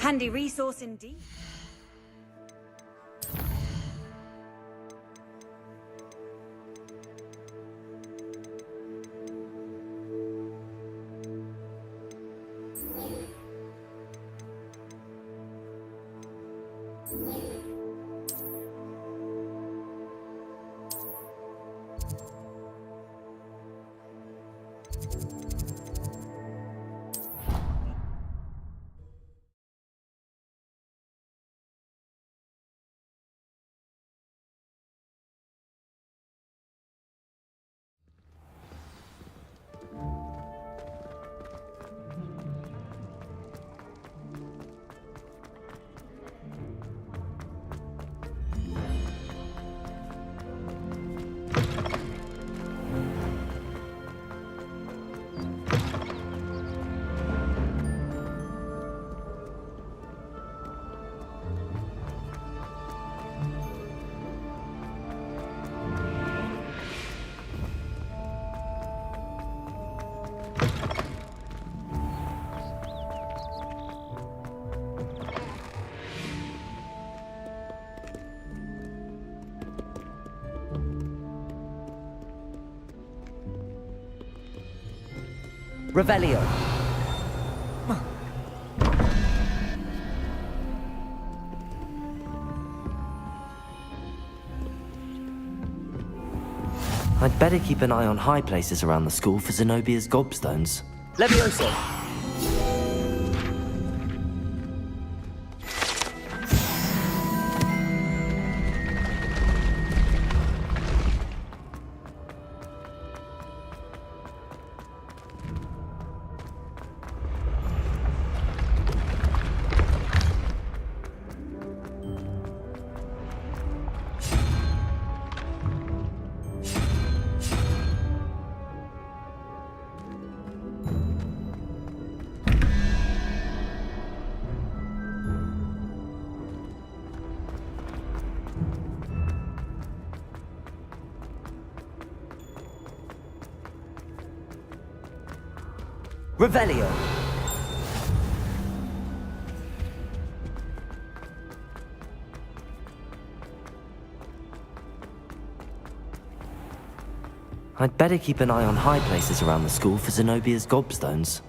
Handy resource indeed. Revelio. I'd better keep an eye on high places around the school for Zenobia's gobstones. Levioso! Revelio. I'd better keep an eye on high places around the school for Zenobia's gobstones.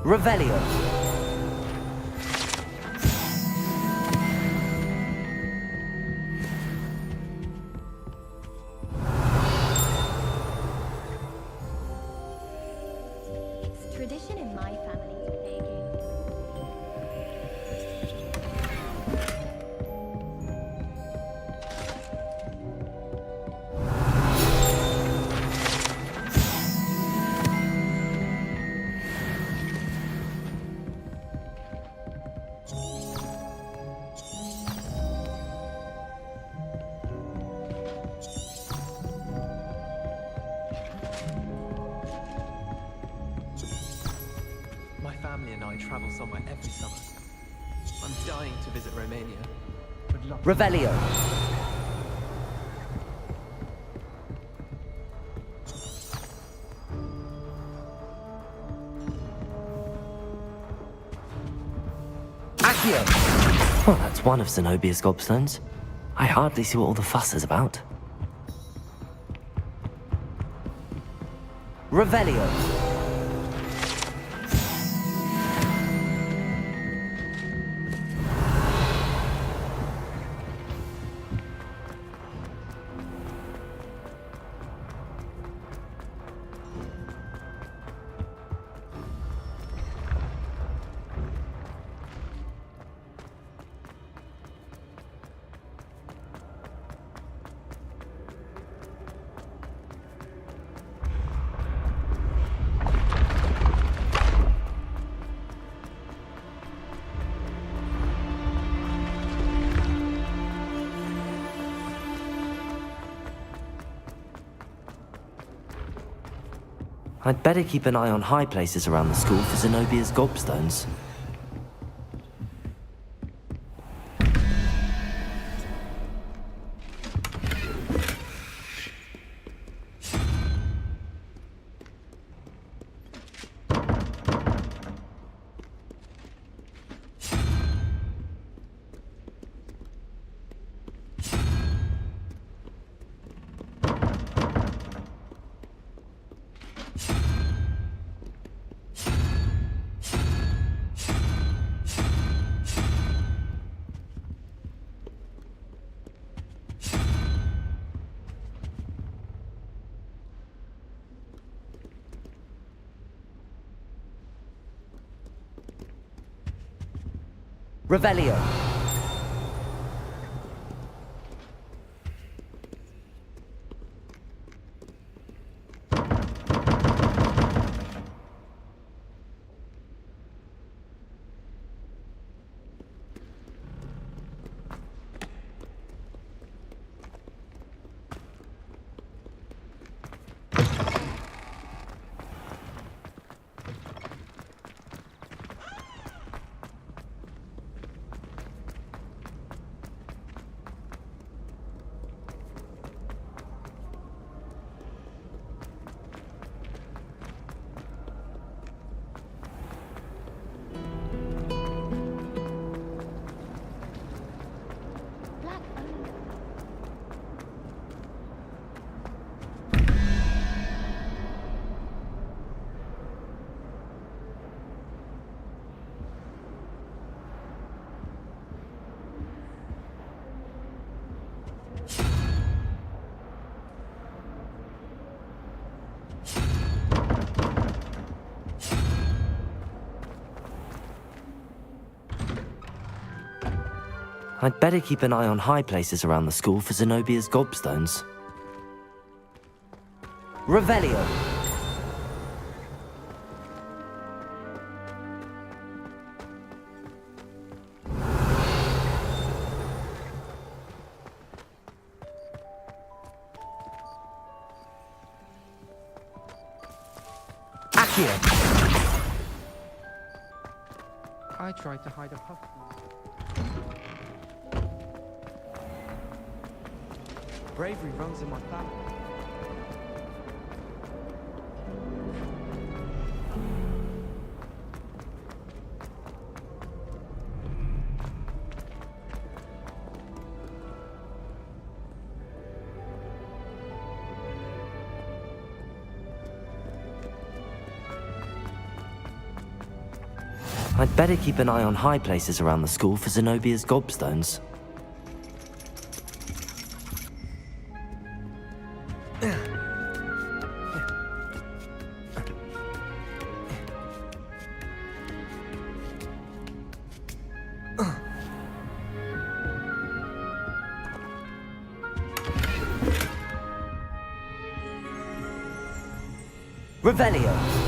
Revelio. It's tradition in my family to play a game. My family and I travel somewhere every summer. I'm dying to visit Romania. Would love to. Revelio. Accio. Well, that's one of Zenobia's gobstones. I hardly see what all the fuss is about. Revelio. I'd better keep an eye on high places around the school for Zenobia's gobstones. Revelio. Black only. I'd better keep an eye on high places around the school for Zenobia's gobstones. Revelio. Accio. I tried to hide a puff. Bravery runs in my family. I'd better keep an eye on high places around the school for Zenobia's gobstones. Revelio.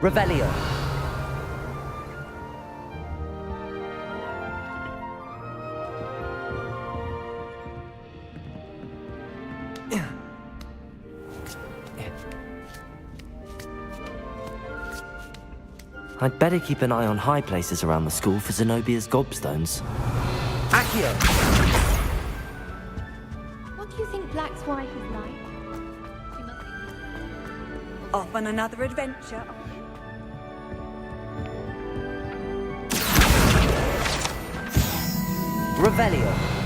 Revelio. I'd better keep an eye on high places around the school for Zenobia's gobstones. Accio! why he's light. She must be. Off on another adventure. Revelio.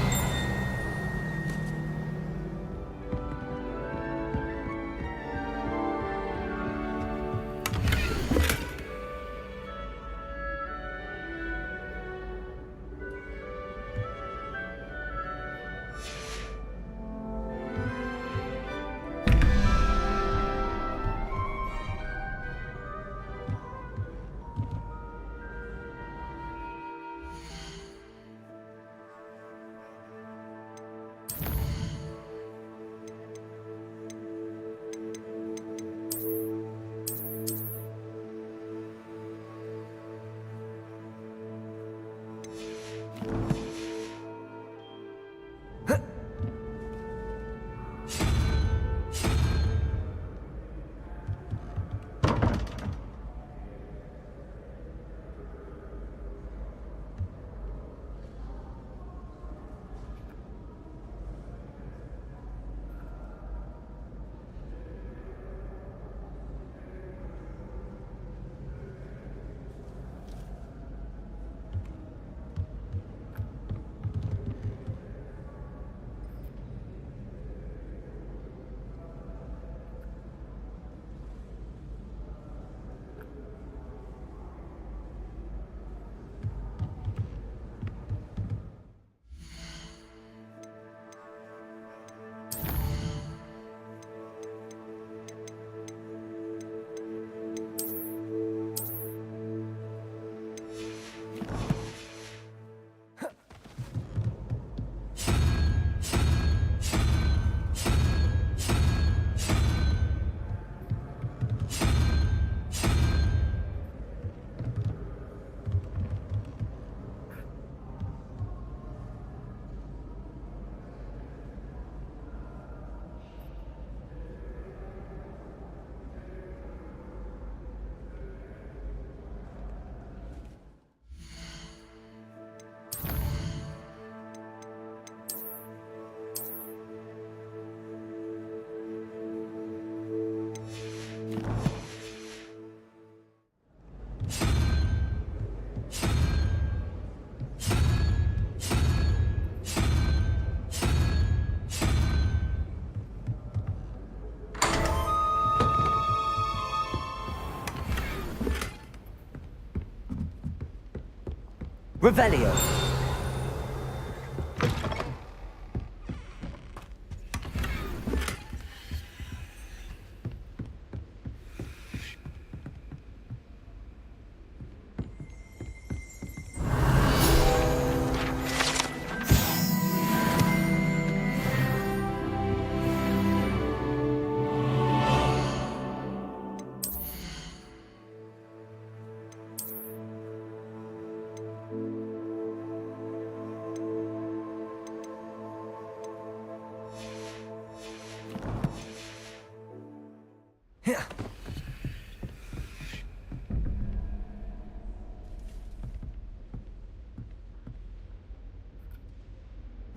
Revelio.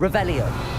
Revelio.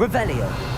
Revelio.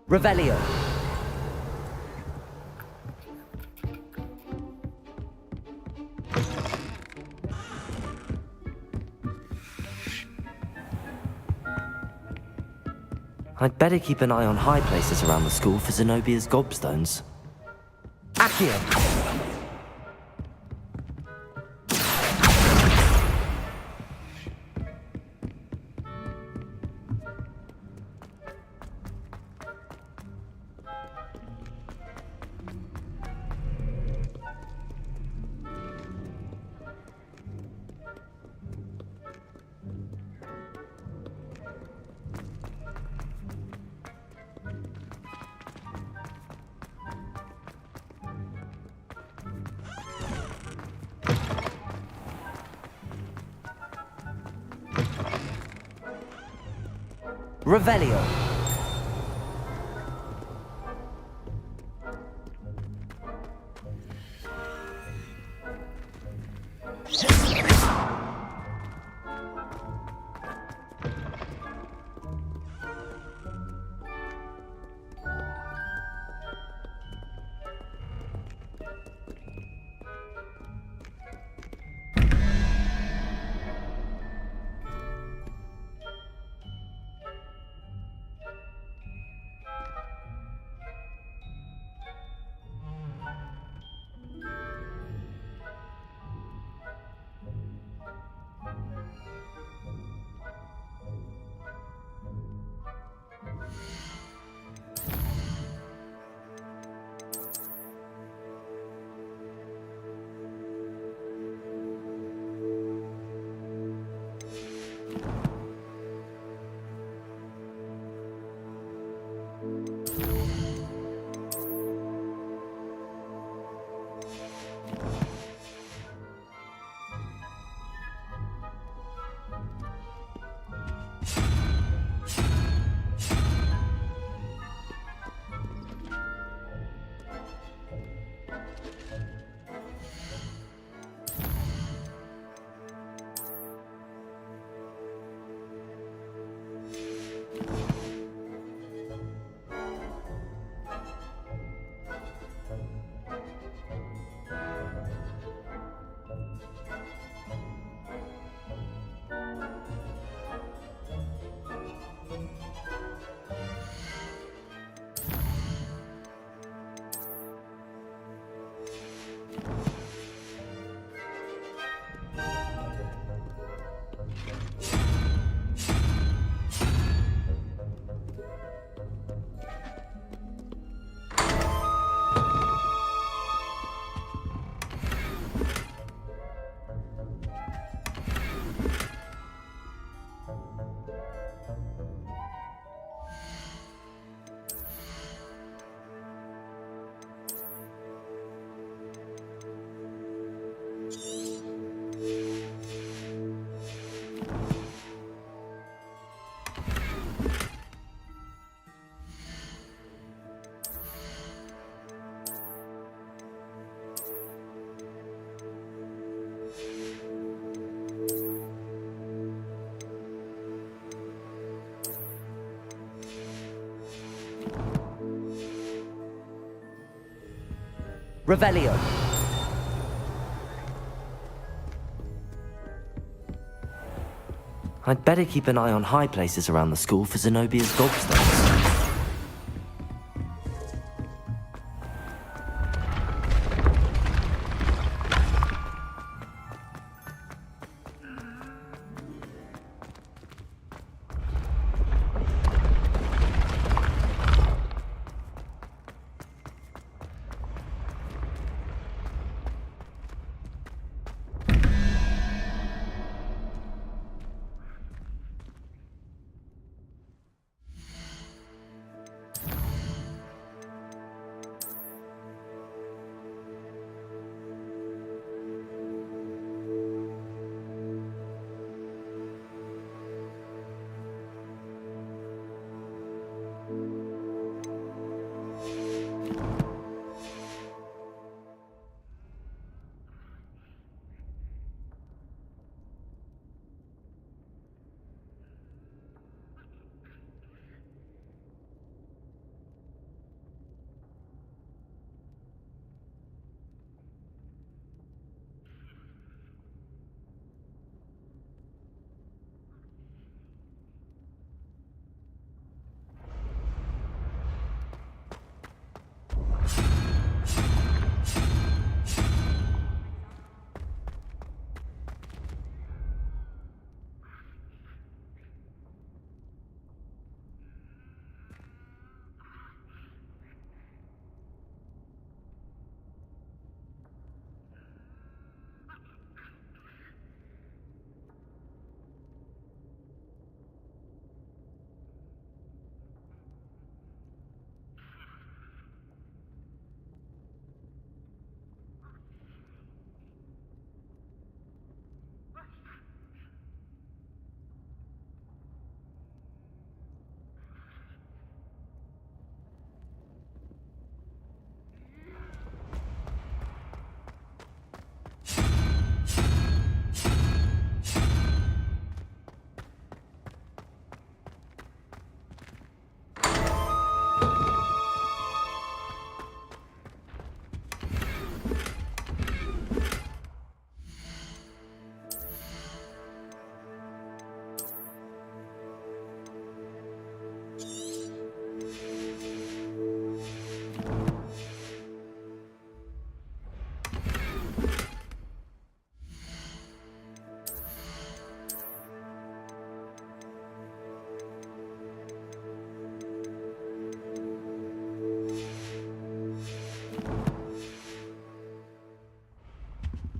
Revelio. I'd better keep an eye on high places around the school for Zenobia's gobstones. Accio! Revelio. Revelio. I'd better keep an eye on high places around the school for Zenobia's gobstones.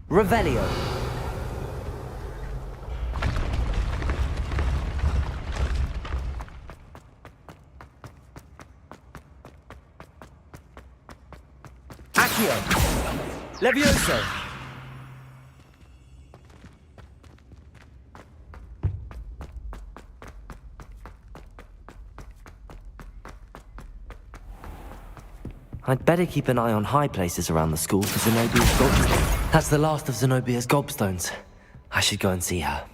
Revelio. Accio! Levioso! I'd better keep an eye on high places around the school for Zenobia's gobstones. That's the last of Zenobia's gobstones. I should go and see her.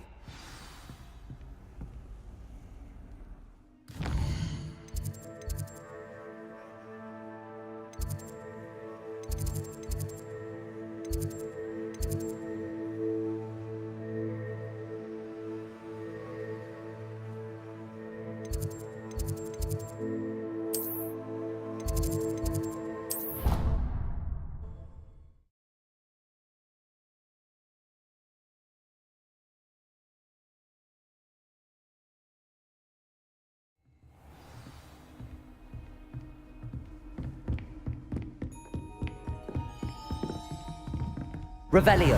Revelio.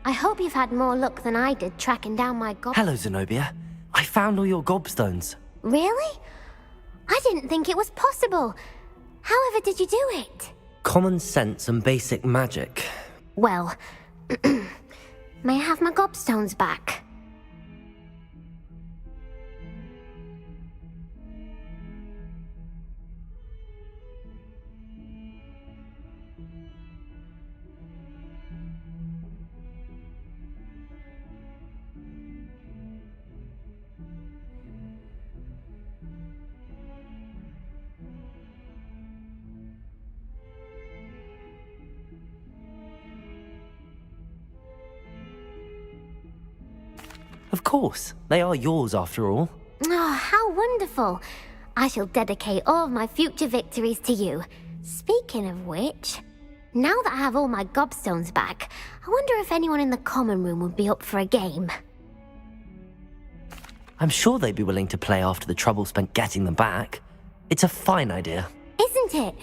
I hope you've had more luck than I did tracking down my gob... Hello, Zenobia. I found all your gobstones. Really? I didn't think it was possible. However did you do it? Common sense and basic magic. Well, may I have my gobstones back? Of course, they are yours after all. Oh, how wonderful. I shall dedicate all of my future victories to you. Speaking of which, now that I have all my gobstones back, I wonder if anyone in the common room would be up for a game. I'm sure they'd be willing to play after the trouble spent getting them back. It's a fine idea. Isn't it?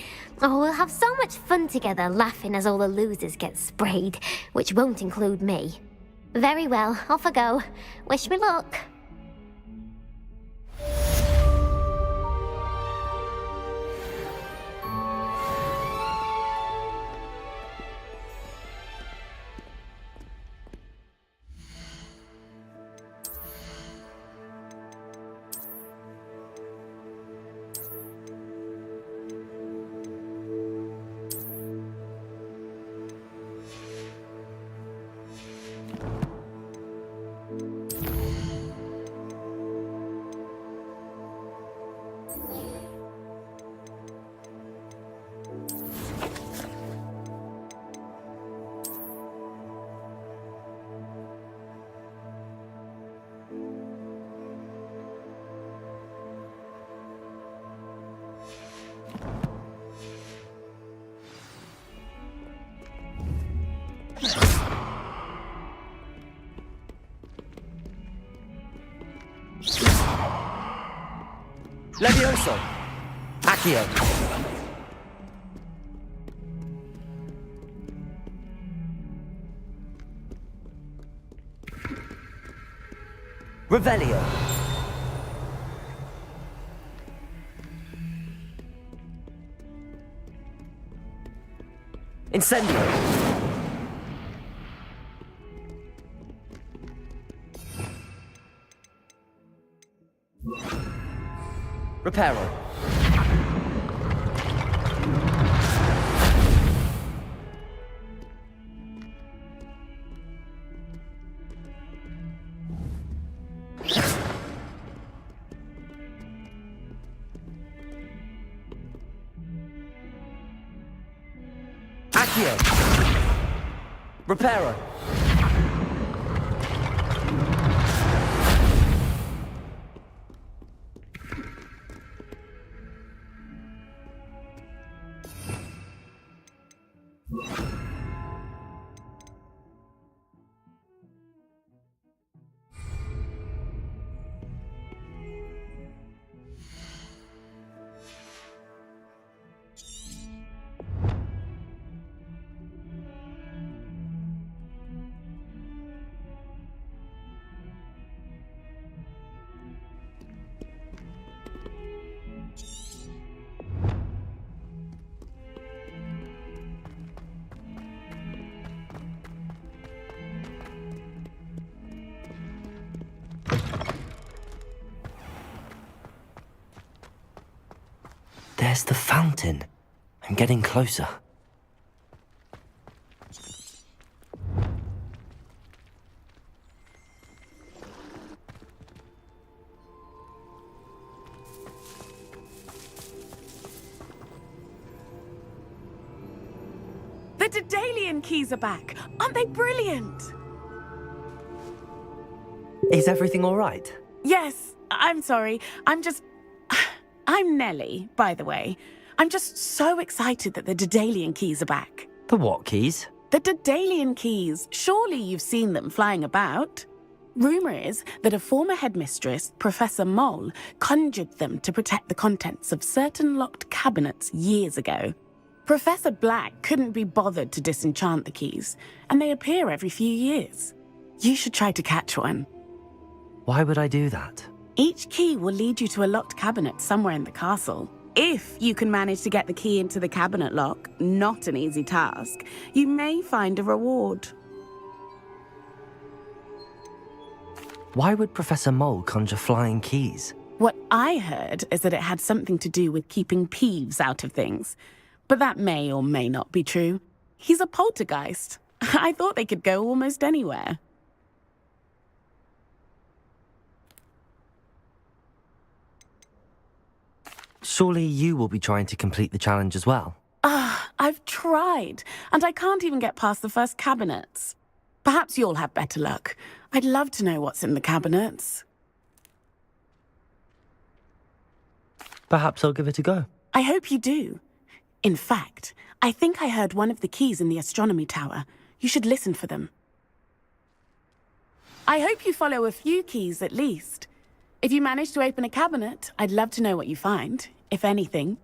Oh, we'll have so much fun together laughing as all the losers get sprayed, which won't include me. Very well, off I go. Wish me luck. Levioso! Accio! Revelio! Incendio! Reparo. Accio. Reparo. There's the fountain. I'm getting closer. The Daedalian keys are back! Aren't they brilliant? Is everything all right? Yes, I'm sorry. I'm Nellie, by the way. I'm just so excited that the Daedalian keys are back. The what keys? The Daedalian keys. Surely you've seen them flying about. Rumour is that a former headmistress, Professor Mole, conjured them to protect the contents of certain locked cabinets years ago. Professor Black couldn't be bothered to disenchant the keys, and they appear every few years. You should try to catch one. Why would I do that? Each key will lead you to a locked cabinet somewhere in the castle. If you can manage to get the key into the cabinet lock, not an easy task, you may find a reward. Why would Professor Mole conjure flying keys? What I heard is that it had something to do with keeping Peeves out of things. But that may or may not be true. He's a poltergeist. I thought they could go almost anywhere. Surely you will be trying to complete the challenge as well. I've tried, and I can't even get past the first cabinets. Perhaps you'll have better luck. I'd love to know what's in the cabinets. Perhaps I'll give it a go. I hope you do. In fact, I think I heard one of the keys in the astronomy tower. You should listen for them. I hope you follow a few keys at least. If you manage to open a cabinet, I'd love to know what you find, if anything.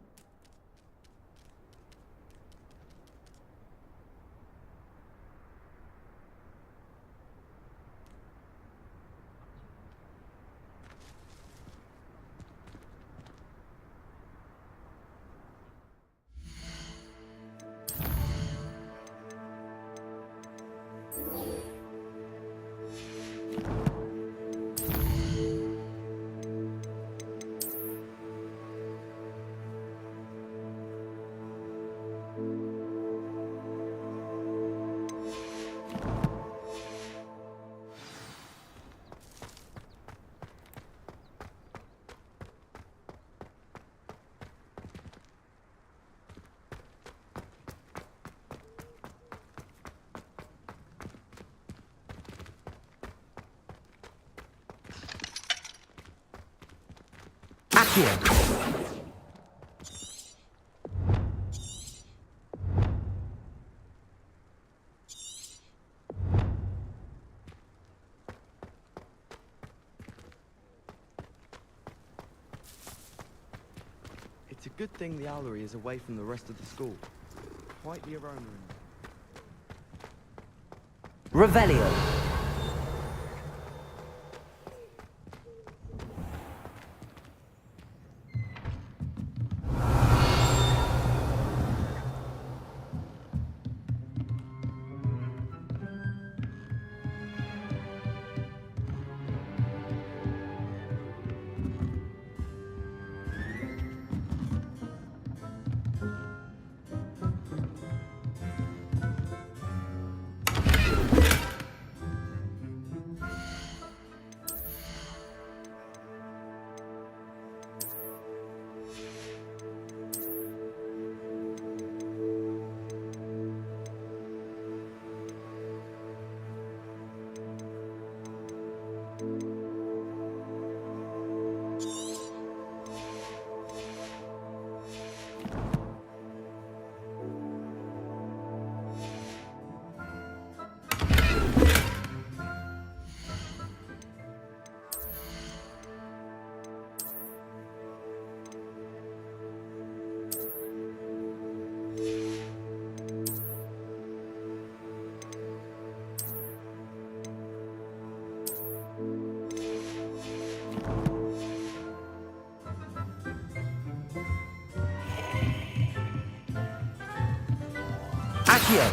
Accio! It's a good thing the owlery is away from the rest of the school. Quite the aroma in there. Revelio! Accio!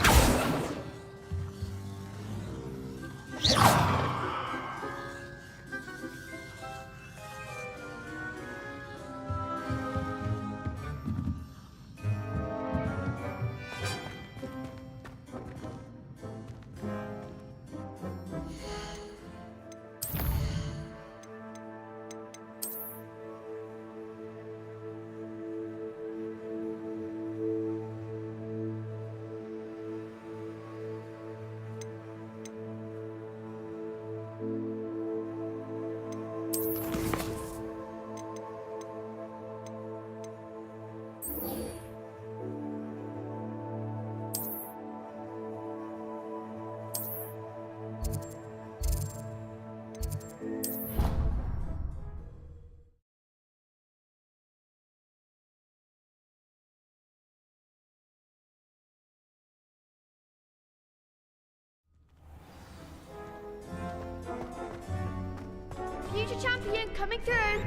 future champion coming through.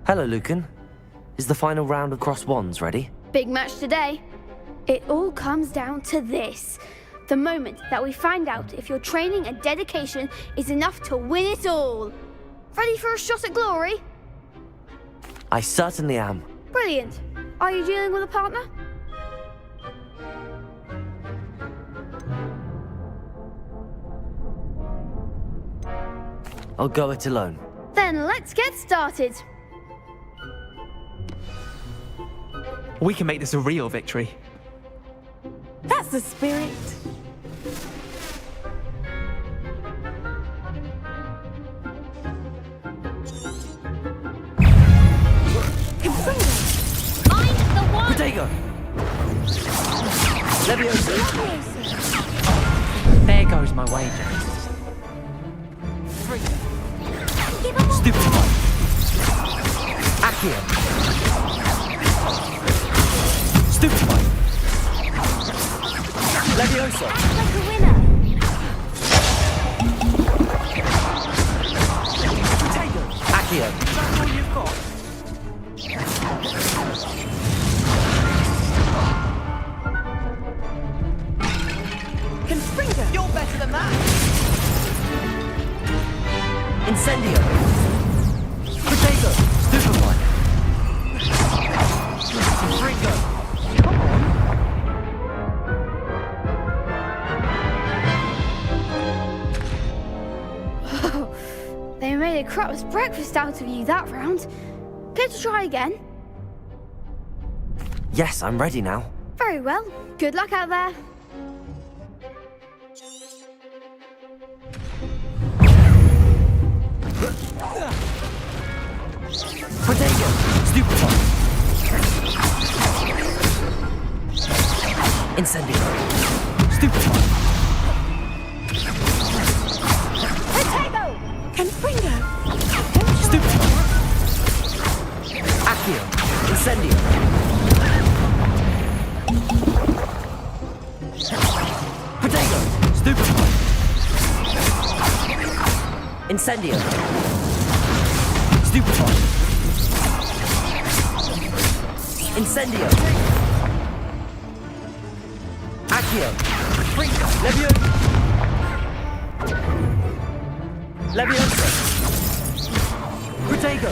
Hello, Lucan. Is the final round of Cross Wands ready? Big match today. It all comes down to this. The moment that we find out if your training and dedication is enough to win it all. Ready for a shot at glory? I certainly am. Brilliant. Are you dealing with a partner? I'll go it alone. Then let's get started. We can make this a real victory. That's the spirit. I'm the one! Protego! Leviosa! There goes my wager. Give him one. Stupefy! Accio! Stupefy! Leviosa! Act like a winner. Protego! Accio! That's all you've got? Confringo! You're better than that! Incendio! Protego! Stupefy! Confringo! They made a crap's breakfast out of you that round. Care to try again? Yes, I'm ready now. Very well. Good luck out there. Protego! Stupefy! Incendio! Stupefy! Protego! Confringo! Stupefy! Accio! Incendio! Protego! Stupefy! Incendio! Stupefy! Incendio! Accio! Leviosa! Leviosa! Protego!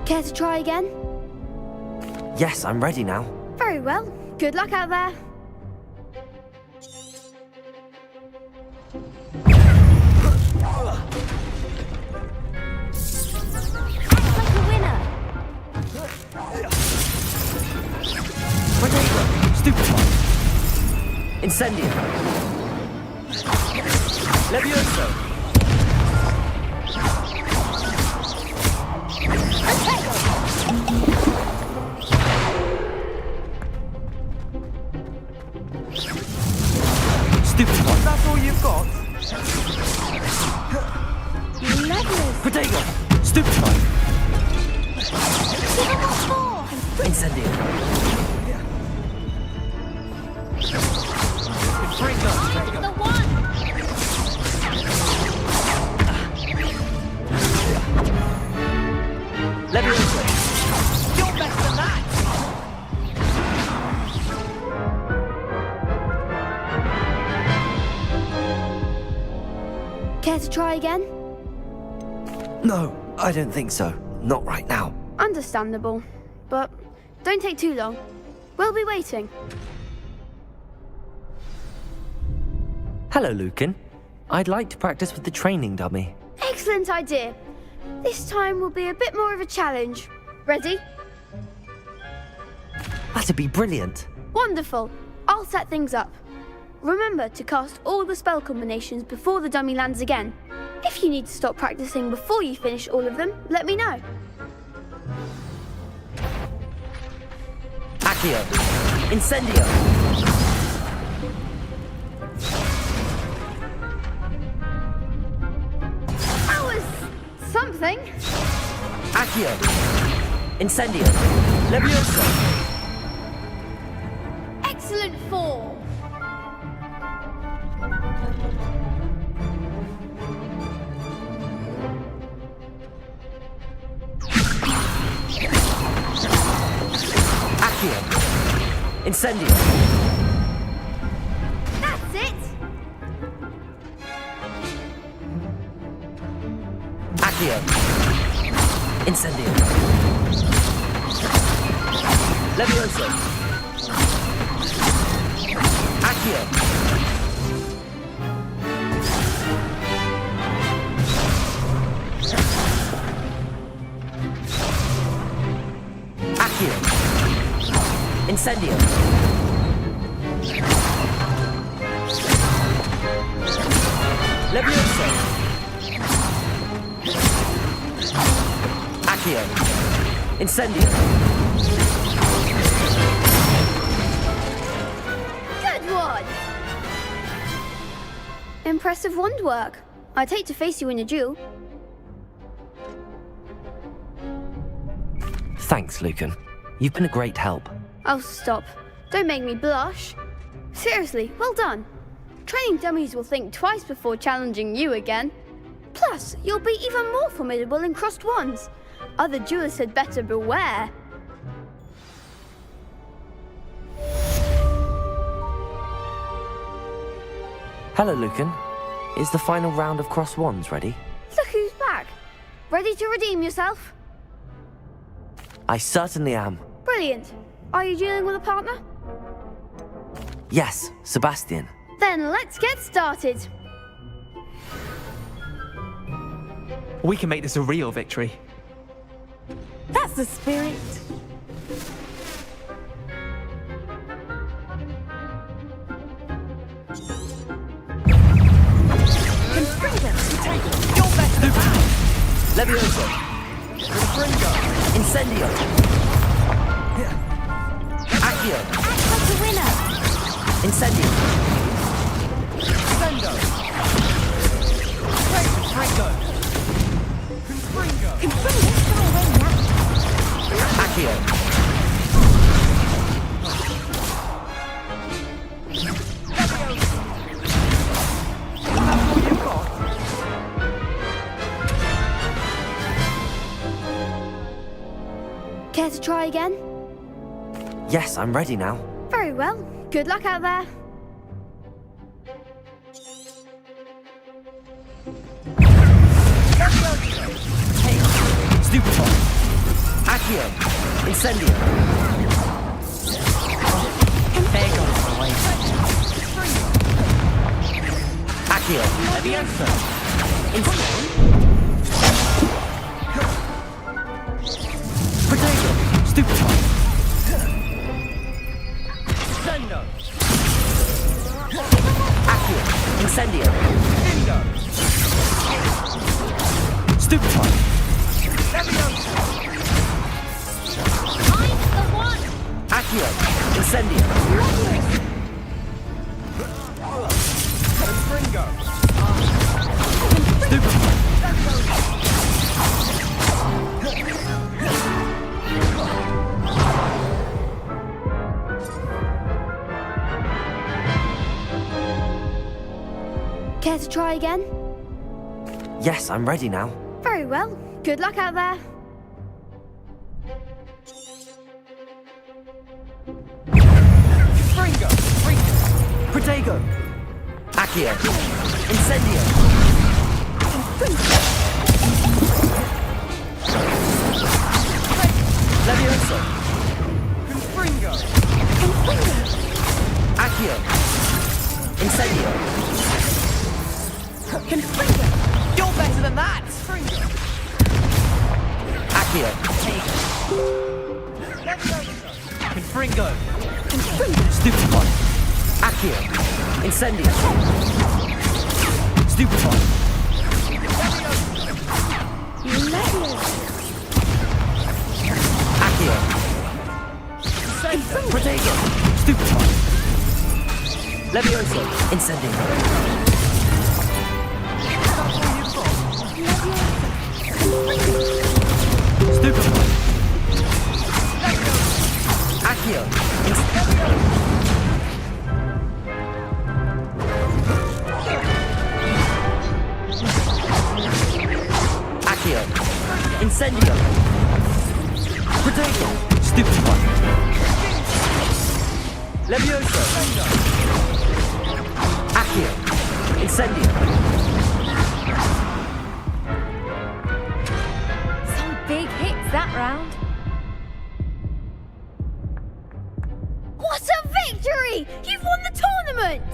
Care to try again? Yes, I'm ready now. Very well. Good luck out there. Act like a winner. Protego! Stupefy! Incendio! Leviosa! Stupefy! That's all you've got? Protego! Stupefy! Give him what for. Incendio! Confringo! I'm the one. Leviosa! You're better than that! Care to try again? No, I don't think so. Not right now. Understandable. But don't take too long. We'll be waiting. Hello, Lucan. I'd like to practice with the training dummy. Excellent idea. This time will be a bit more of a challenge. Ready? That'd be brilliant. Wonderful. I'll set things up. Remember to cast all the spell combinations before the dummy lands again. If you need to stop practicing before you finish all of them, let me know. Accio. Incendio. That was something. Accio. Incendio. Levioso. Excellent form. Accio. Incendio. That's it. Accio. Incendio. Levioso. Accio. Accio. Incendio. Levioso. Accio. Incendio. Good one. Impressive wand work. I'd hate to face you in a duel. Thanks, Lucan. You've been a great help. Oh, stop. Don't make me blush. Seriously, well done. Training dummies will think twice before challenging you again. Plus, you'll be even more formidable in crossed wands. Other duelists had better beware. Hello, Lucan. Is the final round of cross wands ready? Look who's back. Ready to redeem yourself? I certainly am. Brilliant. Are you dealing with a partner? Yes, Sebastian. Then let's get started. We can make this a real victory. That's the spirit. Levioso. Incendio. Accio. Act like a winner. Incendio. Sendo! Confringo! Accio. Care to try again? Yes, I'm ready now. Very well. Good luck out there. Stupefy. Accio. Incendio. There goes my way. Accio. Levioso. Potato. Stupefy. Sendo! Accio. Incendio. Indo! Stupefy. Levioso! I'm the one. Accio. Incendio. Confringo! Stupefy. Care to try again? Yes, I'm ready now. Very well. Good luck out there. Fringo! Protego. Accio. Incendio. Levioso. Confringo! Accio. Incendio. You're better than that! Accio. Confringo! Stupefy. Accio. Incendio. Stupefy. Accio. Levioso! Incendio! Stupefy! Accio! Accio! Incendio! Potato! Stupefy! Levioso! Accio! Incendio! Some big hits that round. What a victory! You've won the tournament!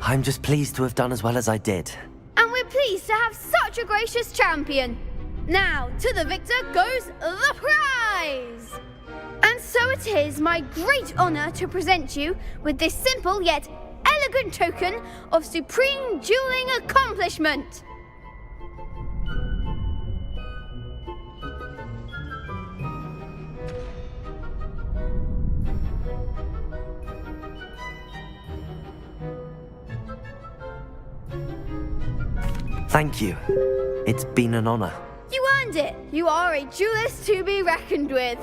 I'm just pleased to have done as well as I did. And we're pleased to have such a gracious champion. Now, to the victor goes the prize! And so it is my great honor to present you with this simple yet elegant token of supreme dueling accomplishment. Thank you. It's been an honor. You earned it! You are a duelist to be reckoned with.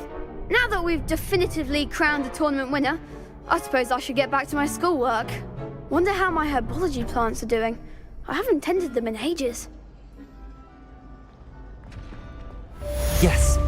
Now that we've definitively crowned the tournament winner, I suppose I should get back to my schoolwork. Wonder how my herbology plants are doing. I haven't tended them in ages. Yes.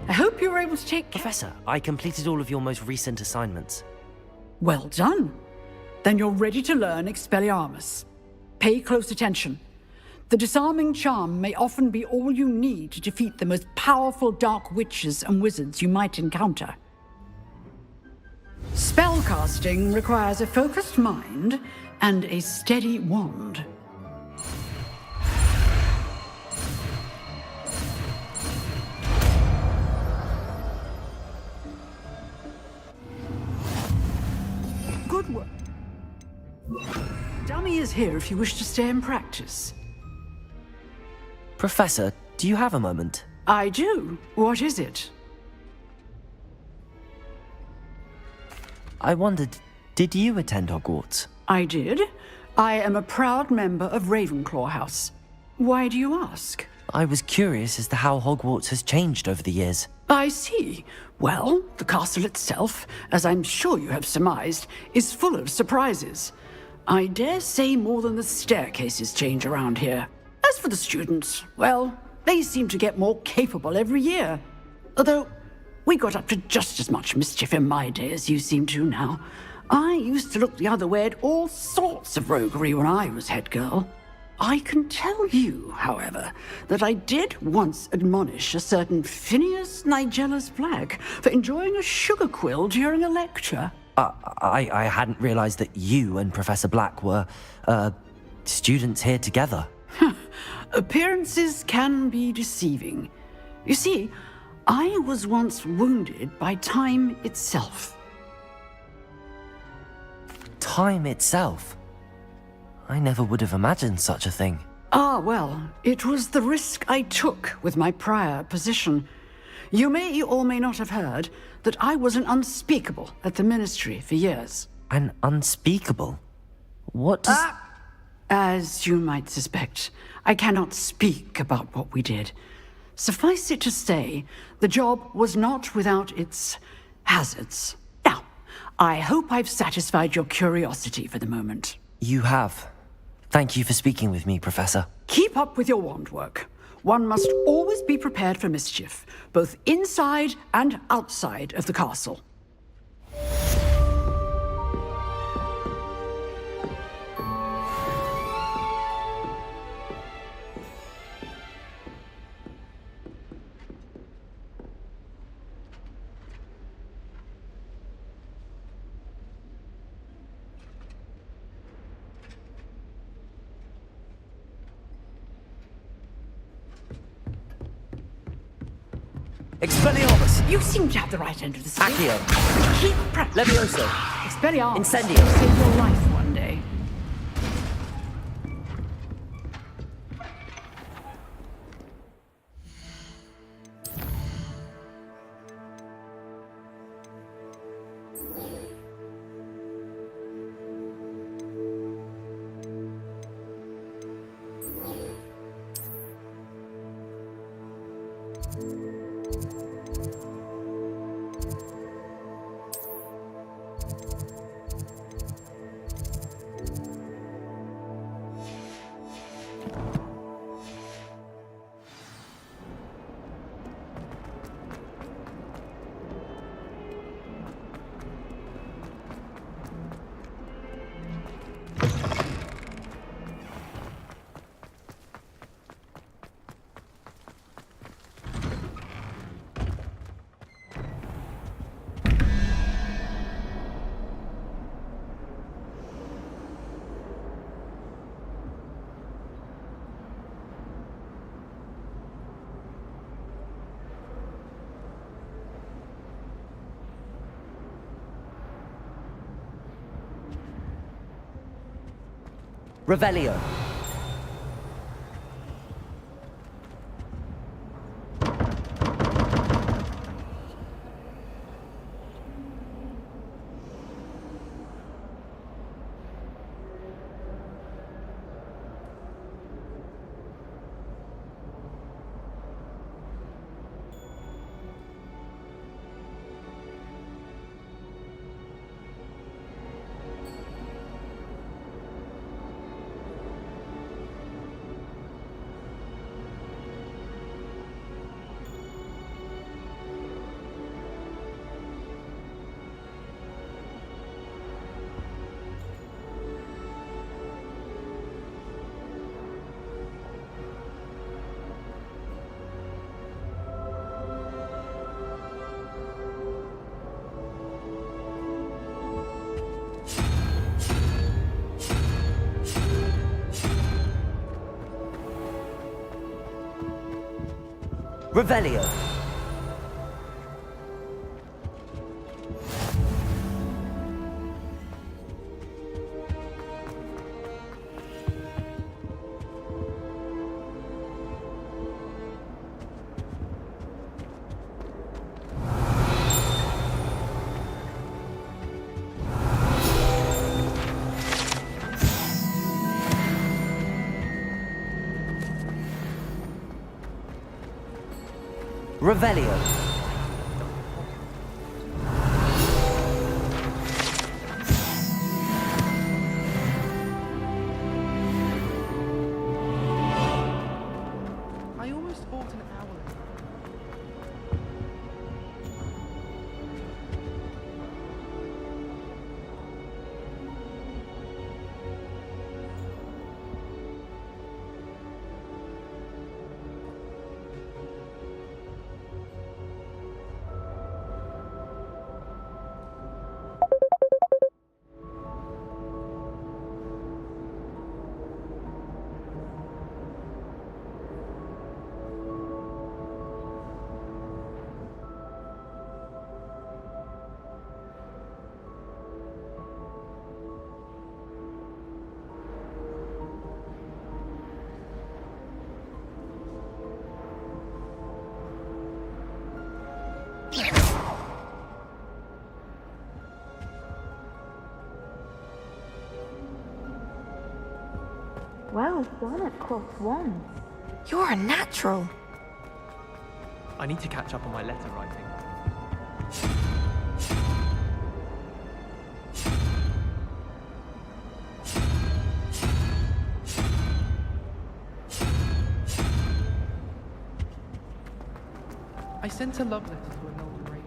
I hope you were able to take... Professor, I completed all of your most recent assignments. Well done. Then you're ready to learn Expelliarmus. Pay close attention. The disarming charm may often be all you need to defeat the most powerful dark witches and wizards you might encounter. Spellcasting requires a focused mind and a steady wand. Good work. Dummy is here if you wish to stay and practice. Professor, do you have a moment? I do. What is it? I wondered, did you attend Hogwarts? I did. I am a proud member of Ravenclaw House. Why do you ask? I was curious as to how Hogwarts has changed over the years. I see. Well, the castle itself, as I'm sure you have surmised, is full of surprises. I dare say more than the staircases change around here. As for the students, well, they seem to get more capable every year. Although, we got up to just as much mischief in my day as you seem to now. I used to look the other way at all sorts of roguery when I was head girl. I can tell you, however, that I did once admonish a certain Phineas Nigellus Black for enjoying a sugar quill during a lecture. I hadn't realized that you and Professor Black were, students here together. Appearances can be deceiving. You see, I was once wounded by time itself. Time itself? I never would have imagined such a thing. Ah, well, it was the risk I took with my prior position. You may or may not have heard that I was an unspeakable at the Ministry for years. An unspeakable? What does... As you might suspect, I cannot speak about what we did. Suffice it to say, the job was not without its hazards. Now, I hope I've satisfied your curiosity for the moment. You have. Thank you for speaking with me, Professor. Keep up with your wand work. One must always be prepared for mischief, both inside and outside of the castle. Expelliarmus! You seem to have the right end of the stick. Accio! Keep practicing. Levioso! Expelliarmus. Incendio. will save your life one day. Revelio. Revelio. Revelio. I almost bought an owl. Well done at +1. You're a natural. I need to catch up on my letter writing. I sent a love letter to an old Raven.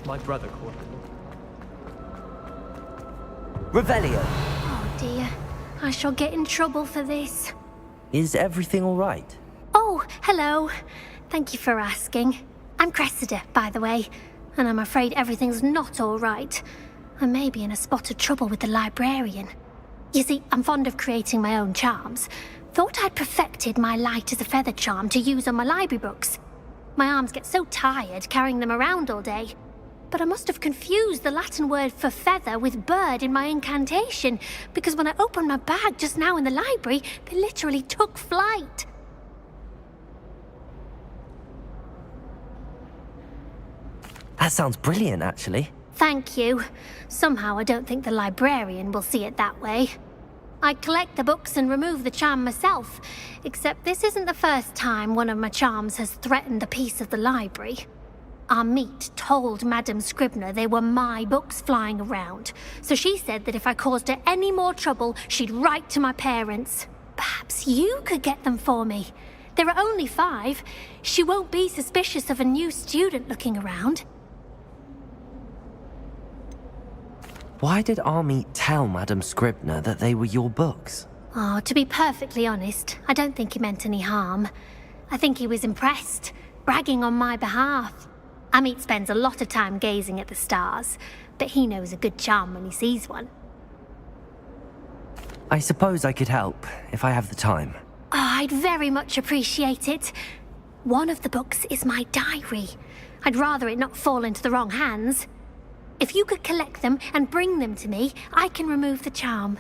My brother called me. Revelio, Oh dear, I shall get in trouble for this. is everything all right? Oh, hello. Thank you for asking. I'm Cressida, by the way, and I'm afraid everything's not all right. I may be in a spot of trouble with the librarian. You see, I'm fond of creating my own charms. Thought I'd perfected my light as a feather charm to use on my library books. My arms get so tired carrying them around all day. But I must have confused the Latin word for feather with bird in my incantation, because when I opened my bag just now in the library, they literally took flight. That sounds brilliant, actually. Thank you. Somehow I don't think the librarian will see it that way. I collect the books and remove the charm myself, except this isn't the first time one of my charms has threatened the peace of the library. Our meet told Madame Scribner they were my books flying around, so she said that if I caused her any more trouble, she'd write to my parents. Perhaps you could get them for me. There are only 5. She won't be suspicious of a new student looking around. Why did Army tell Madame Scribner that they were your books? Oh, to be perfectly honest, I don't think he meant any harm. I think he was impressed, bragging on my behalf. Amit spends a lot of time gazing at the stars, but he knows a good charm when he sees one. I suppose I could help, if I have the time. Oh, I'd very much appreciate it. One of the books is my diary. I'd rather it not fall into the wrong hands. If you could collect them and bring them to me, I can remove the charm.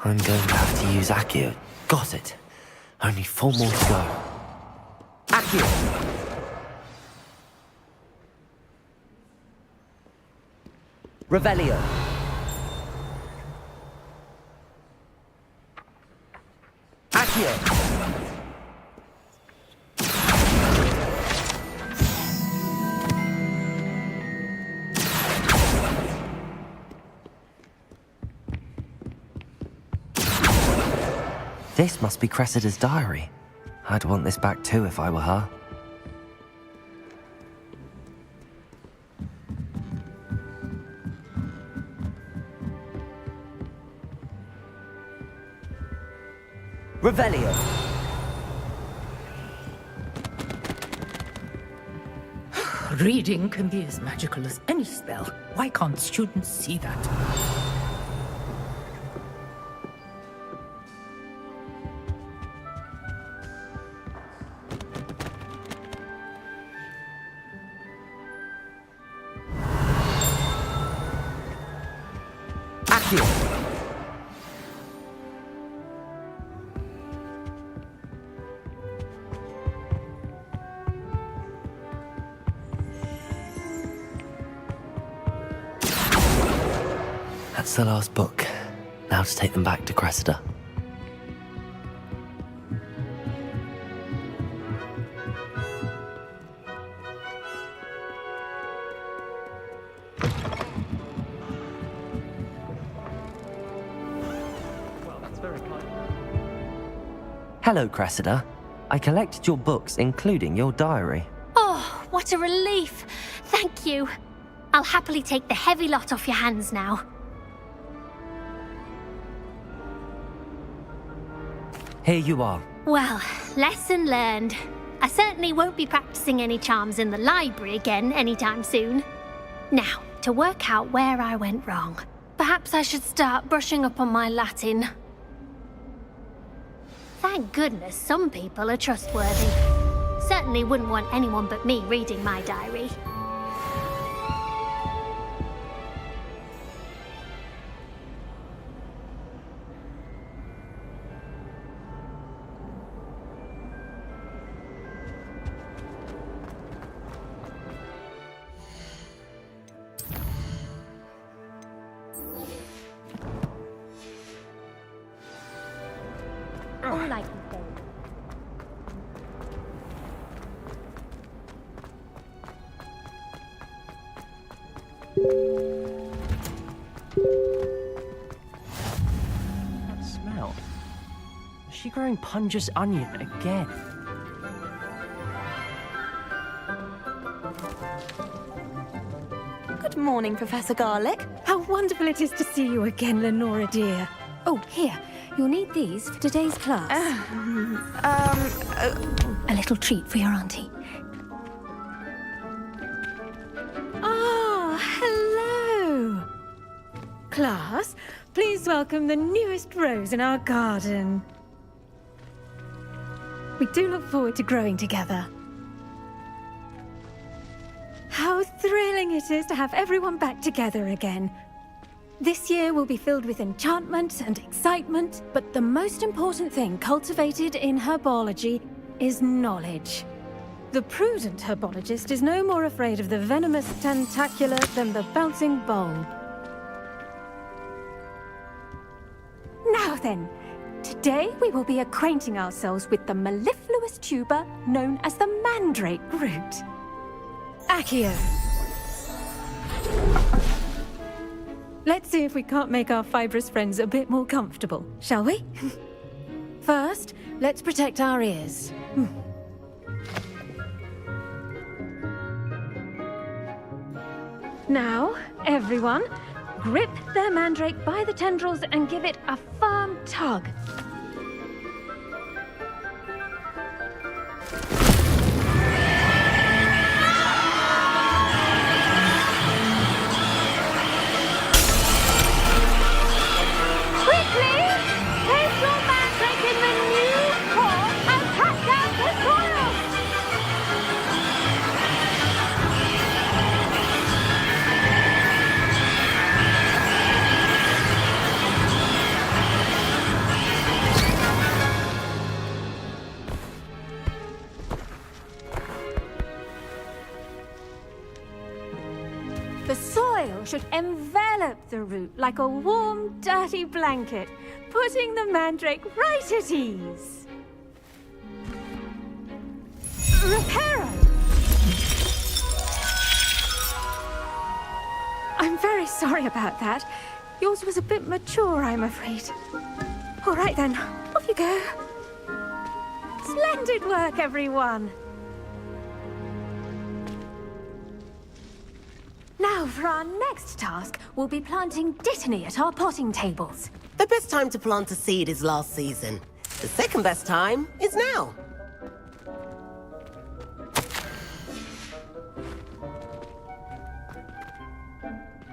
I'm going to have to use Accio. Got it. Only 4 more to go. Accio! Revelio. Accio! This must be Cressida's diary. I'd want this back too if I were her. Revelio. Reading can be as magical as any spell. Why can't students see that? Accio! That's the last book. Now to take them back to Cressida. Well, that's very kind. Hello, Cressida. I collected your books, including your diary. Oh, what a relief. Thank you. I'll happily take the heavy lot off your hands now. Here you are. Well, lesson learned. I certainly won't be practicing any charms in the library again anytime soon. Now, to work out where I went wrong. Perhaps I should start brushing up on my Latin. Thank goodness some people are trustworthy. Certainly wouldn't want anyone but me reading my diary. All I can say. That smell. Is she growing Punja's onion again? Good morning, Professor Garlick. How wonderful it is to see you again, Lenora dear. Oh, here. You'll need these for today's class. A little treat for your auntie. Ah, hello. Class, please welcome the newest rose in our garden. We do look forward to growing together. How thrilling it is to have everyone back together again. This year will be filled with enchantment and excitement, but the most important thing cultivated in herbology is knowledge. The prudent herbologist is no more afraid of the venomous tentacula than the bouncing bulb. Now then, today we will be acquainting ourselves with the mellifluous tuber known as the mandrake root. Accio. Let's see if we can't make our fibrous friends a bit more comfortable, shall we? First, let's protect our ears. Now, everyone, grip their mandrake by the tendrils and give it a firm tug. The soil should envelop the root like a warm, dirty blanket, putting the mandrake right at ease. Reparo! I'm very sorry about that. Yours was a bit mature, I'm afraid. All right then, off you go. Splendid work, everyone! Now, for our next task, we'll be planting Dittany at our potting tables. The best time to plant a seed is last season. The second best time is now.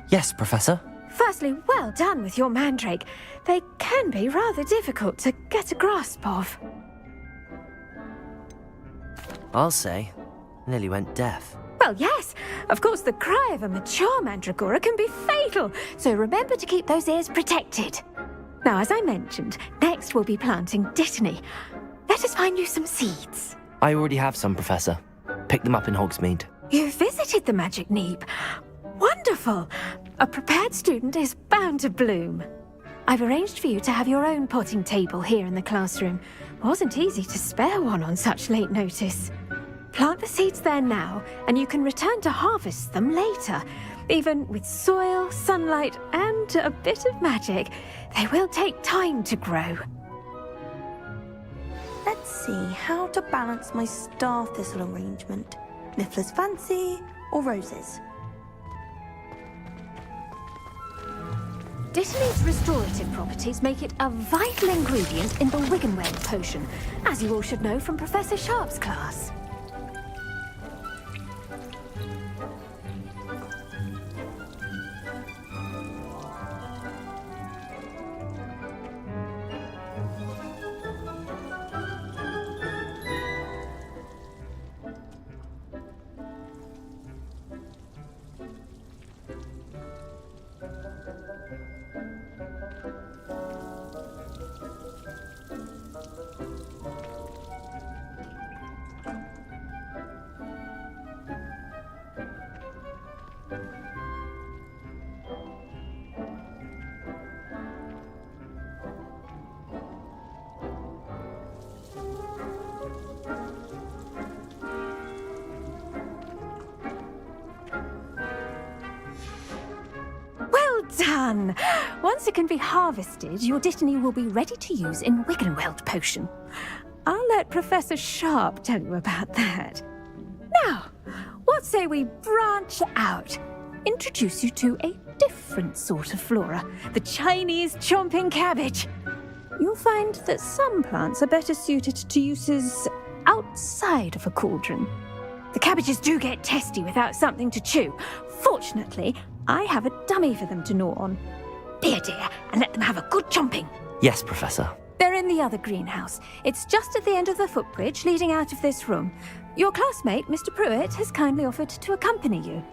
Yes, Professor. Firstly, well done with your mandrake. They can be rather difficult to get a grasp of. I'll say, nearly went deaf. Well, yes. Of course, the cry of a mature mandragora can be fatal, so remember to keep those ears protected. Now, as I mentioned, next we'll be planting Dittany. Let us find you some seeds. I already have some, Professor. Pick them up in Hogsmeade. You visited the Magic Neep. Wonderful. A prepared student is bound to bloom. I've arranged for you to have your own potting table here in the classroom. Wasn't easy to spare one on such late notice. Plant the seeds there now, and you can return to harvest them later. Even with soil, sunlight, and a bit of magic, they will take time to grow. Let's see how to balance my star thistle arrangement. Niffler's Fancy or roses? Dittany's restorative properties make it a vital ingredient in the Wiggenweld potion, as you all should know from Professor Sharp's class. Done! Once it can be harvested, your Dittany will be ready to use in Wiggenweld potion. I'll let Professor Sharp tell you about that. Now, what say we branch out? Introduce you to a different sort of flora, the Chinese chomping cabbage. You'll find that some plants are better suited to uses outside of a cauldron. The cabbages do get testy without something to chew. Fortunately, I have a dummy for them to gnaw on. Be a dear and let them have a good chomping. Yes, Professor. They're in the other greenhouse. It's just at the end of the footbridge leading out of this room. Your classmate, Mr. Pruitt, has kindly offered to accompany you.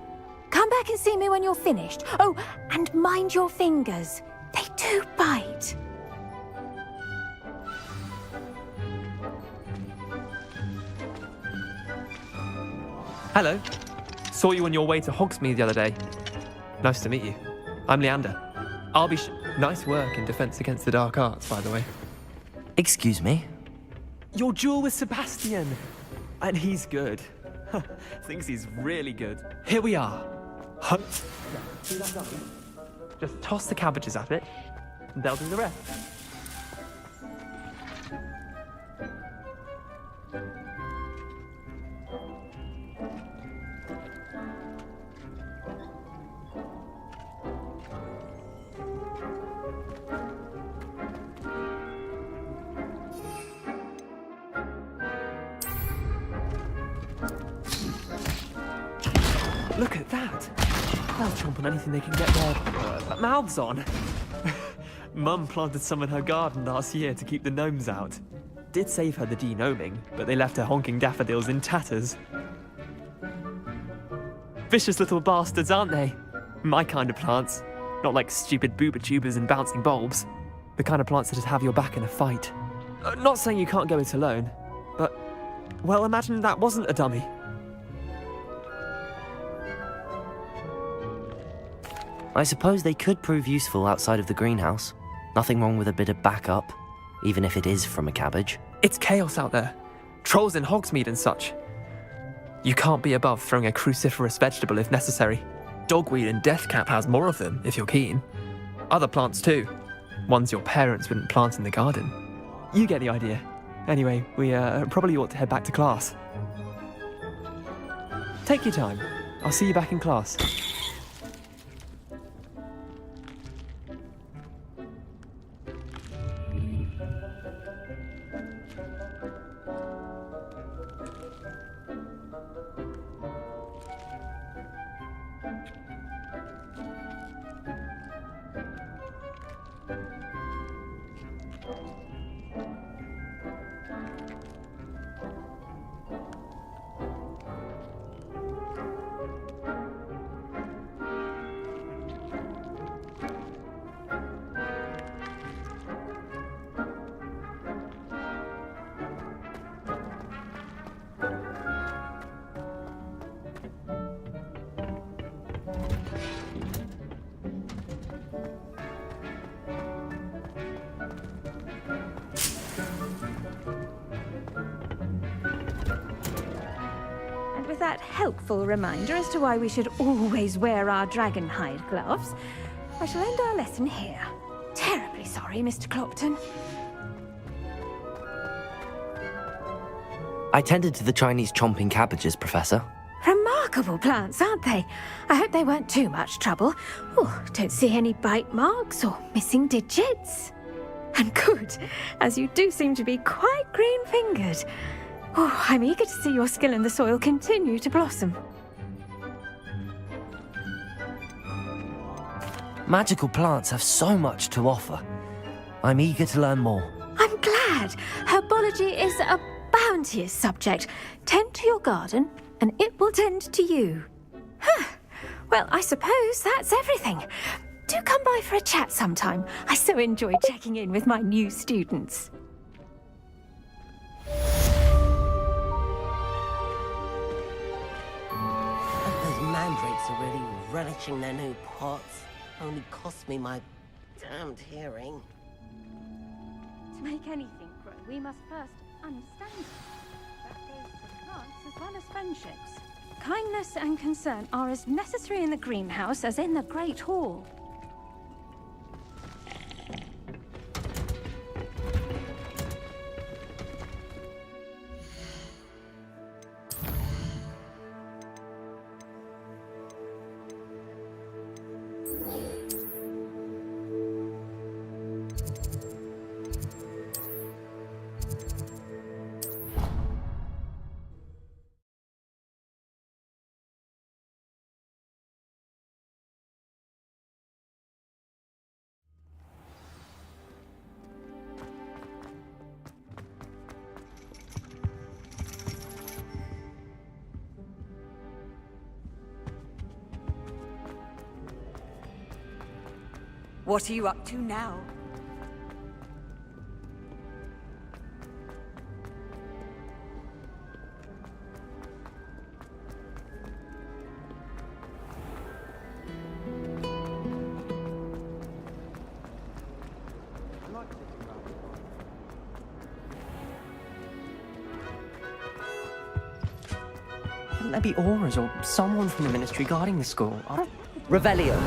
Come back and see me when you're finished. Oh, and mind your fingers. They do bite. Hello. Saw you on your way to Hogsmeade the other day. Nice to meet you. I'm Leander. I'll be Nice work in Defense Against the Dark Arts, by the way. Excuse me? Your duel with Sebastian. And he's good. Thinks he's really good. Here we are. Just toss the cabbages at it, and they'll do the rest. Look at that! They'll chomp on anything they can get their mouths on. Mum planted some in her garden last year to keep the gnomes out. Did save her the de-gnoming, but they left her honking daffodils in tatters. Vicious little bastards, aren't they? My kind of plants. Not like stupid booba tubers and bouncing bulbs. The kind of plants that just have your back in a fight. Not saying you can't go it alone, but, well, imagine that wasn't a dummy. I suppose they could prove useful outside of the greenhouse. Nothing wrong with a bit of backup, even if it is from a cabbage. It's chaos out there. Trolls in Hogsmeade and such. You can't be above throwing a cruciferous vegetable if necessary. Dogweed and deathcap has more of them, if you're keen. Other plants too. Ones your parents wouldn't plant in the garden. You get the idea. Anyway, we probably ought to head back to class. Take your time. I'll see you back in class. helpful reminder as to why we should always wear our dragonhide gloves, I shall end our lesson here. Terribly sorry, Mr. Clopton. I tended to the Chinese chomping cabbages, Professor. Remarkable plants, aren't they? I hope they weren't too much trouble. Oh, don't see any bite marks or missing digits. And good, as you do seem to be quite green-fingered. Oh, I'm eager to see your skill in the soil continue to blossom. Magical plants have so much to offer. I'm eager to learn more. I'm glad. Herbology is a bounteous subject. Tend to your garden, and it will tend to you. Huh. Well, I suppose that's everything. Do come by for a chat sometime. I so enjoy checking in with my new students. Those mandrakes are really relishing their new pots. Only cost me my damned hearing. To make anything grow, we must first understand it. That goes for plants as well as friendships. Kindness and concern are as necessary in the greenhouse as in the Great Hall. What are you up to now? Wouldn't there be auras or someone from the ministry guarding the school? Revelio.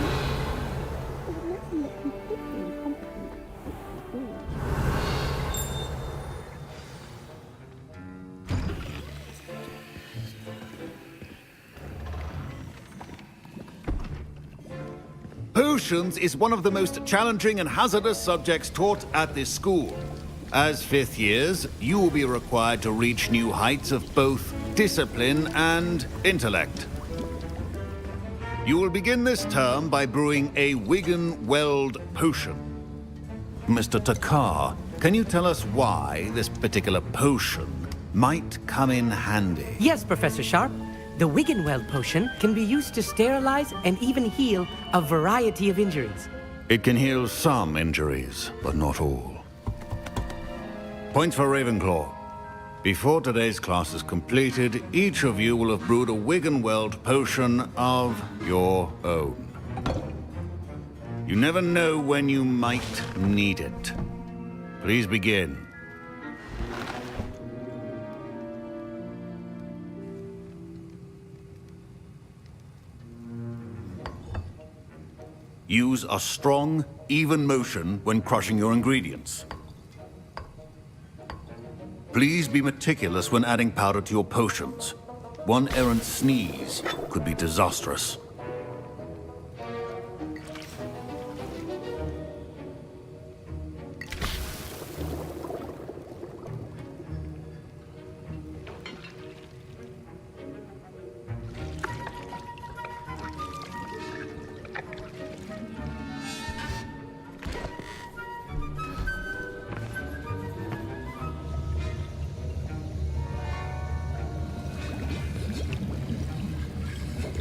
Potions is one of the most challenging and hazardous subjects taught at this school. As fifth years, you will be required to reach new heights of both discipline and intellect. You will begin this term by brewing a Wigan Weld potion. Mr. Takar, can you tell us why this particular potion might come in handy? Yes, Professor Sharp. The Wiggenweld potion can be used to sterilize and even heal a variety of injuries. It can heal some injuries, but not all. Points for Ravenclaw. Before today's class is completed, each of you will have brewed a Wiggenweld potion of your own. You never know when you might need it. Please begin. Use a strong, even motion when crushing your ingredients. Please be meticulous when adding powder to your potions. One errant sneeze could be disastrous.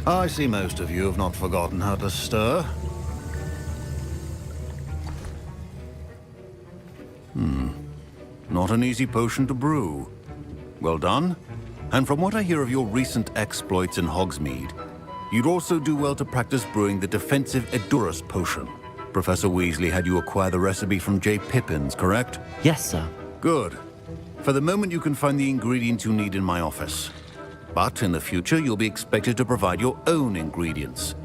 I see most of you have not forgotten how to stir. Not an easy potion to brew. Well done. And from what I hear of your recent exploits in Hogsmeade, you'd also do well to practice brewing the defensive Edurus potion. Professor Weasley had you acquire the recipe from J. Pippin's, correct? Yes, sir. Good. For the moment, you can find the ingredients you need in my office. But in the future, you'll be expected to provide your own ingredients.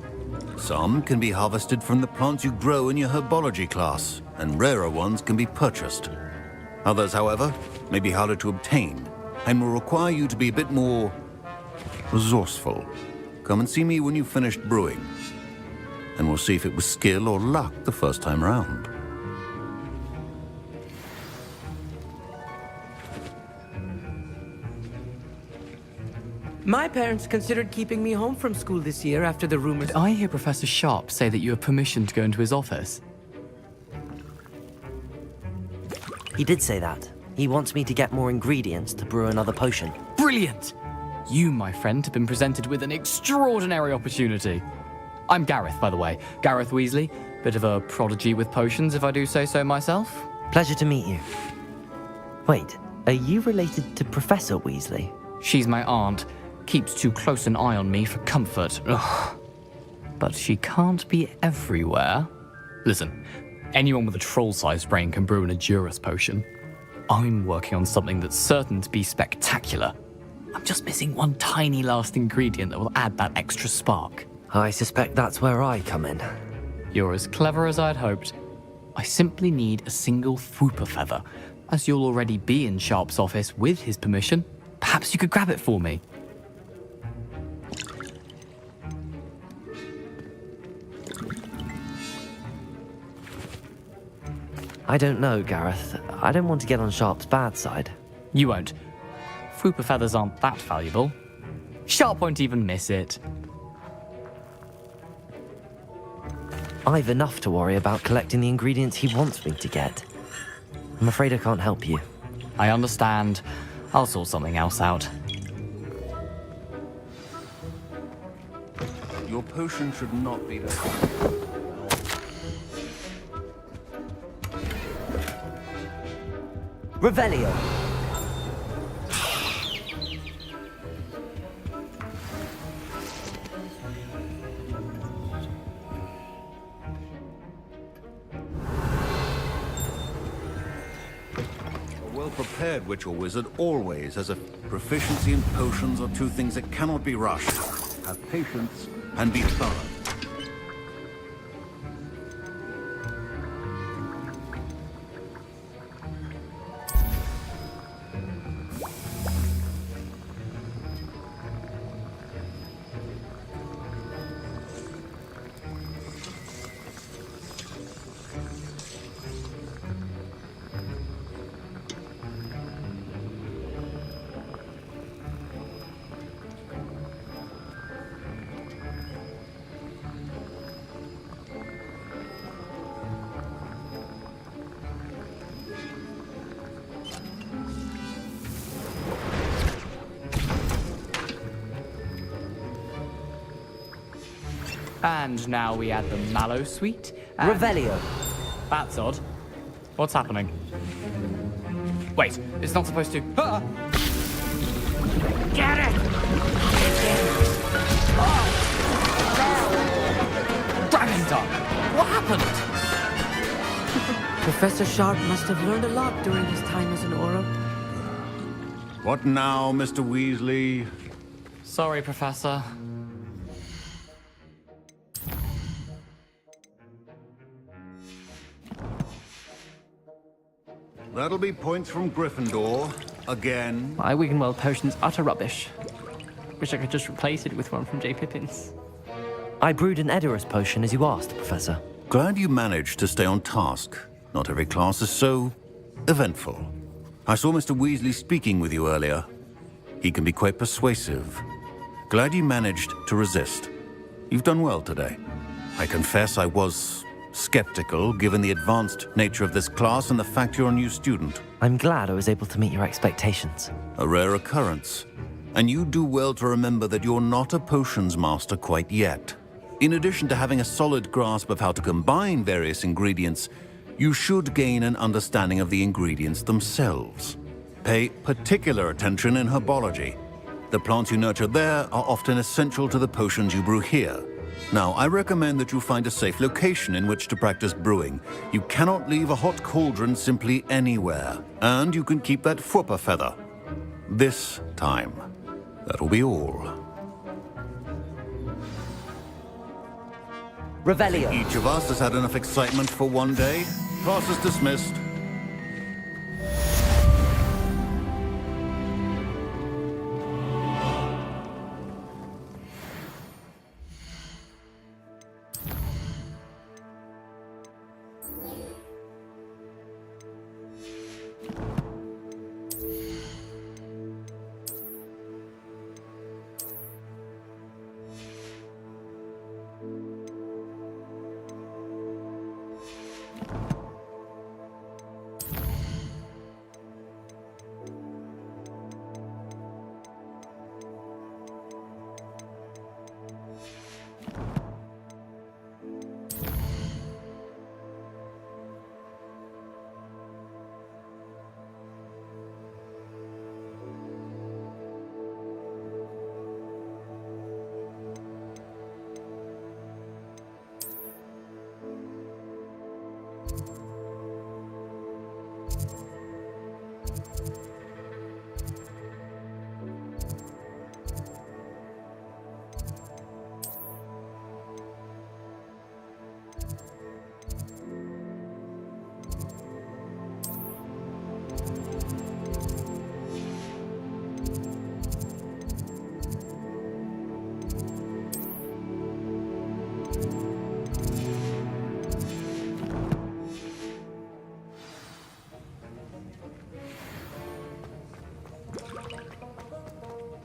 Some can be harvested from the plants you grow in your herbology class, and rarer ones can be purchased. Others, however, may be harder to obtain, and will require you to be a bit more resourceful. Come and see me when you've finished brewing, and we'll see if it was skill or luck the first time round. My parents considered keeping me home from school this year after the rumors. Did I hear Professor Sharp say that you have permission to go into his office? He did say that. He wants me to get more ingredients to brew another potion. Brilliant! You, my friend, have been presented with an extraordinary opportunity. I'm Gareth, by the way. Gareth Weasley. Bit of a prodigy with potions, if I do say so myself. Pleasure to meet you. Wait, are you related to Professor Weasley? She's my aunt. Keeps too close an eye on me for comfort. Ugh. But she can't be everywhere. Listen, anyone with a troll-sized brain can brew an Edurus potion. I'm working on something that's certain to be spectacular. I'm just missing one tiny last ingredient that will add that extra spark. I suspect that's where I come in. You're as clever as I'd hoped. I simply need a single Fwooper feather. As you'll already be in Sharp's office with his permission, perhaps you could grab it for me. I don't know, Gareth. I don't want to get on Sharp's bad side. You won't. Fwooper feathers aren't that valuable. Sharp won't even miss it. I've enough to worry about collecting the ingredients he wants me to get. I'm afraid I can't help you. I understand. I'll sort something else out. Your potion should not be there. Revelio. A well-prepared witch or wizard always has a proficiency in potions are two things that cannot be rushed. Have patience and be thorough. And now we add the mallow sweet. And... Revelio. That's odd. What's happening? Wait, it's not supposed to... Ah! Get it! Oh! Dragon Dog! What happened? Professor Sharp must have learned a lot during his time as an Auror. What now, Mr. Weasley? Sorry, Professor. That'll be points from Gryffindor. Again. My Wiggenweld potion's utter rubbish. Wish I could just replace it with one from J. Pippin's. I brewed an Edurus potion as you asked, Professor. Glad you managed to stay on task. Not every class is so eventful. I saw Mr. Weasley speaking with you earlier. He can be quite persuasive. Glad you managed to resist. You've done well today. I confess I was skeptical, given the advanced nature of this class and the fact you're a new student. I'm glad I was able to meet your expectations. A rare occurrence. And you do well to remember that you're not a potions master quite yet. In addition to having a solid grasp of how to combine various ingredients, you should gain an understanding of the ingredients themselves. Pay particular attention in herbology. The plants you nurture there are often essential to the potions you brew here. Now, I recommend that you find a safe location in which to practice brewing. You cannot leave a hot cauldron simply anywhere. And you can keep that Fwooper feather. This time. That'll be all. Revelio. Each of us has had enough excitement for one day. Class is dismissed.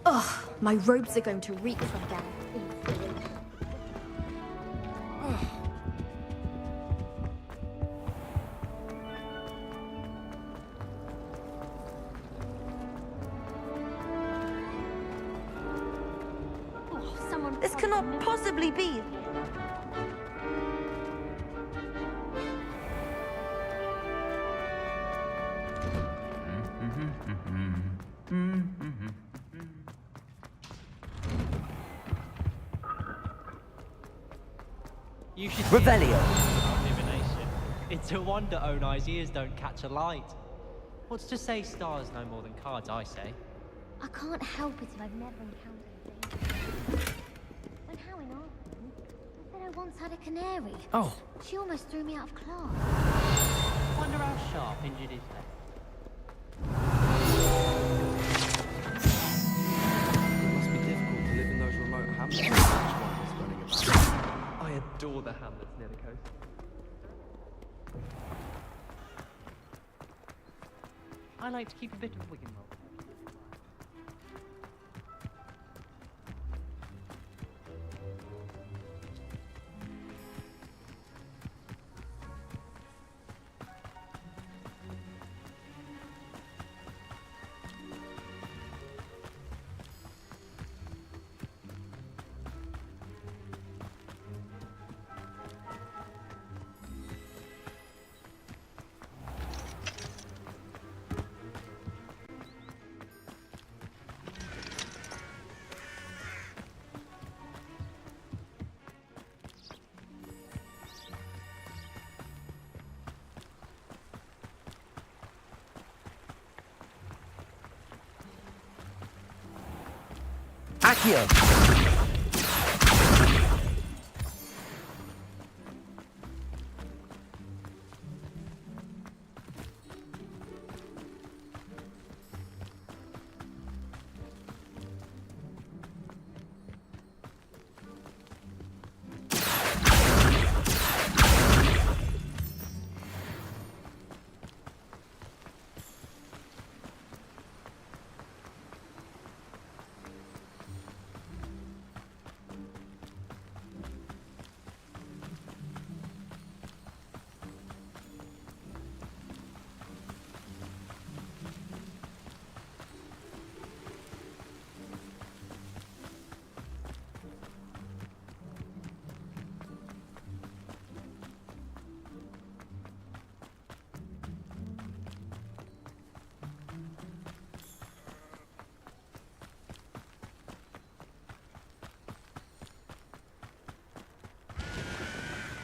Ugh, my robes are going to reek from them. This cannot possibly be. You should Revelio. Divination. It's a wonder Onai's ears don't catch a light. What's to say stars no more than cards, I say. I can't help it if I've never encountered a danger. When Howie asked me, I said I once had a canary. Oh. She almost threw me out of class. Wonder how sharp injured his head. It must be difficult to live in those remote hamlets with spiders running about. I adore the hamlets near the coast. I like to keep a bit of Wigan roll. Accio.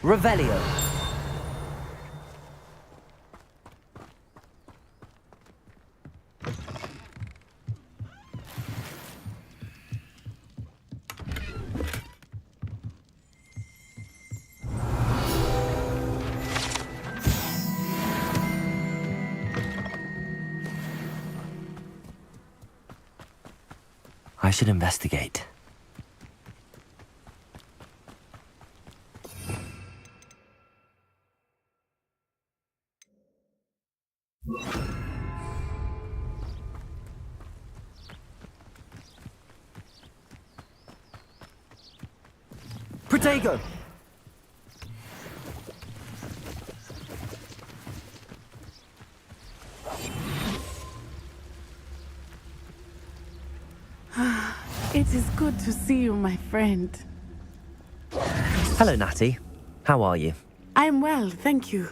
Revelio. I should investigate. Protego! It is good to see you, my friend. Hello, Natty. How are you? I'm well, thank you.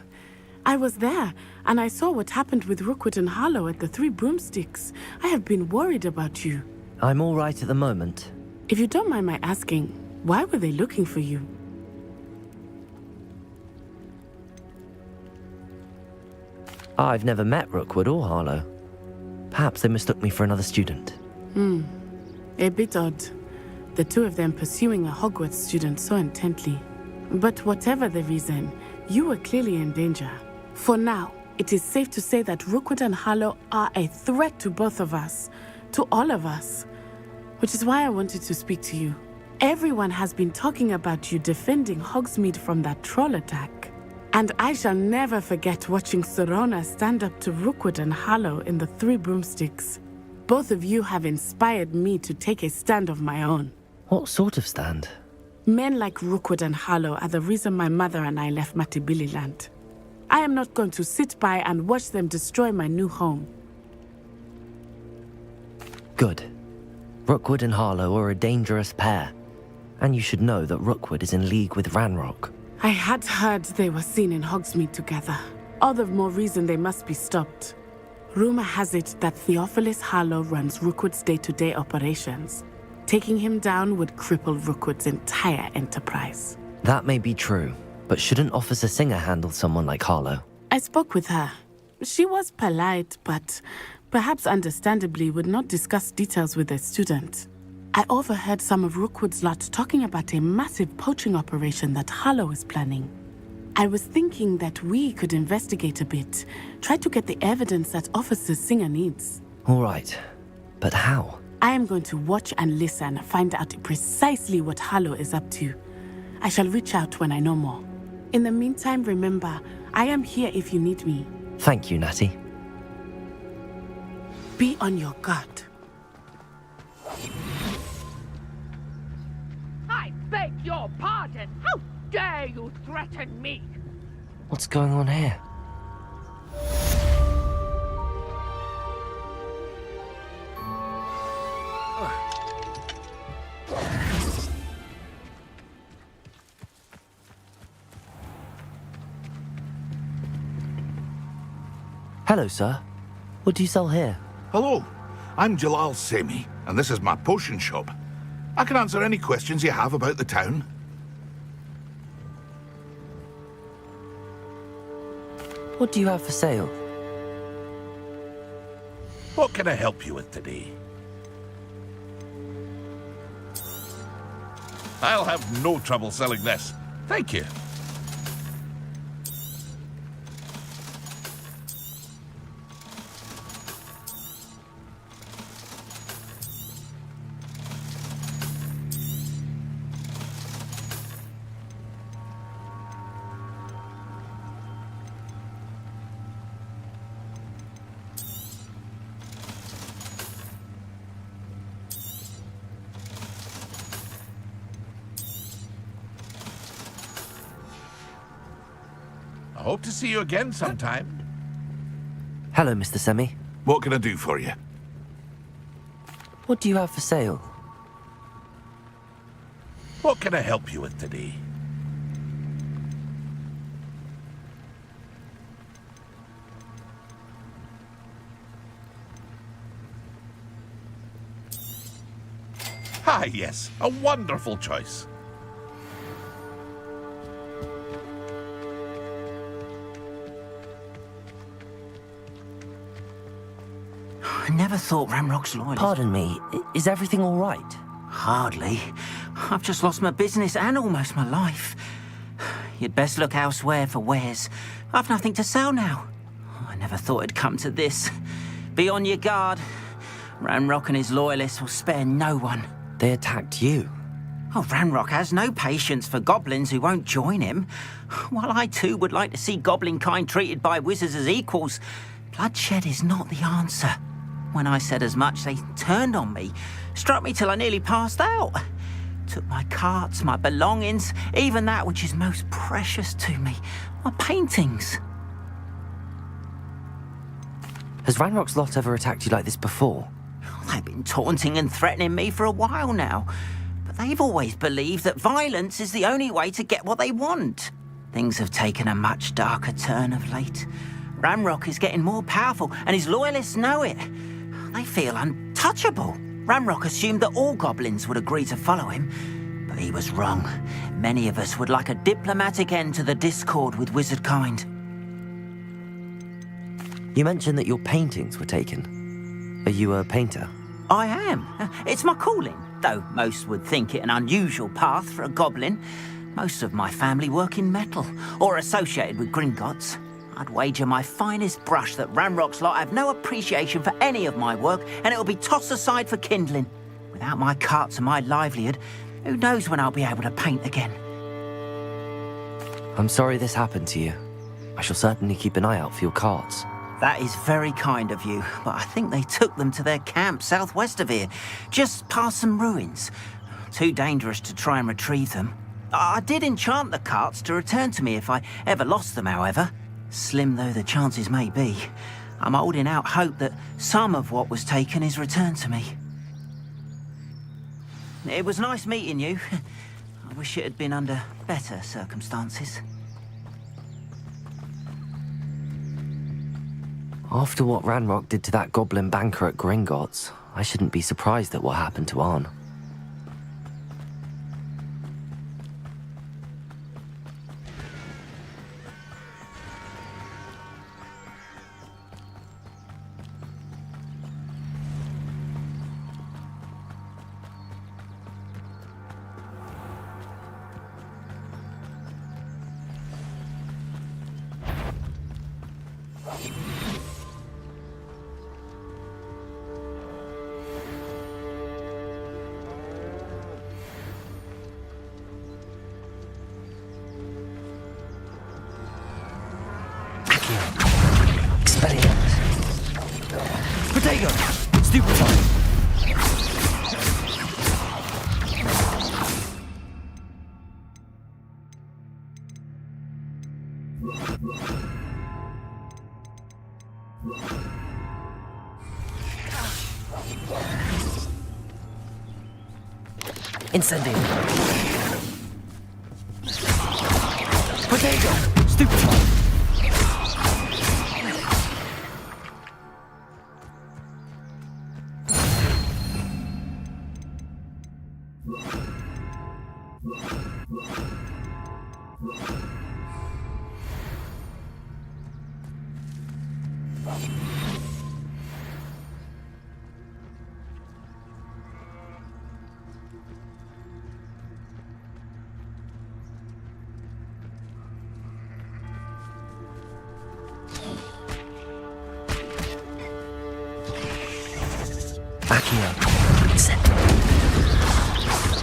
I was there, and I saw what happened with Rookwood and Harlow at the Three Broomsticks. I have been worried about you. I'm all right at the moment. If you don't mind my asking, why were they looking for you? I've never met Rookwood or Harlow. Perhaps they mistook me for another student. A bit odd. The two of them pursuing a Hogwarts student so intently. But whatever the reason, you were clearly in danger. For now, it is safe to say that Rookwood and Harlow are a threat to both of us. To all of us. Which is why I wanted to speak to you. Everyone has been talking about you defending Hogsmeade from that troll attack. And I shall never forget watching Serona stand up to Rookwood and Harlow in the Three Broomsticks. Both of you have inspired me to take a stand of my own. What sort of stand? Men like Rookwood and Harlow are the reason my mother and I left Matibili-land. I am not going to sit by and watch them destroy my new home. Good. Rookwood and Harlow are a dangerous pair. And you should know that Rookwood is in league with Ranrock. I had heard they were seen in Hogsmeade together. All the more reason they must be stopped. Rumor has it that Theophilus Harlow runs Rookwood's day-to-day operations. Taking him down would cripple Rookwood's entire enterprise. That may be true, but shouldn't Officer Singer handle someone like Harlow? I spoke with her. She was polite, but perhaps understandably would not discuss details with a student. I overheard some of Rookwood's lot talking about a massive poaching operation that Harlow is planning. I was thinking that we could investigate a bit, try to get the evidence that Officer Singer needs. All right, but how? I am going to watch and listen, find out precisely what Harlow is up to. I shall reach out when I know more. In the meantime, remember, I am here if you need me. Thank you, Natty. Be on your guard. I beg your pardon. How dare you threaten me? What's going on here? Hello, sir. What do you sell here? Hello, I'm Jalal Semi, and this is my potion shop. I can answer any questions you have about the town. What do you have for sale? What can I help you with today? I'll have no trouble selling this. Thank you. I hope to see you again sometime. Hello, Mr. Semi. What can I do for you? What do you have for sale? What can I help you with today? Ah, yes, a wonderful choice. I never thought Ramrock's loyal. Pardon me, is everything all right? Hardly. I've just lost my business and almost my life. You'd best look elsewhere for wares. I've nothing to sell now. I never thought it'd come to this. Be on your guard. Ranrock and his loyalists will spare no one. They attacked you? Oh, Ranrock has no patience for goblins who won't join him. While I too would like to see goblin kind treated by wizards as equals, bloodshed is not the answer. When I said as much, they turned on me, struck me till I nearly passed out. Took my carts, my belongings, even that which is most precious to me, my paintings. Has Ranrock's lot ever attacked you like this before? They've been taunting and threatening me for a while now. But they've always believed that violence is the only way to get what they want. Things have taken a much darker turn of late. Ranrock is getting more powerful, and his loyalists know it. They feel untouchable. Ranrock assumed that all goblins would agree to follow him, but he was wrong. Many of us would like a diplomatic end to the discord with wizard kind. You mentioned that your paintings were taken. Are you a painter? I am. It's my calling, though most would think it an unusual path for a goblin. Most of my family work in metal, or associated with Gringotts. I'd wager my finest brush that Ranrock's lot have no appreciation for any of my work, and it'll be tossed aside for kindling. Without my carts and my livelihood, who knows when I'll be able to paint again? I'm sorry this happened to you. I shall certainly keep an eye out for your carts. That is very kind of you, but I think they took them to their camp southwest of here, just past some ruins. Too dangerous to try and retrieve them. I did enchant the carts to return to me if I ever lost them, however. Slim though the chances may be, I'm holding out hope that some of what was taken is returned to me. It was nice meeting you. I wish it had been under better circumstances. After what Ranrock did to that goblin banker at Gringotts, I shouldn't be surprised at what happened to Arn. Potato! Stupefy! Incendio! Potato! Stupefy!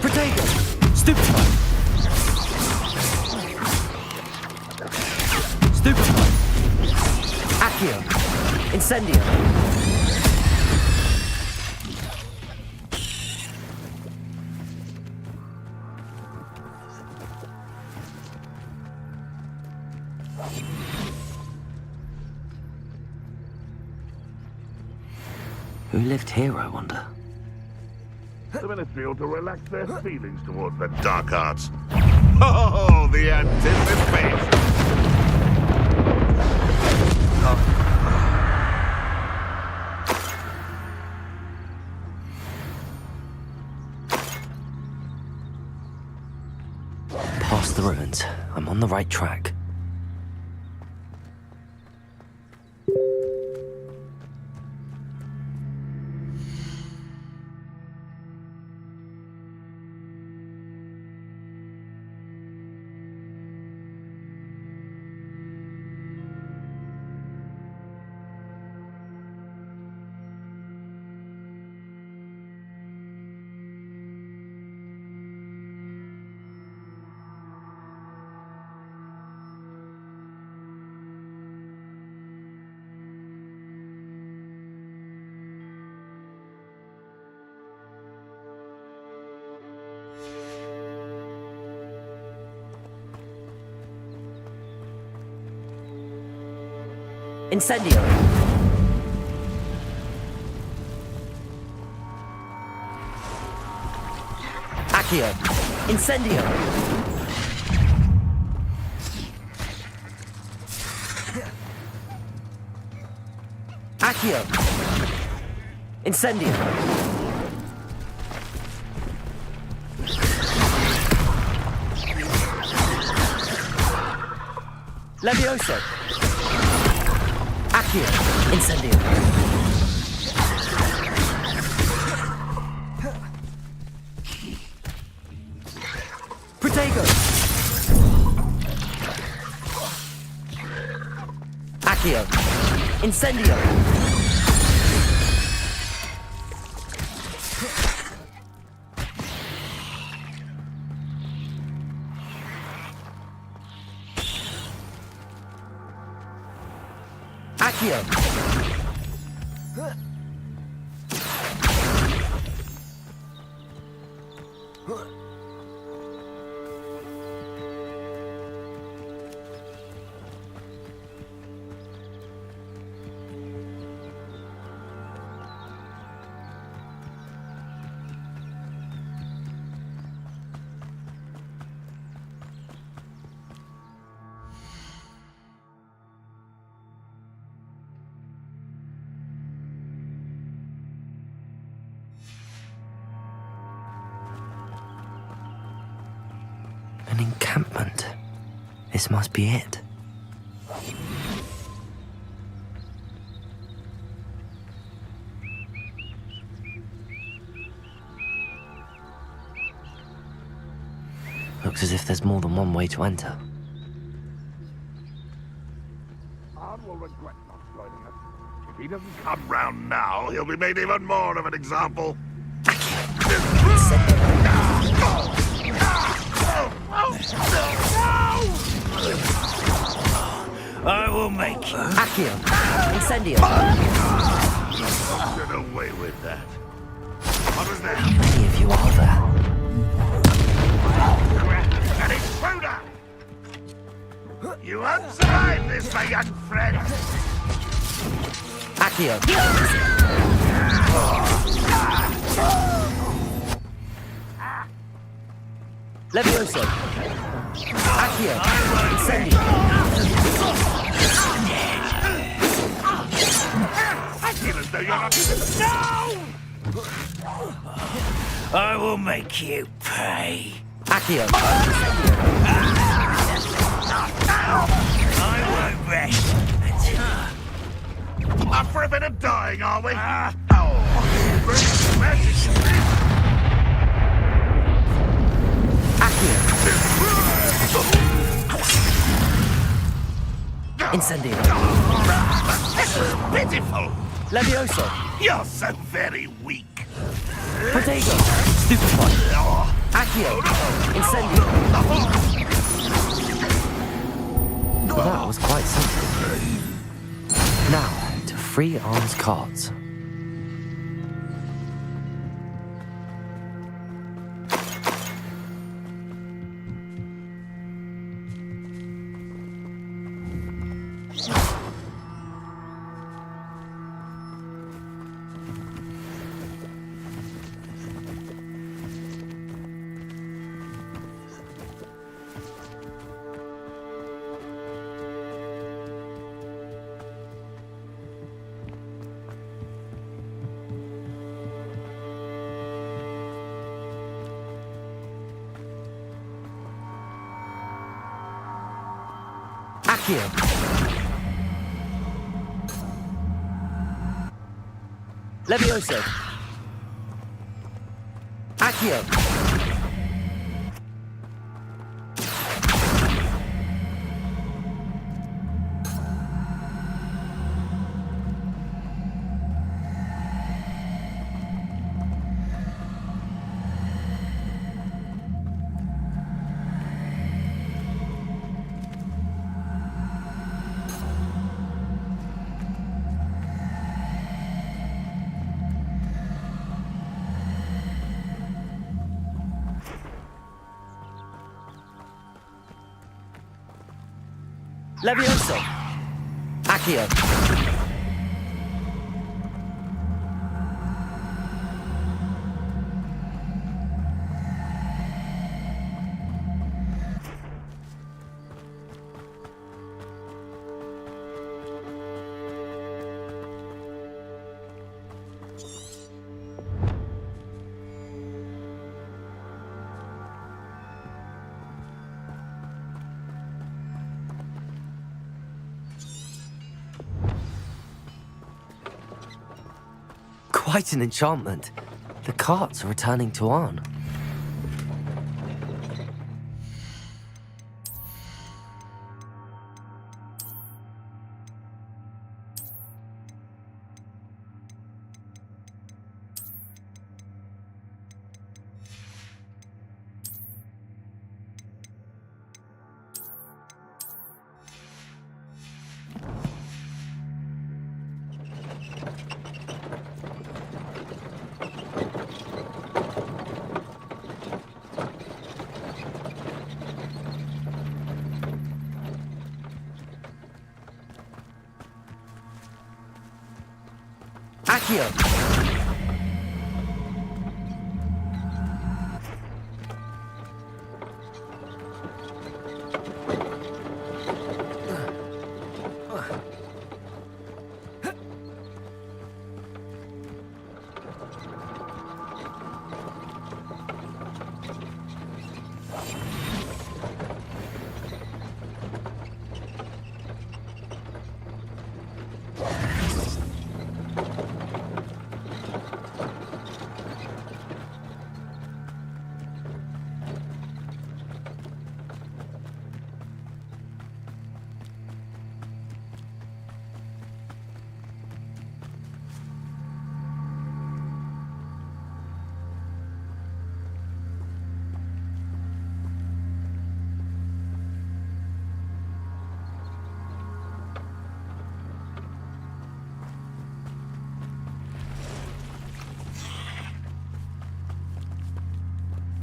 Potato! Stupefy! Stupefy! Accio! Incendio! Who lived here, I wonder? The Ministry ought to relax their feelings towards the dark arts. Oh, the anticipation! Past the ruins. I'm on the right track. Incendio. Accio. Incendio. Accio. Incendio. Levioso. Accio. Incendio. Protego. Accio. Incendio. Accio. An encampment. This must be it. Looks as if there's more than one way to enter. Arn will regret not joining us. If he doesn't come round now, he'll be made even more of an example. I will make you. Accio. Incendio. Get away with that. What was that? How many of you are there? An intruder! You won't survive this, my young friend. Accio. Levioso. Accio. Incendio. I feel as though you're not... No! I will make you pay. Accio. I won't rest until... Up for a bit of dying, are we? Incendio. This is pitiful. Levioso. You're so very weak. Protego. Stupefy. Accio. Incendio. Well, that was quite simple. Now, to free Arn's cards. Accio. Levioso. Accio. Levioso. Accio. Quite an enchantment. The carts are returning to Arn. Accio.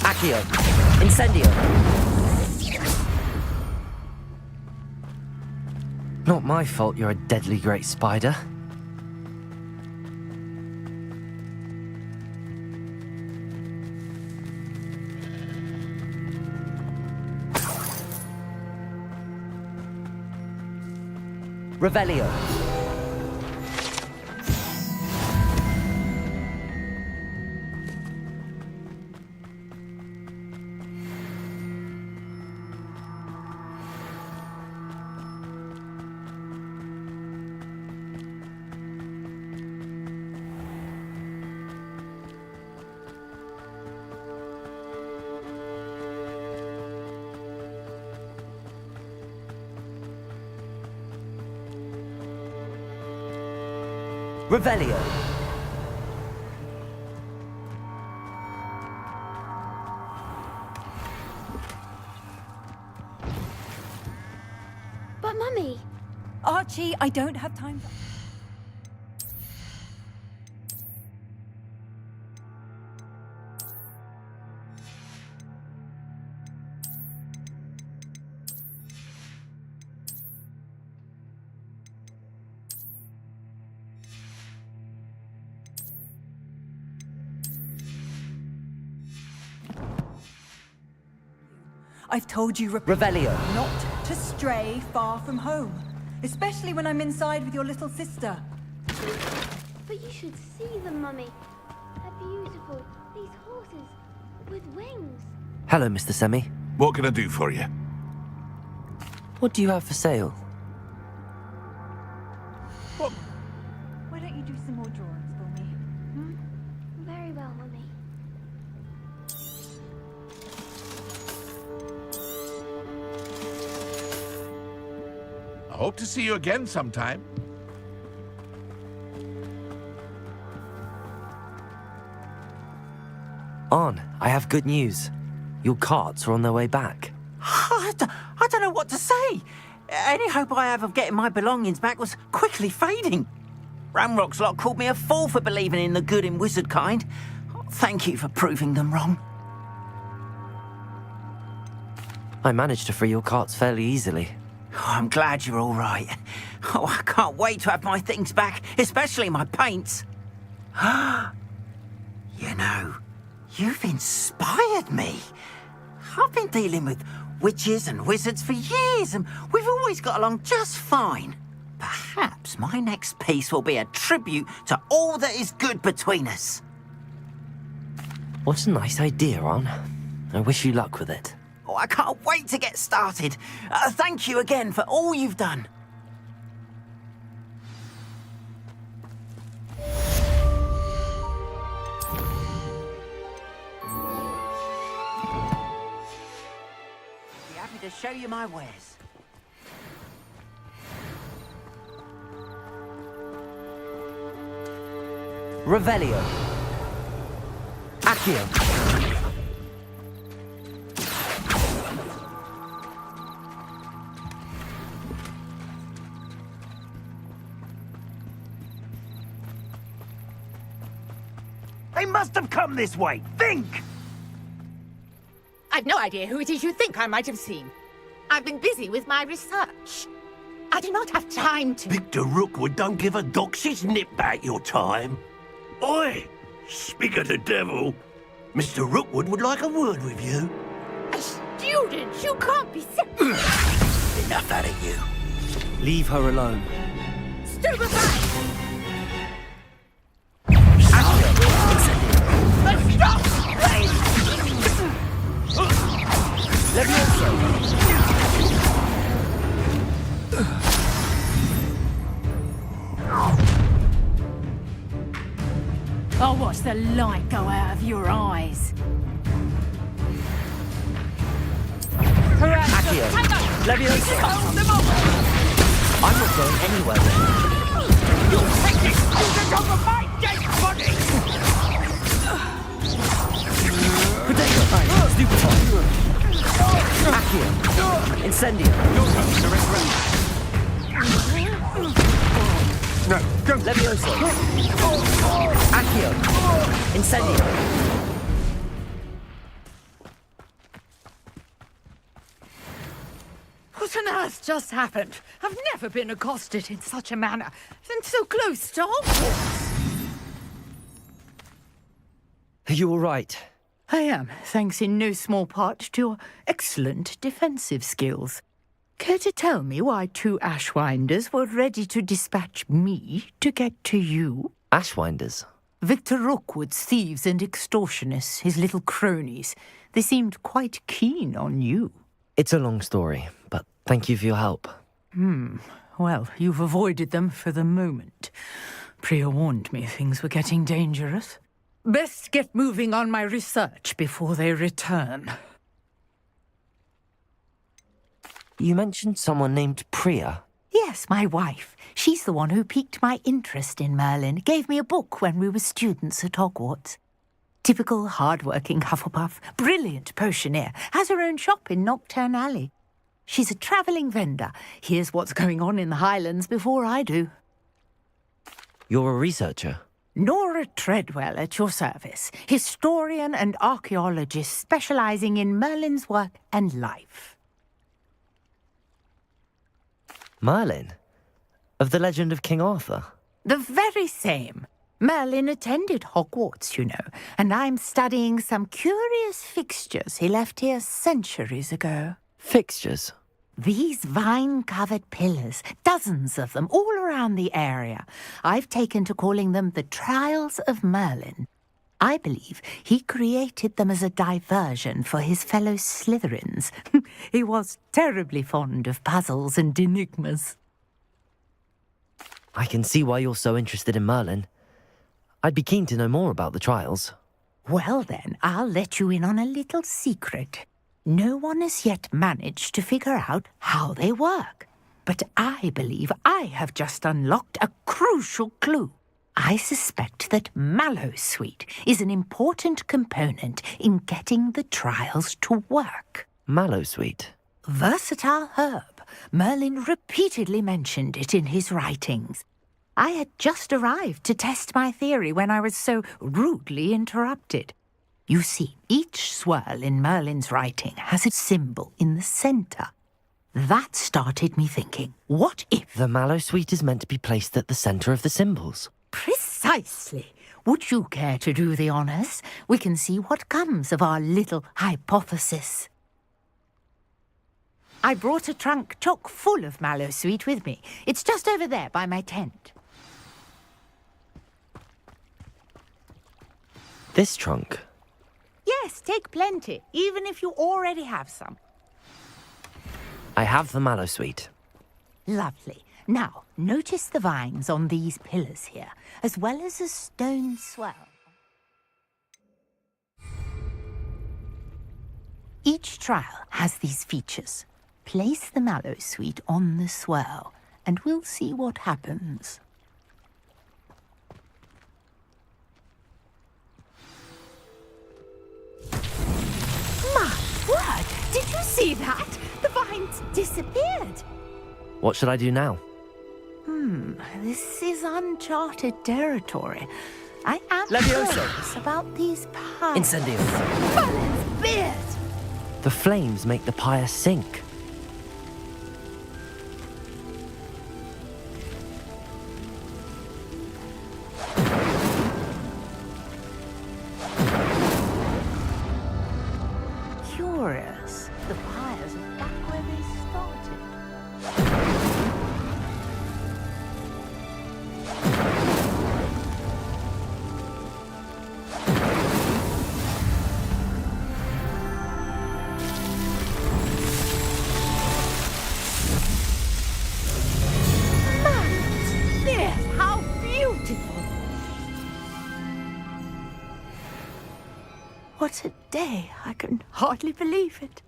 Accio. Incendio. Not my fault you're a deadly great spider. Revelio. Revelio. But Mummy... Archie, I don't have time for... I've told you repeatedly not to stray far from home, especially when I'm inside with your little sister. But you should see them, Mummy. They're beautiful. These horses with wings. Hello, Mr. Semi. What can I do for you? What do you have for sale? Why don't you do some more drawings for me? Hmm? Very well, Mummy. I hope to see you again sometime. Arn, I have good news. Your carts are on their way back. I don't know what to say. Any hope I have of getting my belongings back was quickly fading. Ramrock's lot called me a fool for believing in the good in wizard kind. Thank you for proving them wrong. I managed to free your carts fairly easily. Oh, I'm glad you're all right. Oh, I can't wait to have my things back, especially my paints. You know, you've inspired me. I've been dealing with witches and wizards for years, and we've always got along just fine. Perhaps my next piece will be a tribute to all that is good between us. What a nice idea, Ron. I wish you luck with it. Oh, I can't wait to get started. Thank you again for all you've done. Be happy to show you my wares. Revelio. Accio. They must have come this way. Think! I've no idea who it is you think I might have seen. I've been busy with my research. I do not have time to... Victor Rookwood don't give a doxy's nip back your time. Oi! Speak of the devil. Mr. Rookwood would like a word with you. A student? You can't be... Enough out of you. Leave her alone. Stupefy! Stop! I'll watch the light go out of your eyes. Accio. Leviosa. I'm not going anywhere. You'll take this student over my dead body! Potato. Stupefy. Accio. Incendio. No, don't. Leviosa. Accio. Incendio. What on earth just happened? I've never been accosted in such a manner, and so close to Hogwarts. Are you all right? I am, thanks in no small part to your excellent defensive skills. Care to tell me why 2 Ashwinders were ready to dispatch me to get to you? Ashwinders? Victor Rookwood's thieves and extortionists, his little cronies. They seemed quite keen on you. It's a long story, but thank you for your help. Well, you've avoided them for the moment. Priya warned me things were getting dangerous. Best get moving on my research before they return. You mentioned someone named Priya. Yes, my wife. She's the one who piqued my interest in Merlin. Gave me a book when we were students at Hogwarts. Typical hard-working Hufflepuff, brilliant potioneer, has her own shop in Knockturn Alley. She's a travelling vendor. Hears what's going on in the Highlands before I do. You're a researcher? Nora Treadwell at your service, historian and archaeologist specialising in Merlin's work and life. Merlin? Of the legend of King Arthur? The very same. Merlin attended Hogwarts, you know, and I'm studying some curious fixtures he left here centuries ago. Fixtures? These vine-covered pillars, dozens of them, all around the area. I've taken to calling them the Trials of Merlin. I believe he created them as a diversion for his fellow Slytherins. He was terribly fond of puzzles and enigmas. I can see why you're so interested in Merlin. I'd be keen to know more about the trials. Well then, I'll let you in on a little secret. No one has yet managed to figure out how they work. But I believe I have just unlocked a crucial clue. I suspect that Mallowsweet is an important component in getting the trials to work. Mallowsweet? Versatile herb. Merlin repeatedly mentioned it in his writings. I had just arrived to test my theory when I was so rudely interrupted. You see, each swirl in Merlin's writing has a symbol in the centre. That started me thinking, what if... The mallow sweet is meant to be placed at the center of the symbols. Precisely. Would you care to do the honors? We can see what comes of our little hypothesis. I brought a trunk chock full of mallow sweet with me. It's just over there by my tent. This trunk? Yes, take plenty, even if you already have some. I have the mallow sweet. Lovely. Now, notice the vines on these pillars here, as well as a stone swell. Each trial has these features. Place the mallow sweet on the swell, and we'll see what happens. My word! Did you see that? The vines disappeared. What should I do now? This is uncharted territory. I am Levioso. curious about these pies. Incendio. Balin's beard! The flames make the pyre sink. Curious. The pyres are back where they started. Yes, how beautiful! What a day! I can hardly believe it.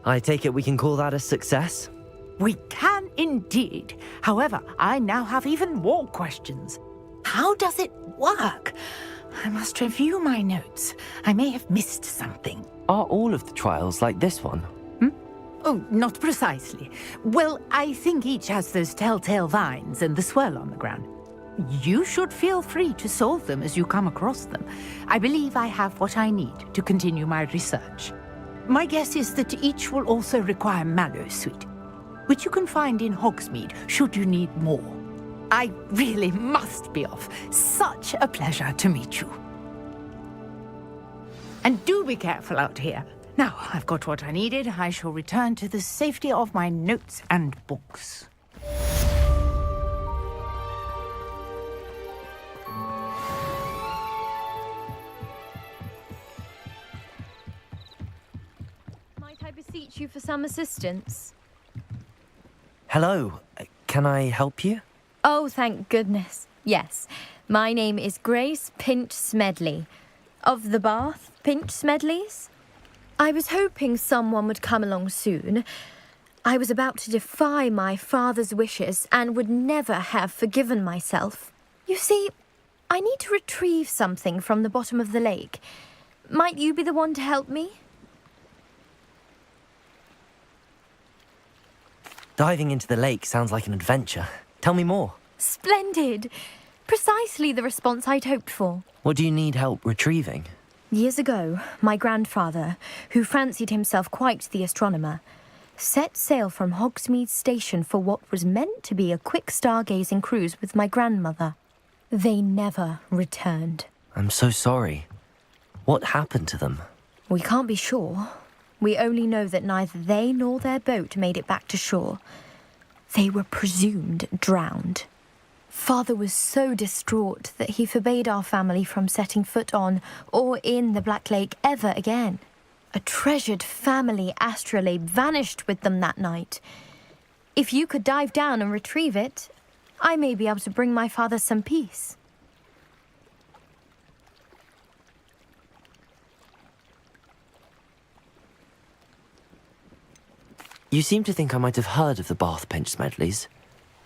I take it we can call that a success? We can indeed. However, I now have even more questions. How does it work? I must review my notes. I may have missed something. Are all of the trials like this one? Oh, not precisely. Well, I think each has those telltale vines and the swirl on the ground. You should feel free to solve them as you come across them. I believe I have what I need to continue my research. My guess is that each will also require mallow sweet, which you can find in Hogsmeade should you need more. I really must be off. Such a pleasure to meet you. And do be careful out here. Now, I've got what I needed. I shall return to the safety of my notes and books. Might I beseech you for some assistance? Hello. Can I help you? Oh, thank goodness. Yes. My name is Grace Pinch Smedley. Of the Bath Pinch Smedleys? I was hoping someone would come along soon. I was about to defy my father's wishes and would never have forgiven myself. You see, I need to retrieve something from the bottom of the lake. Might you be the one to help me? Diving into the lake sounds like an adventure. Tell me more. Splendid! Precisely the response I'd hoped for. What do you need help retrieving? Years ago, my grandfather, who fancied himself quite the astronomer, set sail from Hogsmeade Station for what was meant to be a quick stargazing cruise with my grandmother. They never returned. I'm so sorry. What happened to them? We can't be sure. We only know that neither they nor their boat made it back to shore. They were presumed drowned. Father was so distraught that he forbade our family from setting foot on or in the Black Lake ever again. A treasured family astrolabe vanished with them that night. If you could dive down and retrieve it, I may be able to bring my father some peace. You seem to think I might have heard of the Bath Pinch Smedleys.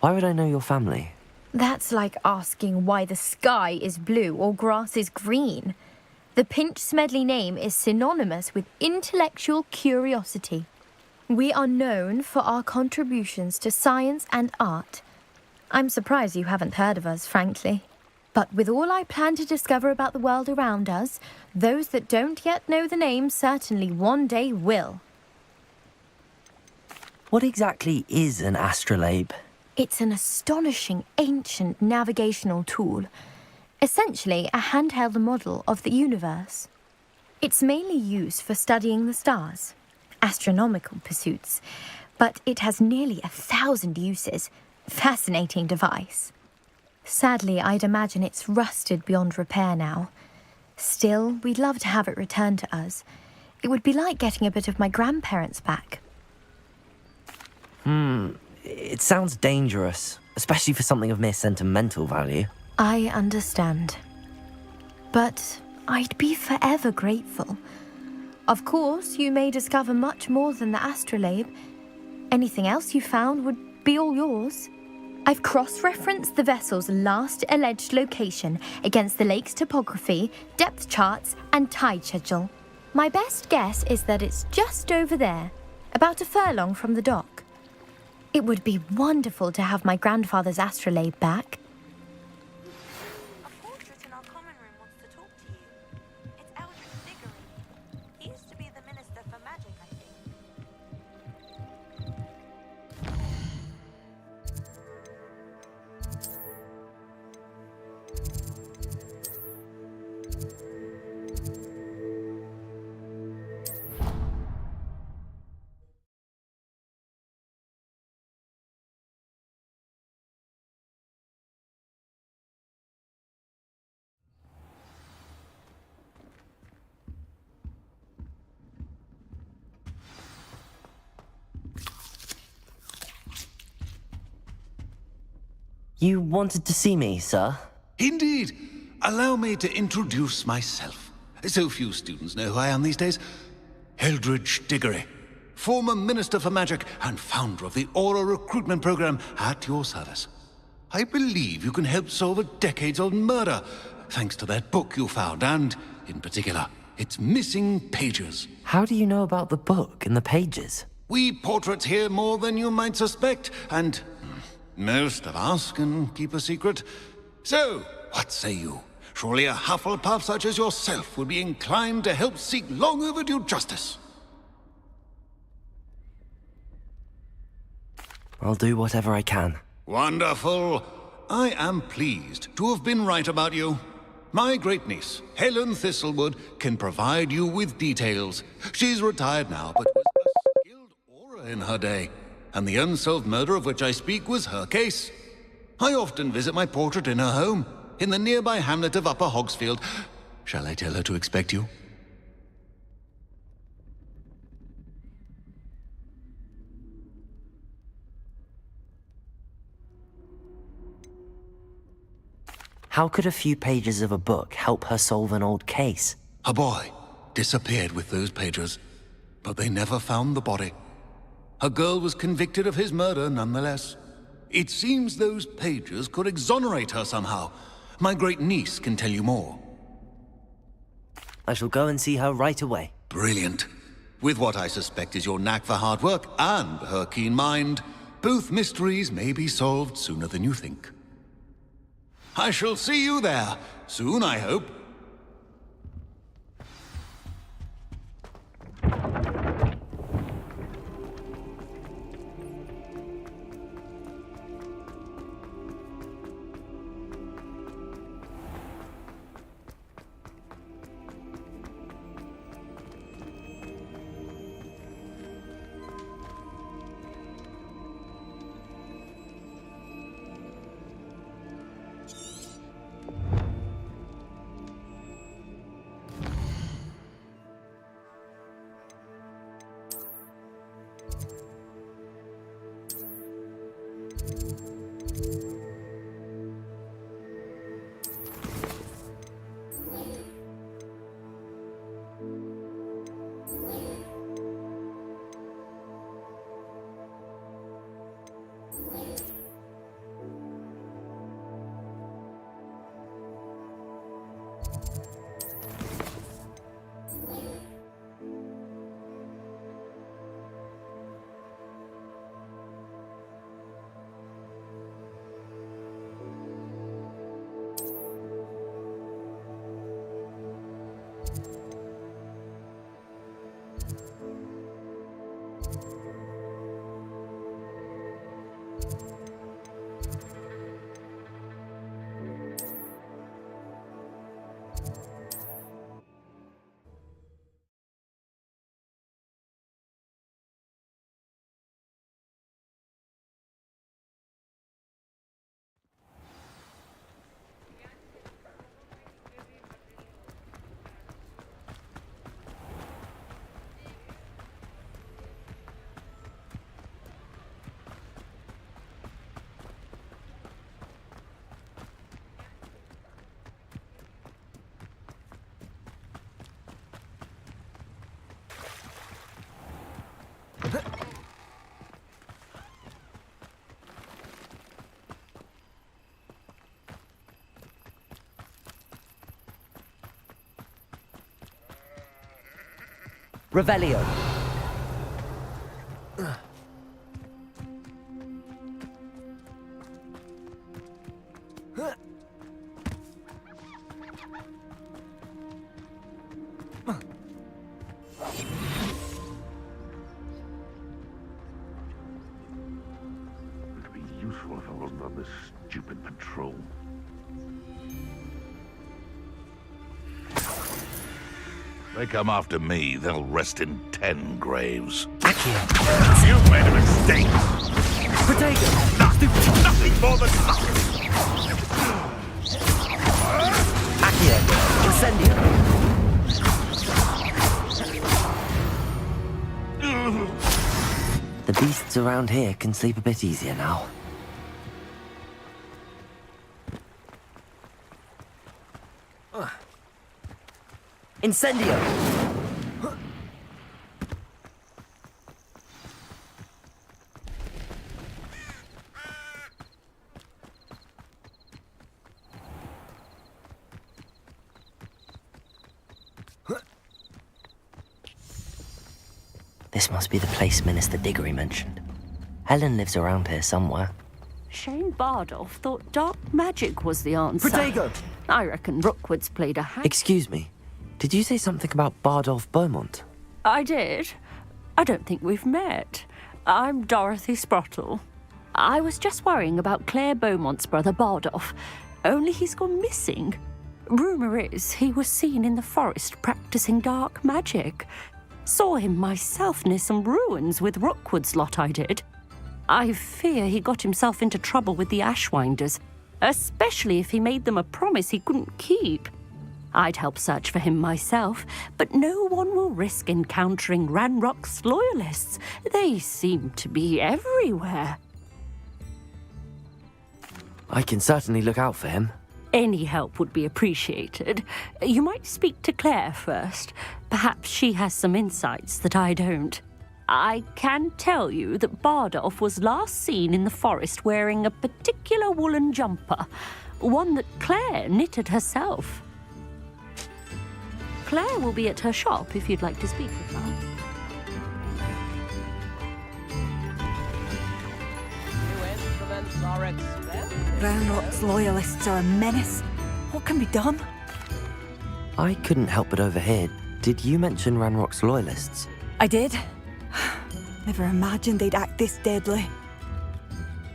Why would I know your family? That's like asking why the sky is blue or grass is green. The Pinch Smedley name is synonymous with intellectual curiosity. We are known for our contributions to science and art. I'm surprised you haven't heard of us, frankly. But with all I plan to discover about the world around us, those that don't yet know the name certainly one day will. What exactly is an astrolabe? It's an astonishing ancient navigational tool, essentially a handheld model of the universe. It's mainly used for studying the stars, astronomical pursuits, but it has nearly 1,000 uses. Fascinating device. Sadly, I'd imagine it's rusted beyond repair now. Still, we'd love to have it returned to us. It would be like getting a bit of my grandparents back. It sounds dangerous, especially for something of mere sentimental value. I understand. But I'd be forever grateful. Of course, you may discover much more than the astrolabe. Anything else you found would be all yours. I've cross-referenced the vessel's last alleged location against the lake's topography, depth charts, and tide schedule. My best guess is that it's just over there, about a furlong from the dock. It would be wonderful to have my grandfather's astrolabe back. You wanted to see me, sir? Indeed. Allow me to introduce myself. So few students know who I am these days. Eldridge Diggory, former Minister for Magic and founder of the Aura Recruitment Program at your service. I believe you can help solve a decades-old murder, thanks to that book you found, and, in particular, its missing pages. How do you know about the book and the pages? We portraits hear more than you might suspect, and most of us can keep a secret. So, what say you? Surely a Hufflepuff such as yourself would be inclined to help seek long overdue justice. I'll do whatever I can. Wonderful. I am pleased to have been right about you. My great-niece, Helen Thistlewood, can provide you with details. She's retired now, but was a skilled aura in her day. And the unsolved murder of which I speak was her case. I often visit my portrait in her home, in the nearby hamlet of Upper Hogsfield. Shall I tell her to expect you? How could a few pages of a book help her solve an old case? A boy disappeared with those pages, but they never found the body. A girl was convicted of his murder nonetheless. It seems those pages could exonerate her somehow. My great-niece can tell you more. I shall go and see her right away. Brilliant. With what I suspect is your knack for hard work and her keen mind, both mysteries may be solved sooner than you think. I shall see you there, soon I hope. Revelio. It'd be useful if I wasn't on this stupid patrol. They come after me, they'll rest in 10 graves. Accio. You've made a mistake! Protego. Nothing more than Accio. Incendio. The beasts around here can sleep a bit easier now. Incendio. This must be the place Minister Diggory mentioned. Helen lives around here somewhere. Shane Bardolph thought dark magic was the answer. Protego. I reckon Rookwood's played a hand. Excuse me, did you say something about Bardolph Beaumont? I did. I don't think we've met. I'm Dorothy Sprottle. I was just worrying about Claire Beaumont's brother Bardolph, only he's gone missing. Rumour is he was seen in the forest practicing dark magic. Saw him myself near some ruins with Rookwood's lot I did. I fear he got himself into trouble with the Ashwinders, especially if he made them a promise he couldn't keep. I'd help search for him myself, but no one will risk encountering Ranrock's loyalists. They seem to be everywhere. I can certainly look out for him. Any help would be appreciated. You might speak to Claire first. Perhaps she has some insights that I don't. I can tell you that Bardolph was last seen in the forest wearing a particular woolen jumper, one that Claire knitted herself. Claire will be at her shop if you'd like to speak with her. Ranrock's loyalists are a menace. What can be done? I couldn't help but overhear. Did you mention Ranrock's loyalists? I did. Never imagined they'd act this deadly.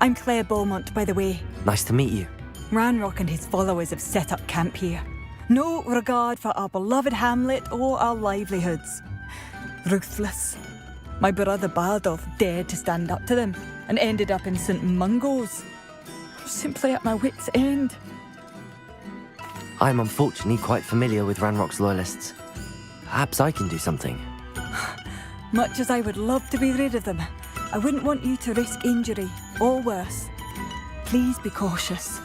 I'm Claire Beaumont, by the way. Nice to meet you. Ranrock and his followers have set up camp here. No regard for our beloved hamlet or our livelihoods. Ruthless. My brother Bardolph dared to stand up to them and ended up in St. Mungo's. Simply at my wit's end. I'm unfortunately quite familiar with Ranrock's loyalists. Perhaps I can do something. Much as I would love to be rid of them, I wouldn't want you to risk injury, or worse. Please be cautious.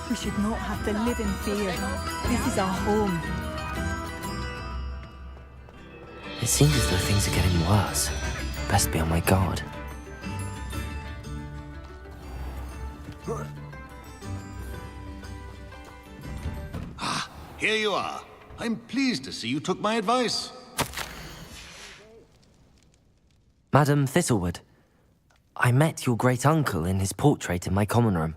We should not have to live in fear. This is our home. It seems as though things are getting worse. Best be on my guard. Here you are. I'm pleased to see you took my advice. Madam Thistlewood, I met your great-uncle in his portrait in my common room.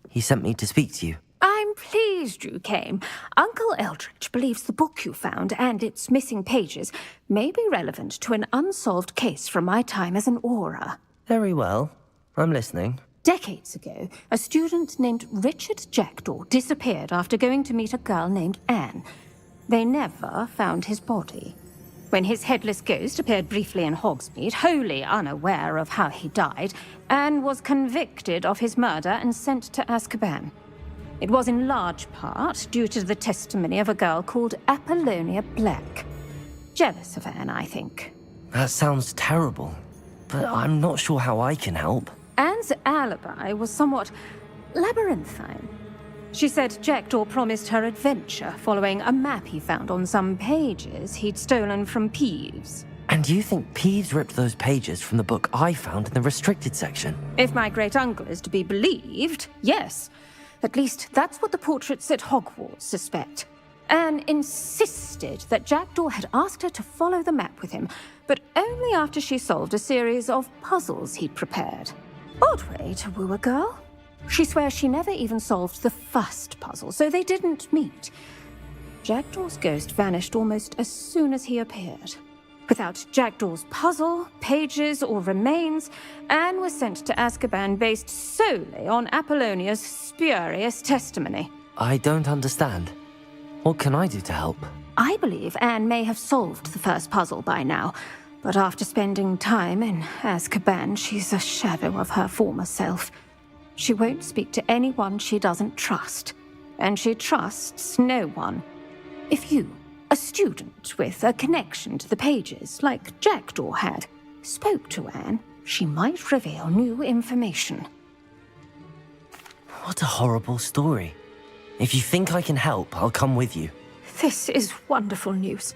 He sent me to speak to you. I'm pleased you came. Uncle Eldridge believes the book you found and its missing pages may be relevant to an unsolved case from my time as an aura. Very well. I'm listening. Decades ago, a student named Richard Jackdaw disappeared after going to meet a girl named Anne. They never found his body. When his headless ghost appeared briefly in Hogsmeade, wholly unaware of how he died, Anne was convicted of his murder and sent to Azkaban. It was in large part due to the testimony of a girl called Apollonia Black. Jealous of Anne, I think. That sounds terrible, but I'm not sure how I can help. Anne's alibi was somewhat labyrinthine. She said Jackdaw promised her adventure following a map he found on some pages he'd stolen from Peeves. And you think Peeves ripped those pages from the book I found in the restricted section? If my great-uncle is to be believed, yes. At least that's what the portraits at Hogwarts suspect. Anne insisted that Jackdaw had asked her to follow the map with him, but only after she solved a series of puzzles he'd prepared. Odd way to woo a girl. She swears she never even solved the first puzzle, so they didn't meet. Jackdaw's ghost vanished almost as soon as he appeared. Without Jackdaw's puzzle, pages, or remains, Anne was sent to Azkaban based solely on Apollonia's spurious testimony. I don't understand. What can I do to help? I believe Anne may have solved the first puzzle by now, but after spending time in Azkaban, she's a shadow of her former self. She won't speak to anyone she doesn't trust, and she trusts no one. If you, a student with a connection to the pages, like Jackdaw had, spoke to Anne, she might reveal new information. What a horrible story. If you think I can help, I'll come with you. This is wonderful news.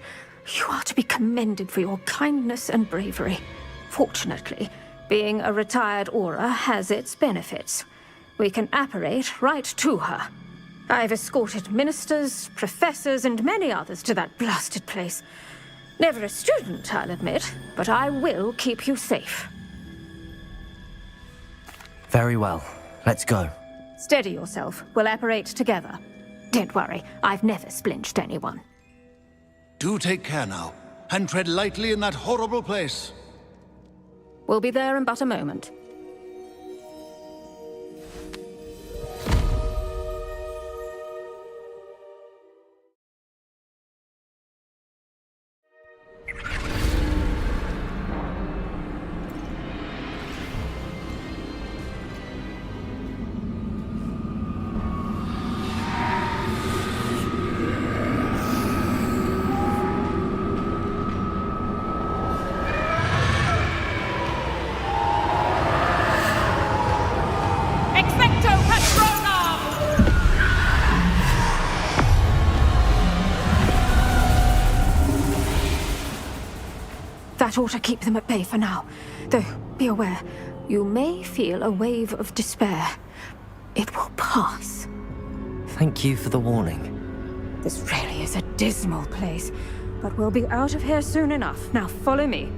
You are to be commended for your kindness and bravery. Fortunately, being a retired Auror has its benefits. We can apparate right to her. I've escorted ministers, professors, and many others to that blasted place. Never a student, I'll admit, but I will keep you safe. Very well. Let's go. Steady yourself. We'll apparate together. Don't worry, I've never splinched anyone. Do take care now, and tread lightly in that horrible place. We'll be there in but a moment. That ought to keep them at bay for now. Though, be aware, you may feel a wave of despair. It will pass. Thank you for the warning. This really is a dismal place, but we'll be out of here soon enough. Now follow me.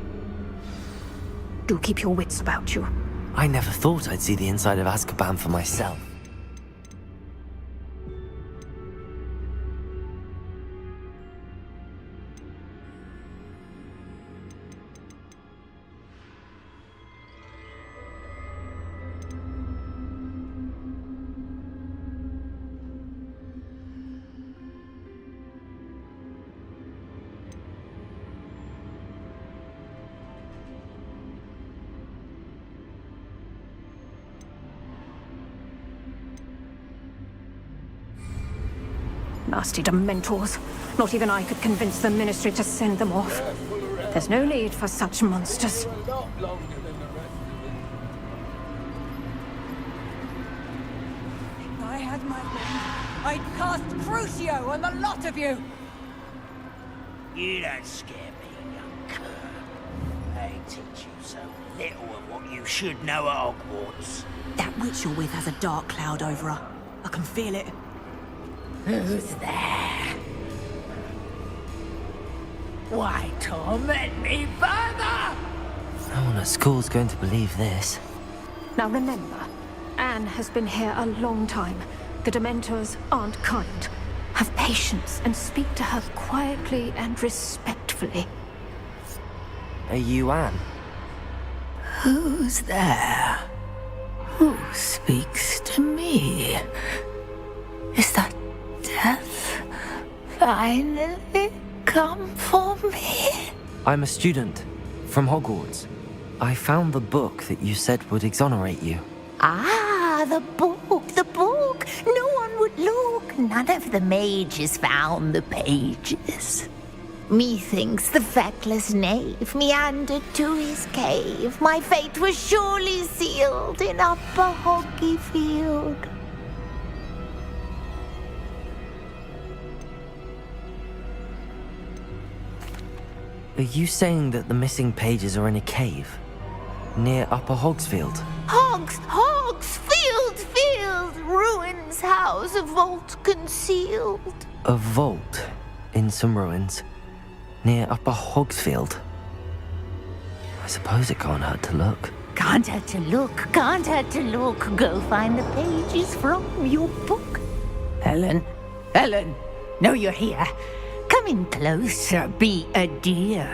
Do keep your wits about you. I never thought I'd see the inside of Azkaban for myself. Nasty Dementors. Not even I could convince the Ministry to send them off. There's no need for such monsters. I had my way. I'd cast Crucio on the lot of you! You don't scare me, young cur. They teach you so little of what you should know at Hogwarts. That witch you're with has a dark cloud over her. I can feel it. Who's there? Why torment me further? No one at school's going to believe this. Now remember, Anne has been here a long time. The Dementors aren't kind. Have patience and speak to her quietly and respectfully. Are you Anne? Who's there? Who speaks to me? Is that death finally come for me? I'm a student from Hogwarts. I found the book that you said would exonerate you. Ah, the book, the book. No one would look. None of the mages found the pages. Methinks the feckless knave meandered to his cave. My fate was surely sealed in Upper Hoggyfield. Are you saying that the missing pages are in a cave? Near Upper Hogsfield? Field! Ruins how How's a vault concealed? A vault in some ruins near Upper Hogsfield. I suppose it can't hurt to look. Can't hurt to look, can't hurt to look. Go find the pages from your book. Helen, Helen, no, you're here. Come in closer, be a dear.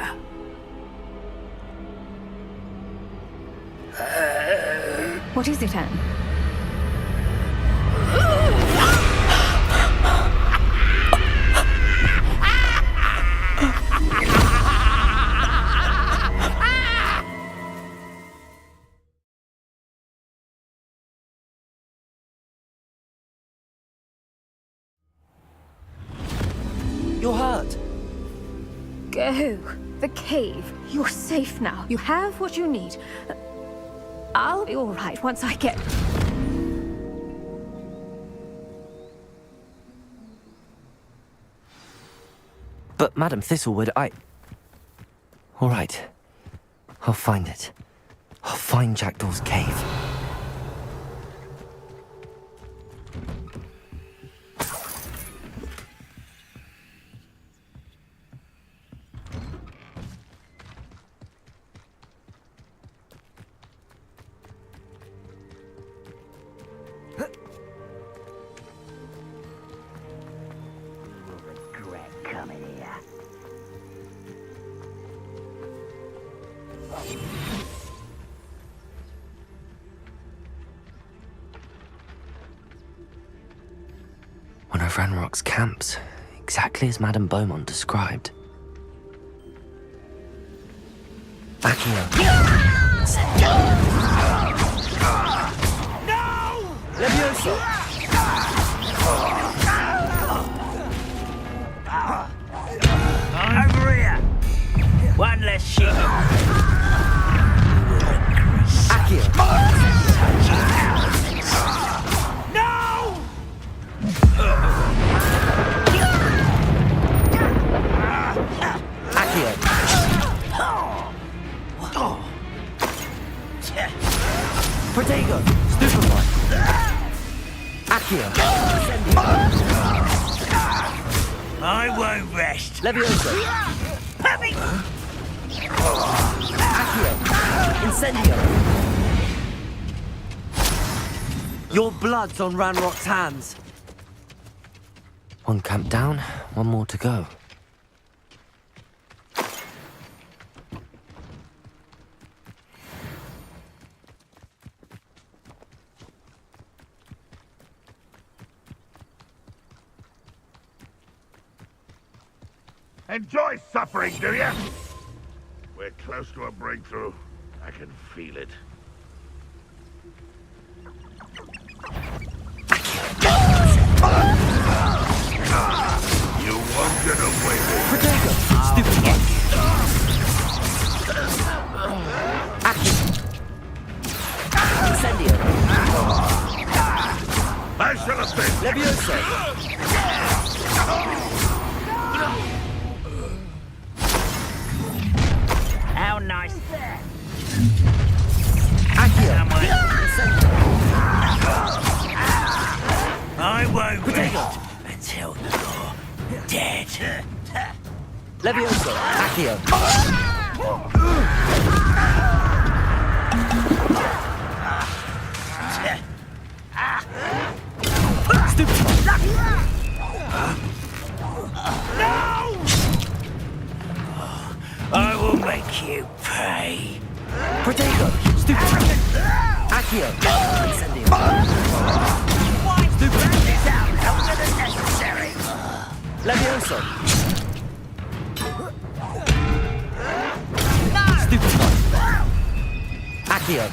What is it, Anne? You're hurt. Go. The cave. You're safe now. You have what you need. I'll be all right once I get... But Madam Thistlewood, all right. I'll find it. I'll find Jackdaw's cave. One of Ranrock's camps, exactly as Madame Beaumont described. Accio. No! Levioso! Over here! One less shit. Accio! No! Accio! Protego! Stupefy! Accio! I won't rest. Levioso! Puppy! Accio! Incendio! Your blood's on Ranrock's hands. One camp down, one more to go. Enjoy suffering, do you? We're close to a breakthrough. I can feel it. You won't get away with it. Protego! Stupid! Accio! Incendio! I shall have been. Levioso! How nice. Accio! I won't Protego! rest until you're dead. Levioso! Accio! Stupid! No! I will make you pay. Protego! Stupid! Accio! Incendio! Stupid! This out longer than necessary. Levioso! Stupid! Accio!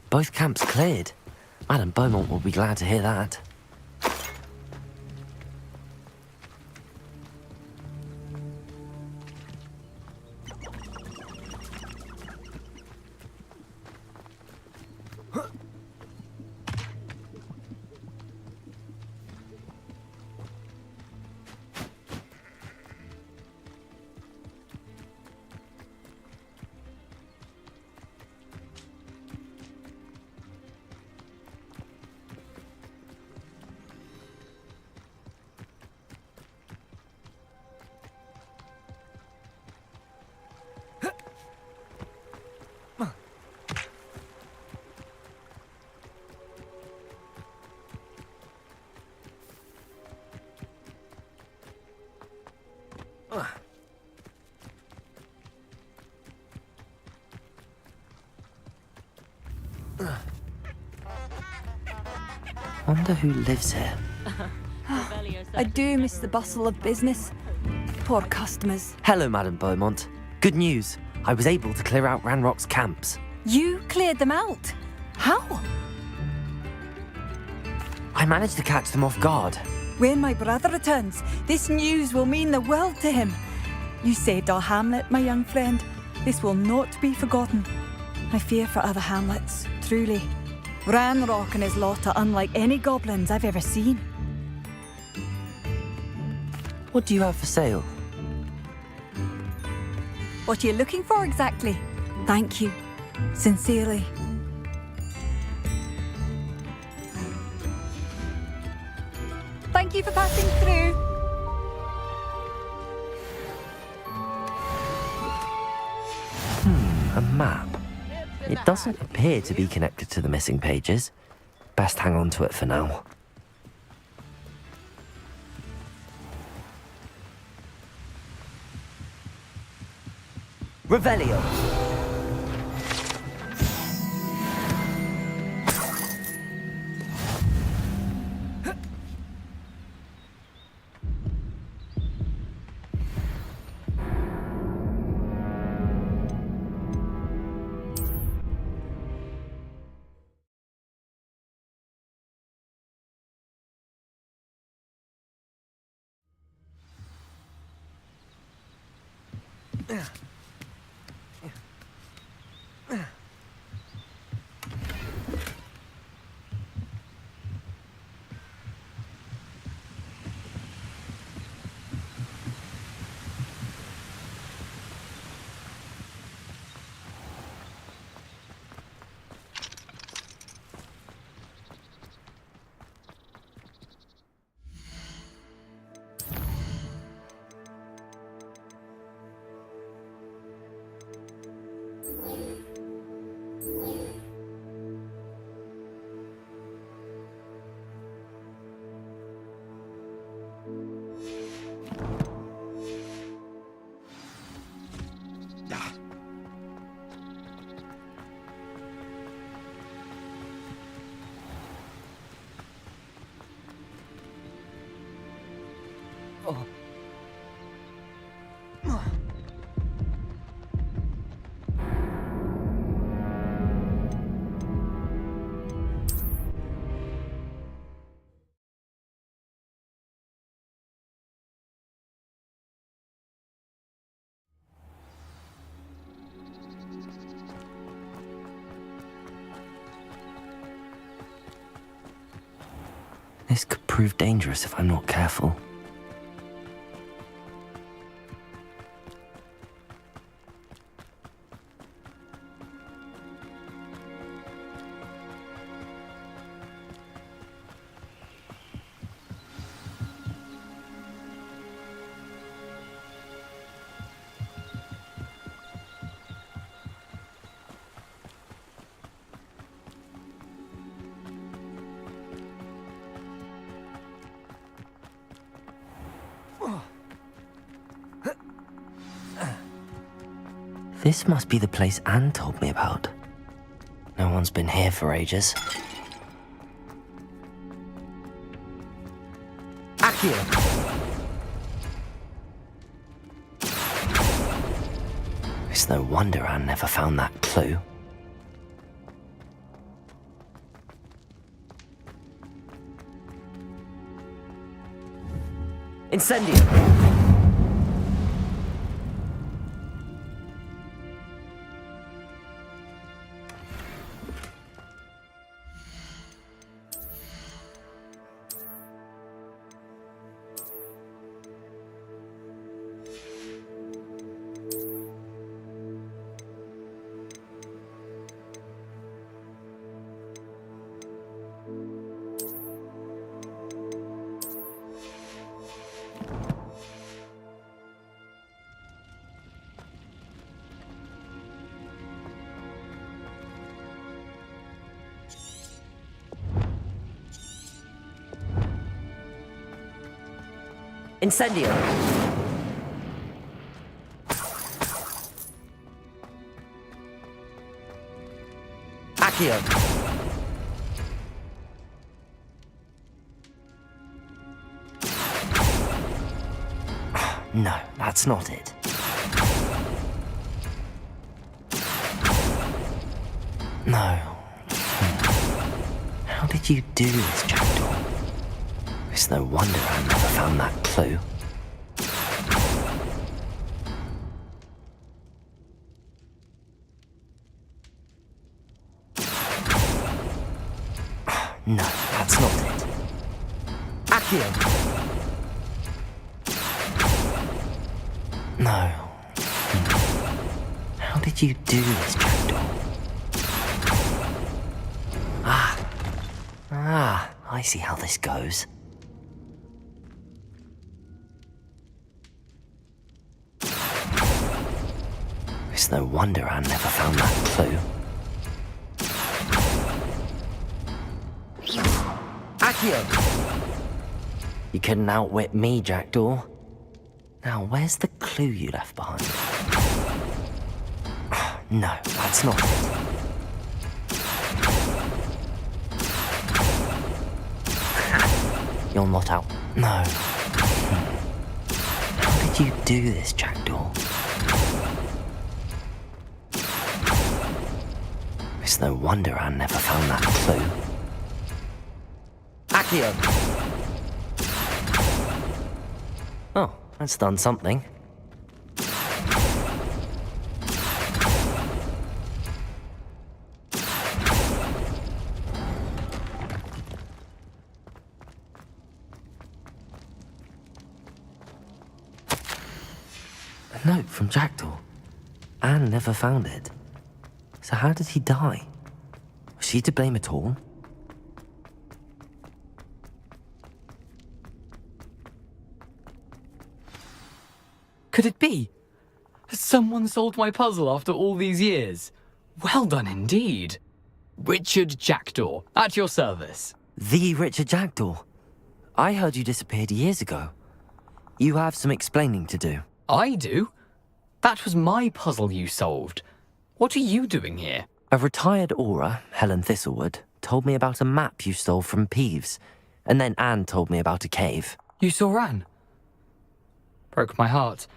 Both camps cleared. Madame Beaumont will be glad to hear that. Wonder who lives here. I do miss the bustle of business. Poor customers. Hello, Madam Beaumont. Good news. I was able to clear out Ranrock's camps. You cleared them out? How? I managed to catch them off guard. When my brother returns, this news will mean the world to him. You saved our hamlet, my young friend. This will not be forgotten. I fear for other hamlets, truly. Ranrock and his lot are unlike any goblins I've ever seen. What do you have for sale? What are you looking for exactly? Thank you. Sincerely. Thank you for passing through. A map. It doesn't appear to be connected to the missing pages. Best hang on to it for now. Revelio. This could prove dangerous if I'm not careful. This must be the place Anne told me about. No one's been here for ages. Accio! It's no wonder Anne never found that clue. Incendio! Incendio! Accio! No, that's not it. No. How did you do this, Jackdaw? It's no wonder I never found that clue. No, that's not it. Accio! No. How did you do this, Jackdaw? I see how this goes. It's no wonder I never found that clue. Accio! You couldn't outwit me, Jackdaw. Now, where's the clue you left behind? No, that's not it. You're not out. No. How did you do this, Jackdaw? It's no wonder I never found that clue. Accio! Oh, that's done something. A note from Jackdaw. Anne never found it. So how did he die? Was she to blame at all? Could it be? Has someone solved my puzzle after all these years? Well done indeed. Richard Jackdaw, at your service. The Richard Jackdaw. I heard you disappeared years ago. You have some explaining to do. I do? That was my puzzle you solved. What are you doing here? A retired Aura, Helen Thistlewood, told me about a map you stole from Peeves, and then Anne told me about a cave. You saw Anne? Broke my heart.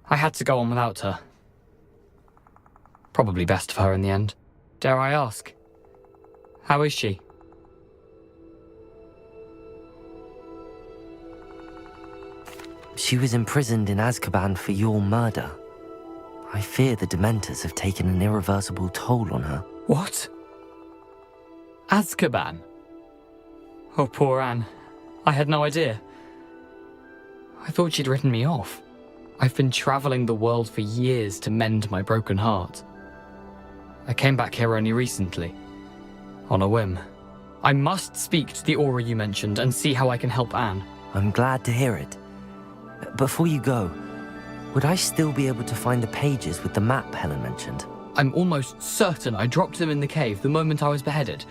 I had to go on without her. Probably best of her in the end. Dare I ask? How is she? She was imprisoned in Azkaban for your murder. I fear the Dementors have taken an irreversible toll on her. What? Azkaban? Oh, poor Anne. I had no idea. I thought she'd written me off. I've been traveling the world for years to mend my broken heart. I came back here only recently, on a whim. I must speak to the Aura you mentioned and see how I can help Anne. I'm glad to hear it. Before you go, would I still be able to find the pages with the map Helen mentioned? I'm almost certain I dropped them in the cave the moment I was beheaded.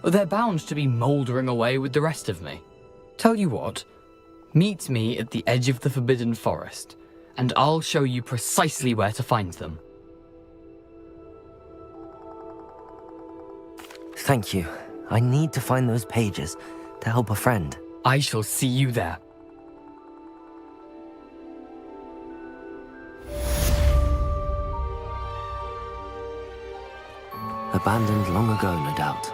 They're bound to be mouldering away with the rest of me. Tell you what, meet me at the edge of the Forbidden Forest, and I'll show you precisely where to find them. Thank you. I need to find those pages to help a friend. I shall see you there. Abandoned long ago, no doubt.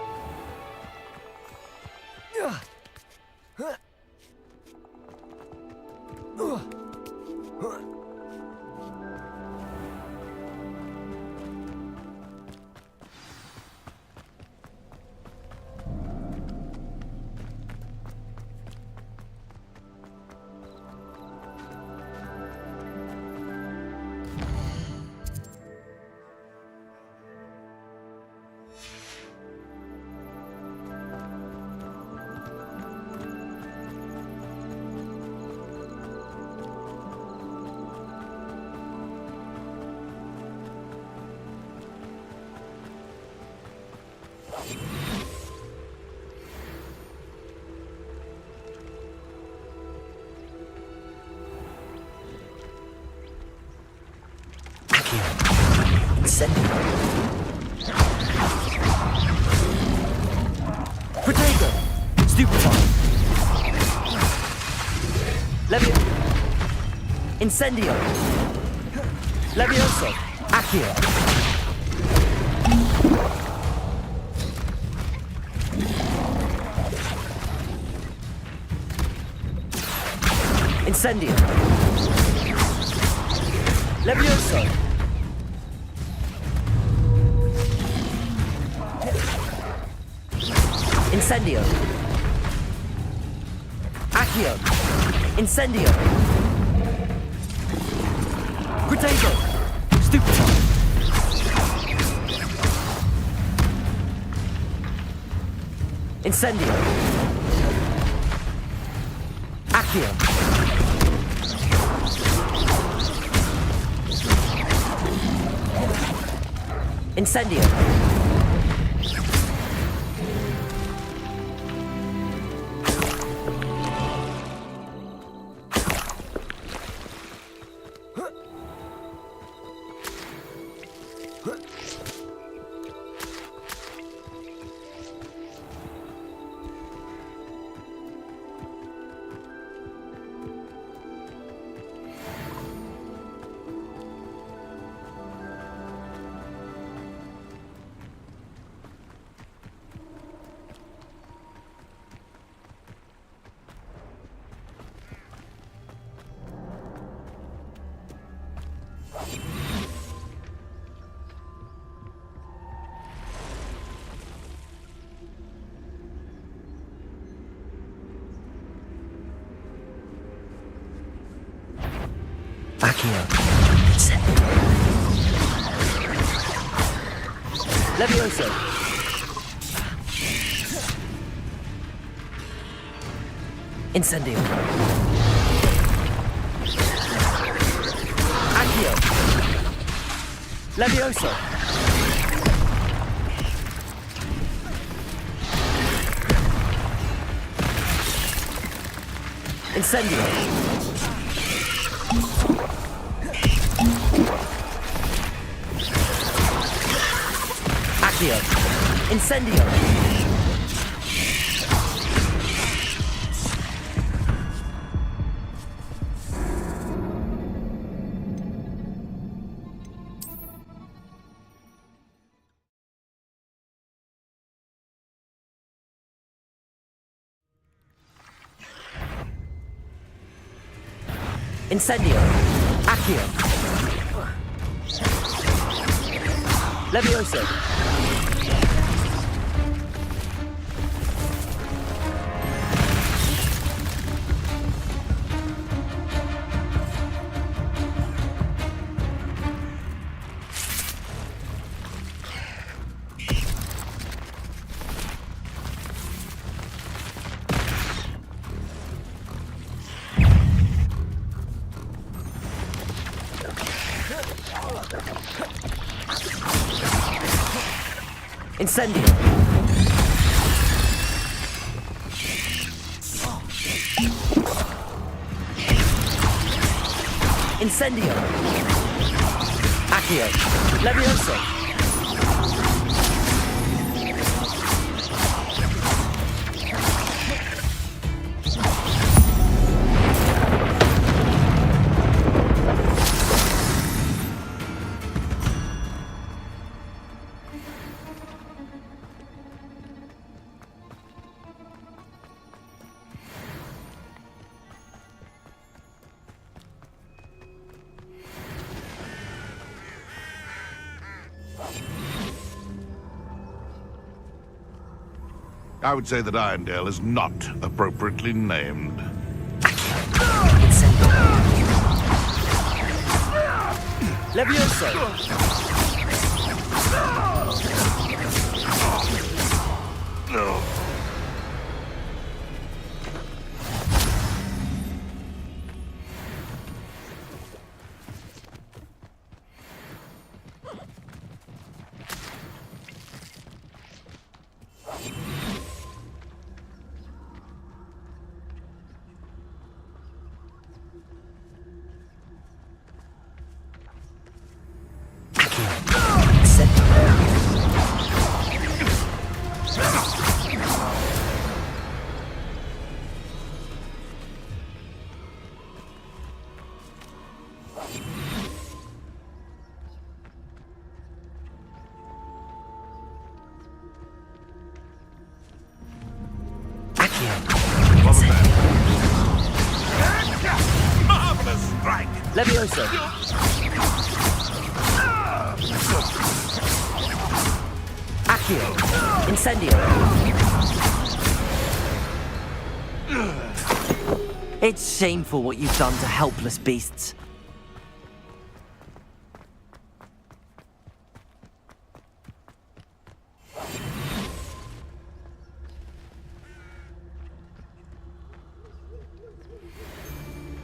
Send him. Protego! Stupefy! Let me... Incendio. Levioso. Accio. Incendio. Levioso. Incendio. Accio. Incendio. Gritego. Stupefy. Incendio. Accio. Incendio. Accio. Levioso. Incendio. Accio. Levioso. Incendio. Accio. Incendio. Incendio. Accio. Levioso. Incendio. Incendio. Accio. Levioso. I would say that Irondale is not appropriately named. Levioso. No. Over there. Marvelous strike! Levioso. Accio. Incendio. It's shameful what you've done to helpless beasts.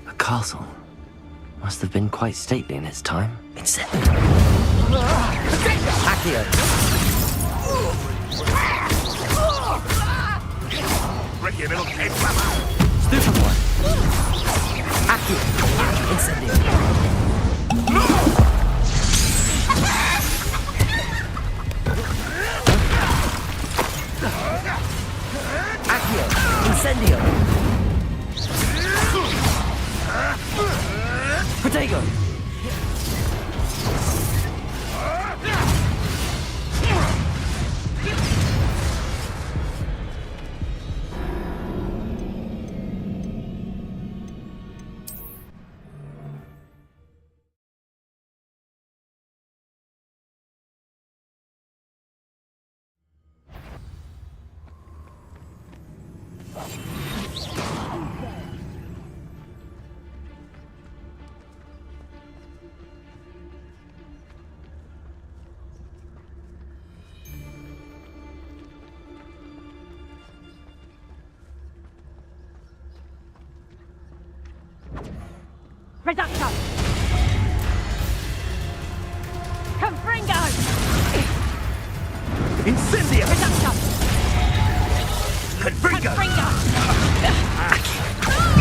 A castle. Must have been quite stately in its time. Accio. Ricky, little cave flapper! Stupid one. Accio. Incendio. Accio. Incendio. Protego. Reduction! Confringo! Incendio! Reduction! Confringo!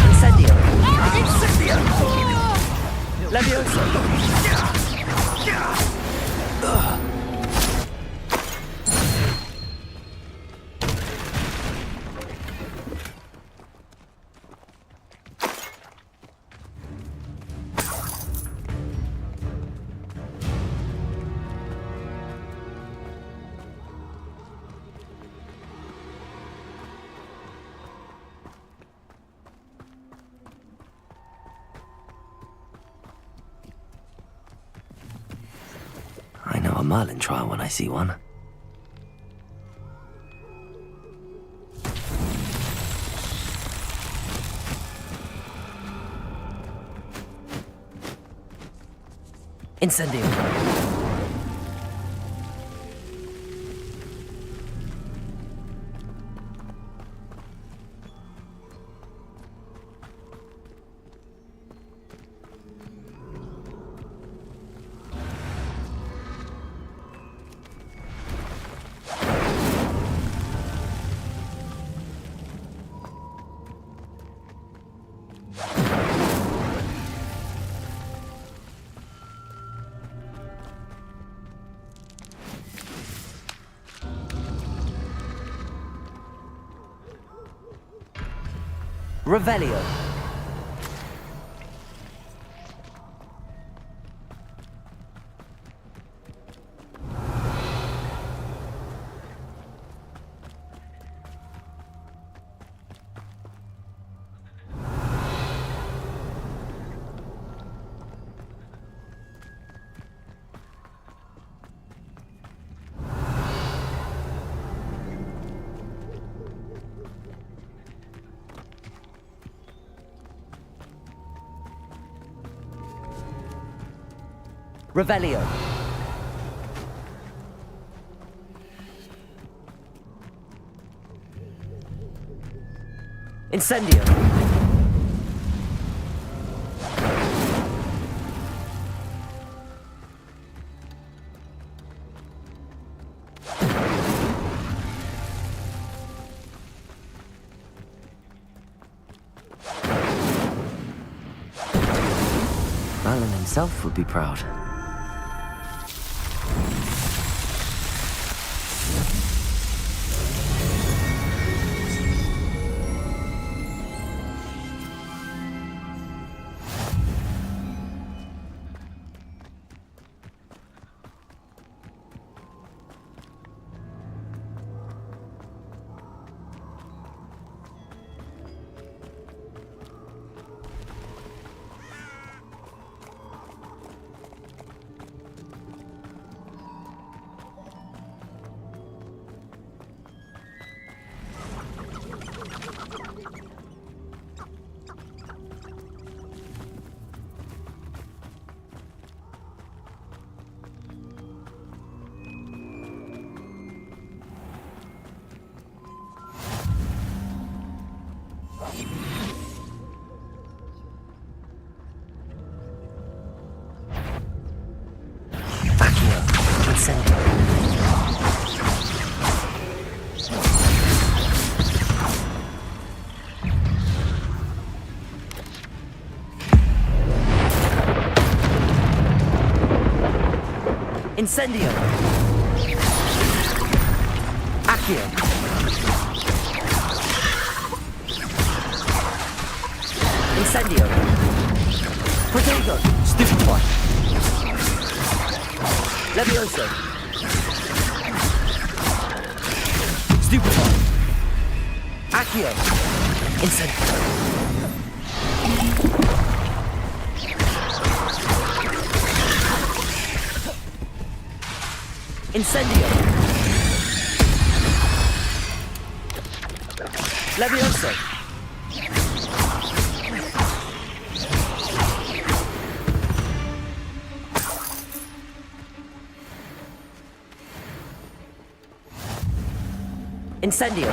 Incendio. Incendio! Levioso. I know a Merlin trial when I see one. Incendio. Revelio. Revelio. Incendio. Merlin himself would be proud. Incendio. Incendio. Accio. Incendio. Protego. Stupefy. Levioso. Stupefy. Accio. Incendio. Incendio. Levioso. Incendio.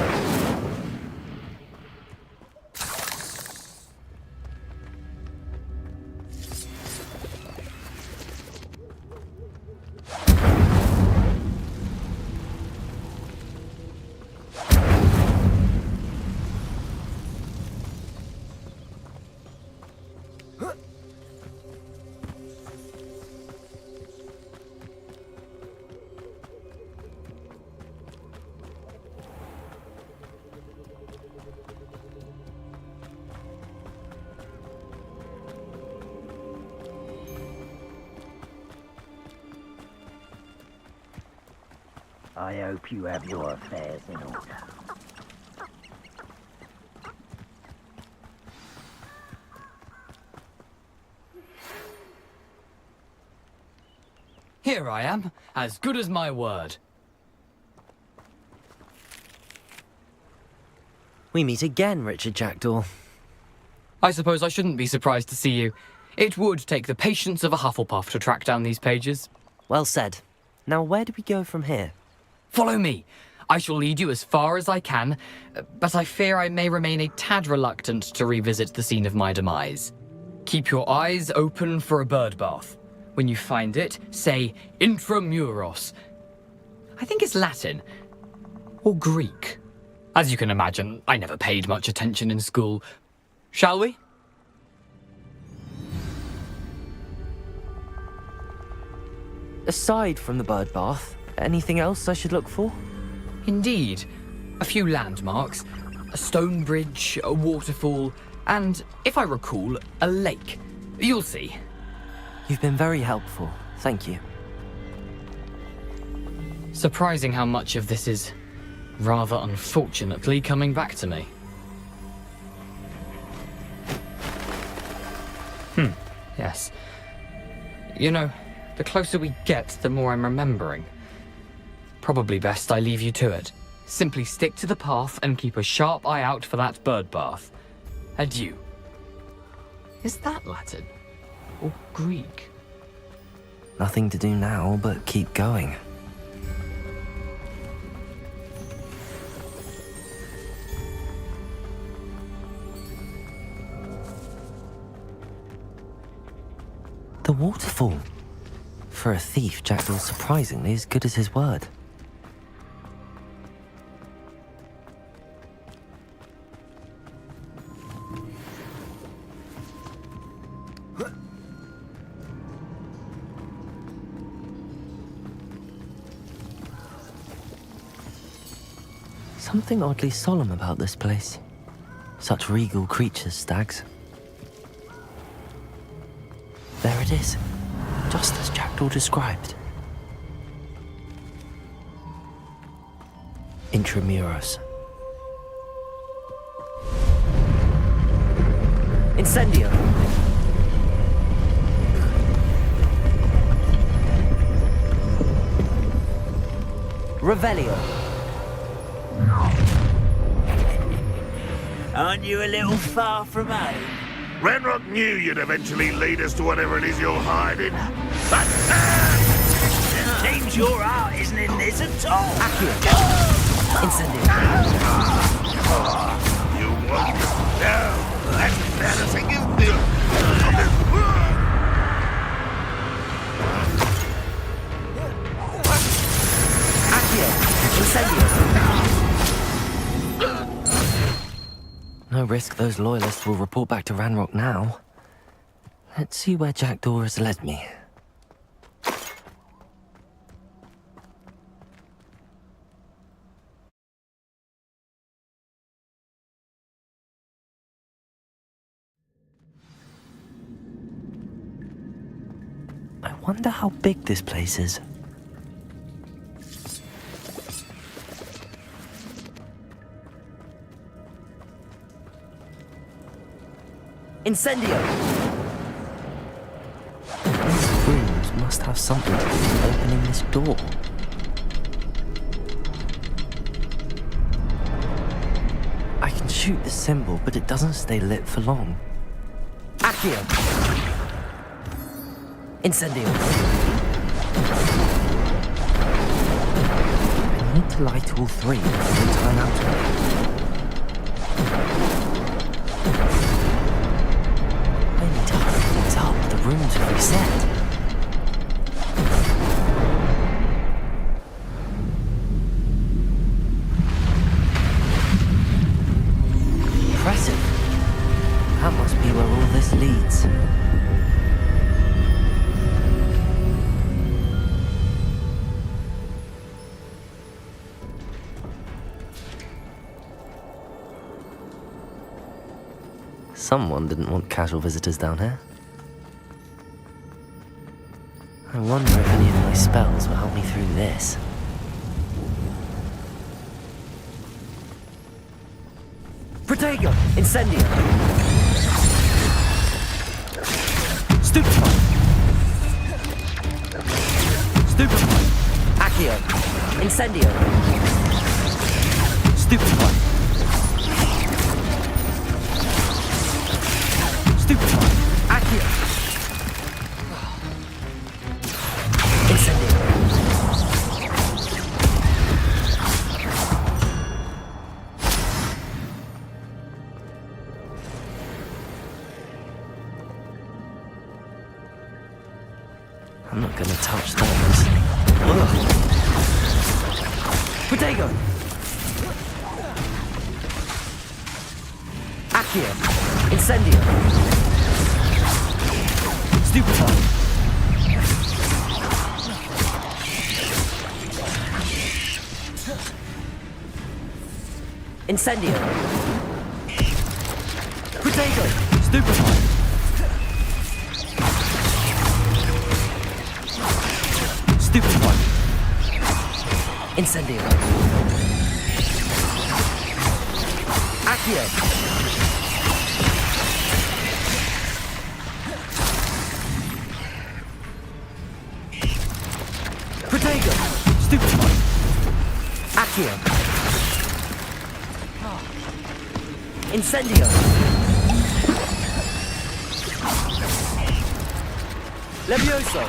I hope you have your affairs in order. Here I am, as good as my word. We meet again, Richard Jackdaw. I suppose I shouldn't be surprised to see you. It would take the patience of a Hufflepuff to track down these pages. Well said. Now where do we go from here? Follow me. I shall lead you as far as I can, but I fear I may remain a tad reluctant to revisit the scene of my demise. Keep your eyes open for a bird bath. When you find it, say Intramuros. I think it's Latin. Or Greek. As you can imagine, I never paid much attention in school. Shall we? Aside from the bird bath, anything else I should look for? Indeed. A few landmarks, a stone bridge, a waterfall, and, if I recall, a lake. You'll see. You've been very helpful. Thank you. Surprising how much of this is, rather unfortunately, coming back to me. Yes. You know, the closer we get, the more I'm remembering. Probably best I leave you to it. Simply stick to the path and keep a sharp eye out for that bird bath. Adieu. Is that Latin? Or Greek? Nothing to do now but keep going. The waterfall. For a thief, Jackdaw's surprisingly as good as his word. Something oddly solemn about this place. Such regal creatures, stags. There it is, just as Jackdaw described. Intramuros. Incendio! Revelio. Aren't you a little far from home? Renrock knew you'd eventually lead us to whatever it is you're hiding. But it seems your heart isn't in this at all. Incendio. You won't. No, that's embarrassing, isn't it? No risk those loyalists will report back to Ranrock now. Let's see where Jackdaw has led me. I wonder how big this place is. Incendio! These rooms must have something to do with opening this door. I can shoot the symbol, but it doesn't stay lit for long. Accio! Incendio! I need to light all three before they turn out on me. The rooms are reset. Impressive. That must be where all this leads. Someone didn't want casual visitors down here. I wonder if any of my spells will help me through this. Protego! Incendio! Stupefy! Stupefy! Accio! Incendio! Stupefy! Stupefy! Accio! I'm not gonna touch those. Protego! Accio! Incendio! Stupefy! Incendio! Protego! Stupefy! Stupefy! Incendio! Accio! Protego! Stupefy! Accio! Incendio! Levioso!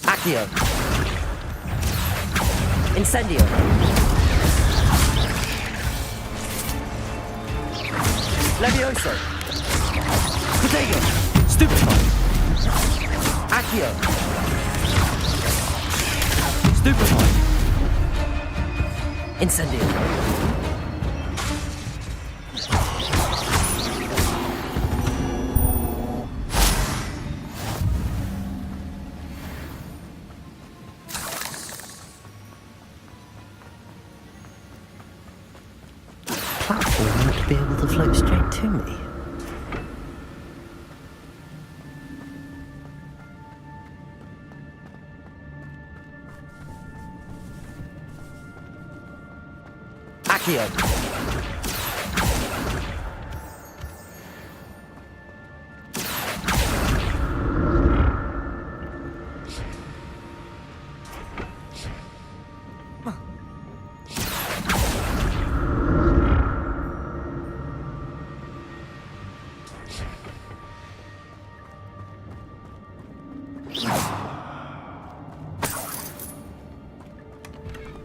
Accio! Incendio! Levioso! Protego! Stupefy! Accio! Stupefy! Incendio! Platform might be able to float straight to me. Accio!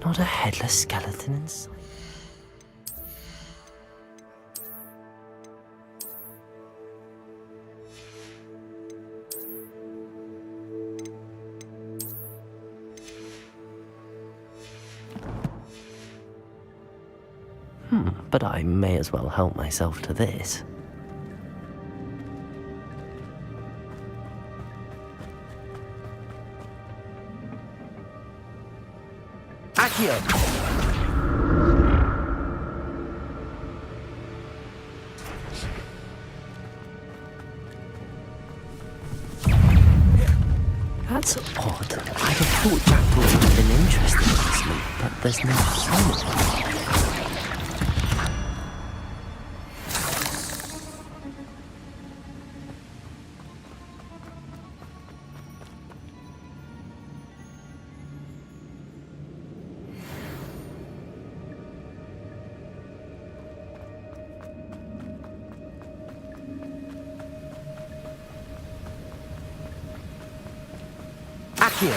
Not a headless skeleton inside. But I may as well help myself to this. Accio! That's odd. I'd have thought Jackdaw would have been interested in sleep, but there's no sign of it. Accio!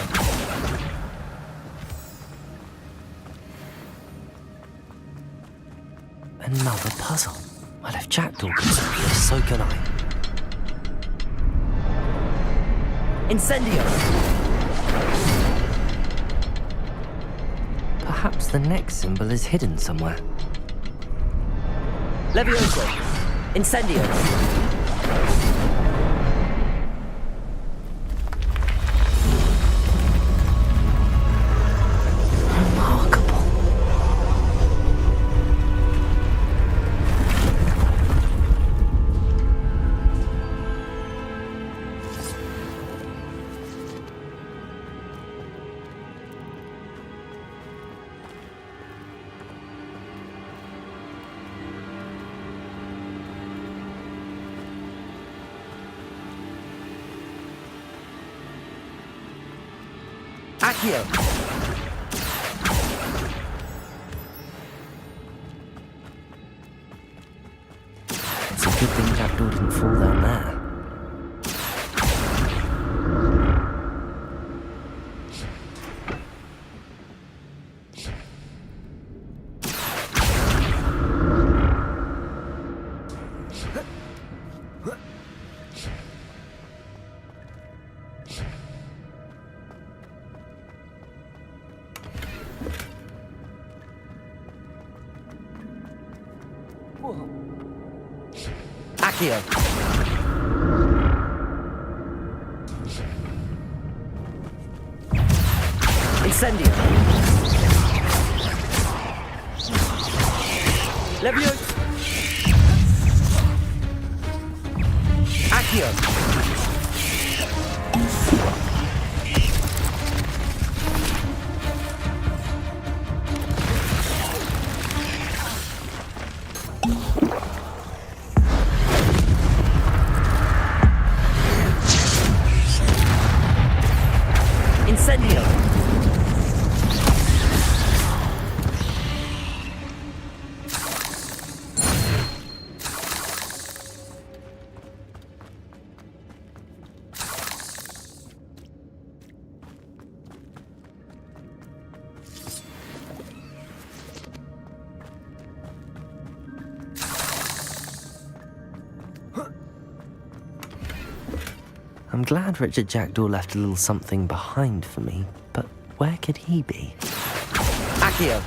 Another puzzle. Well, if Jackdaw can solve this, so can I. Incendio! Perhaps the next symbol is hidden somewhere. Levioso! Incendio! Accio! It's a good thing Jackdaw didn't fall down there. Accio! Incendio! Levioso! Accio! Incendio! I'm glad Richard Jackdaw left a little something behind for me, but where could he be? Accio!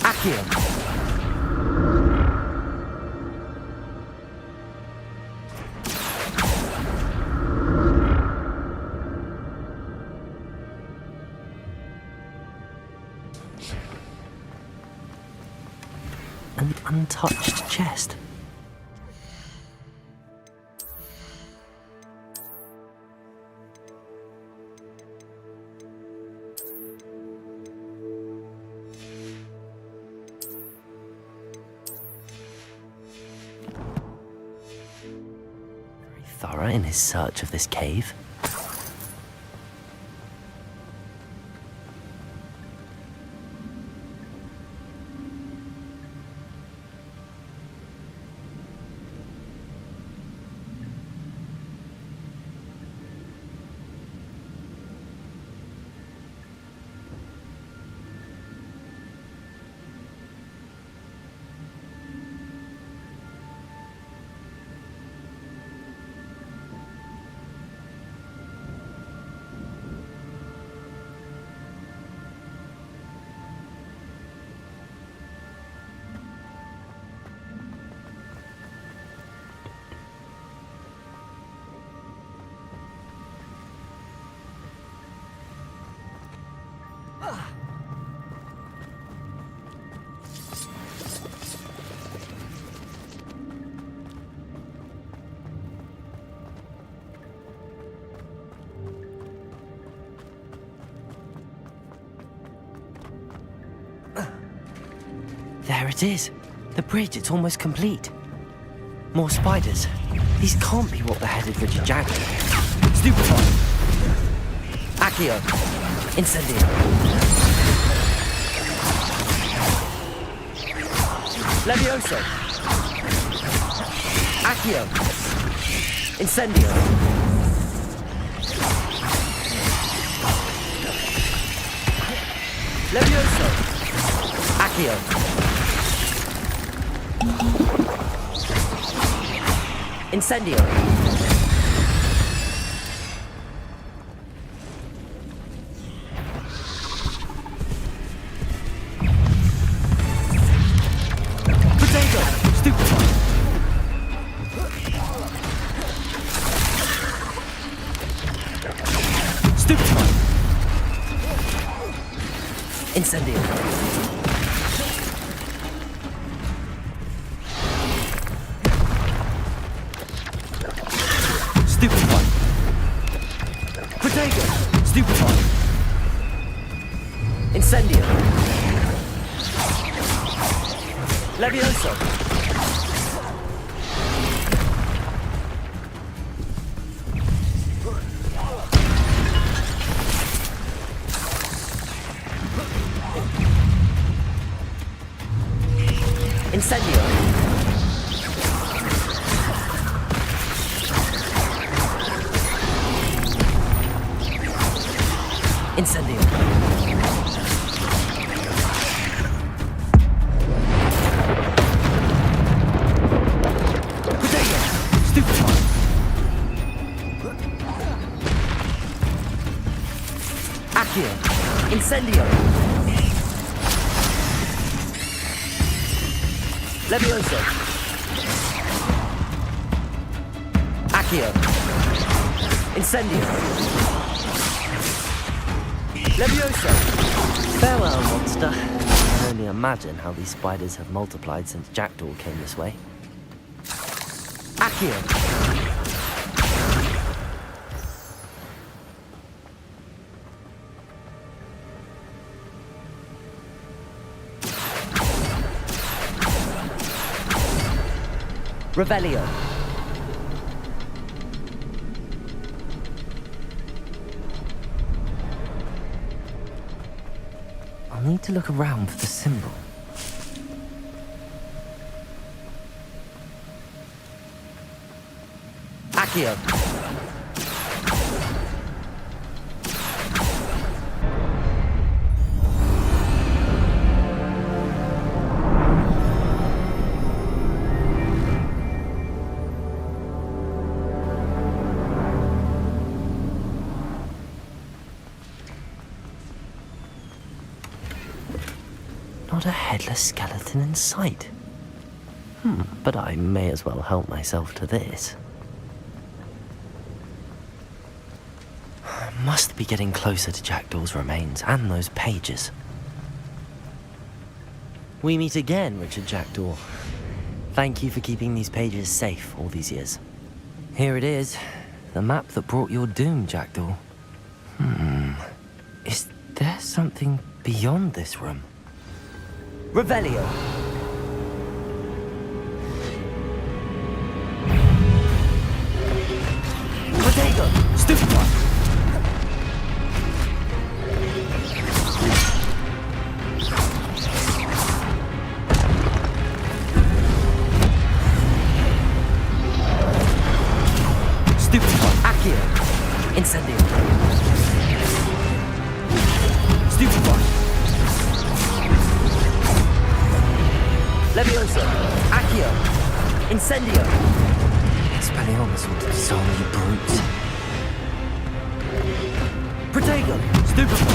Accio! an untouched chest. Very thorough in his search of this cave. There it is. The bridge, it's almost complete. More spiders. These can't be what the headed Richard Jack did. Stupefy! Accio! Incendio! Levioso! Accio! Incendio! Levioso! Accio! Incendio! Potato! Stupefy! Stupefy! Incendio! Stupefy! Protego! Stupefy! Incendio! Levioso! Incendio! Incendio! Potato! Stupefy! Accio! Incendio! Levioso! Accio! Incendio! Levioso! Farewell, monster. I can only imagine how these spiders have multiplied since Jackdaw came this way. Accio! Revelio! I'll need to look around for the symbol. Accio! Not a headless skeleton in sight. But I may as well help myself to this. I must be getting closer to Jackdaw's remains and those pages. We meet again, Richard Jackdaw. Thank you for keeping these pages safe all these years. Here it is, the map that brought your doom, Jackdaw. Is there something beyond this room? Revelio! Protego! Stupefy! Accio! Incendio! Stupefy! Levioso! Accio! Incendio! Expelliarmus will disarm you brutes. Protego! Stupefy!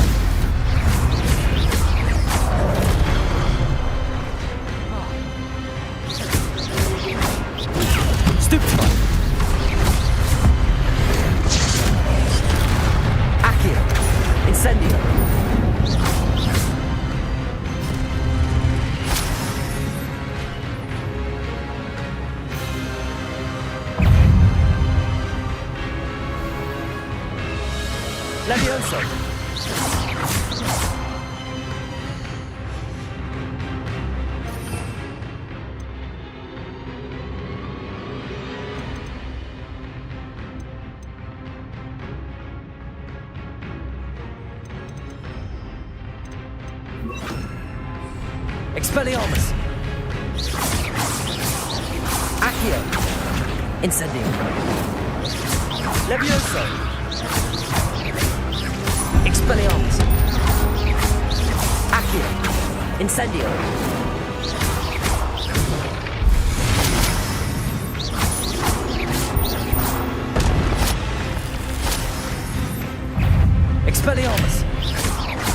Stupefy! Incendio! Levioso! Expelliarmus! Accio! Incendio! Levioso! Expelliarmus! Accio! Incendio! Expelliarmus!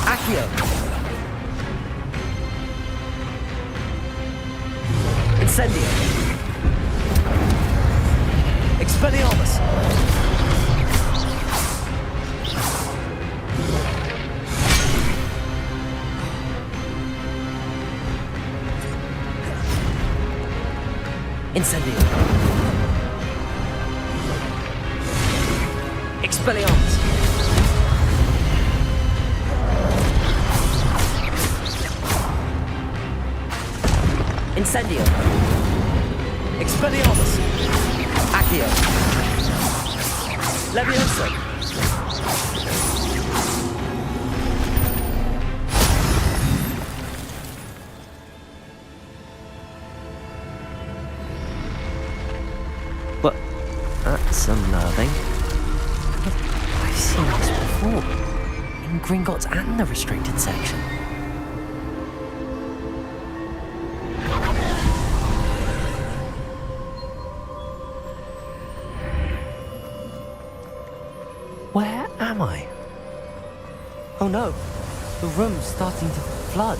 Accio! Incendio! Expelliarmus! Incendio! Expelliarmus! Incendio! Expelliarmus! Accio! Levioso! But that's unnerving. I've seen this before. In Gringotts and the restricted section. Where am I? Oh no, the room's starting to flood.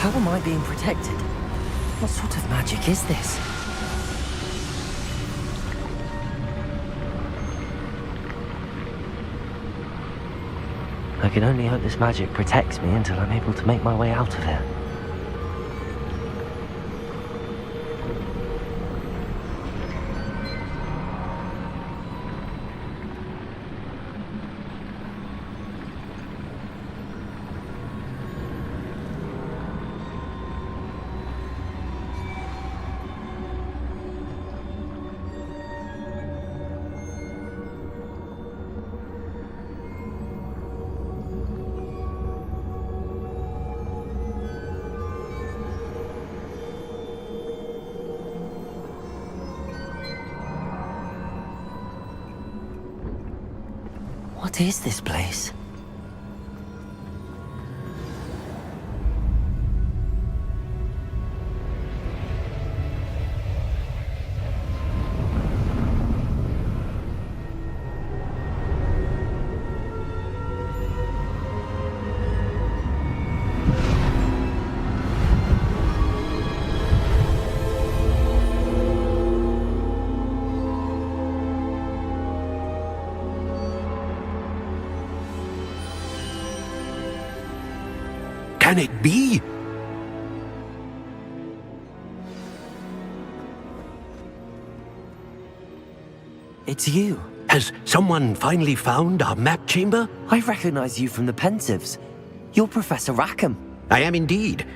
How am I being protected? What sort of magic is this? I can only hope this magic protects me until I'm able to make my way out of here. What is this place? Can it be? It's you. Has someone finally found our map chamber? I recognize you from the Pensives. You're Professor Rackham. I am indeed.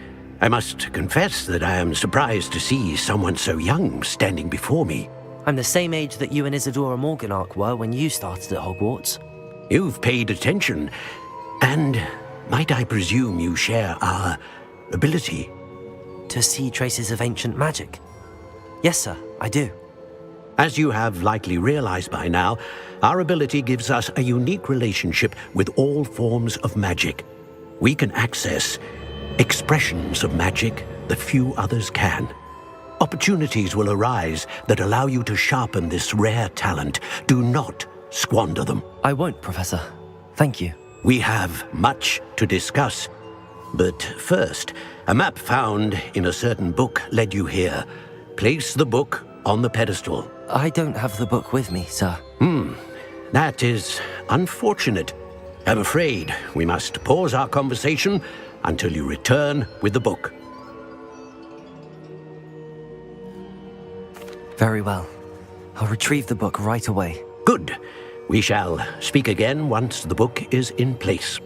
I must confess that I am surprised to see someone so young standing before me. I'm the same age that you and Isadora Morganach were when you started at Hogwarts. You've paid attention, and might I presume you share our ability? To see traces of ancient magic? Yes, sir, I do. As you have likely realized by now, our ability gives us a unique relationship with all forms of magic. We can access expressions of magic that few others can. Opportunities will arise that allow you to sharpen this rare talent. Do not squander them. I won't, Professor. Thank you. We have much to discuss. But first, a map found in a certain book led you here. Place the book on the pedestal. I don't have the book with me, sir. That is unfortunate. I'm afraid we must pause our conversation until you return with the book. Very well. I'll retrieve the book right away. Good. We shall speak again once the book is in place.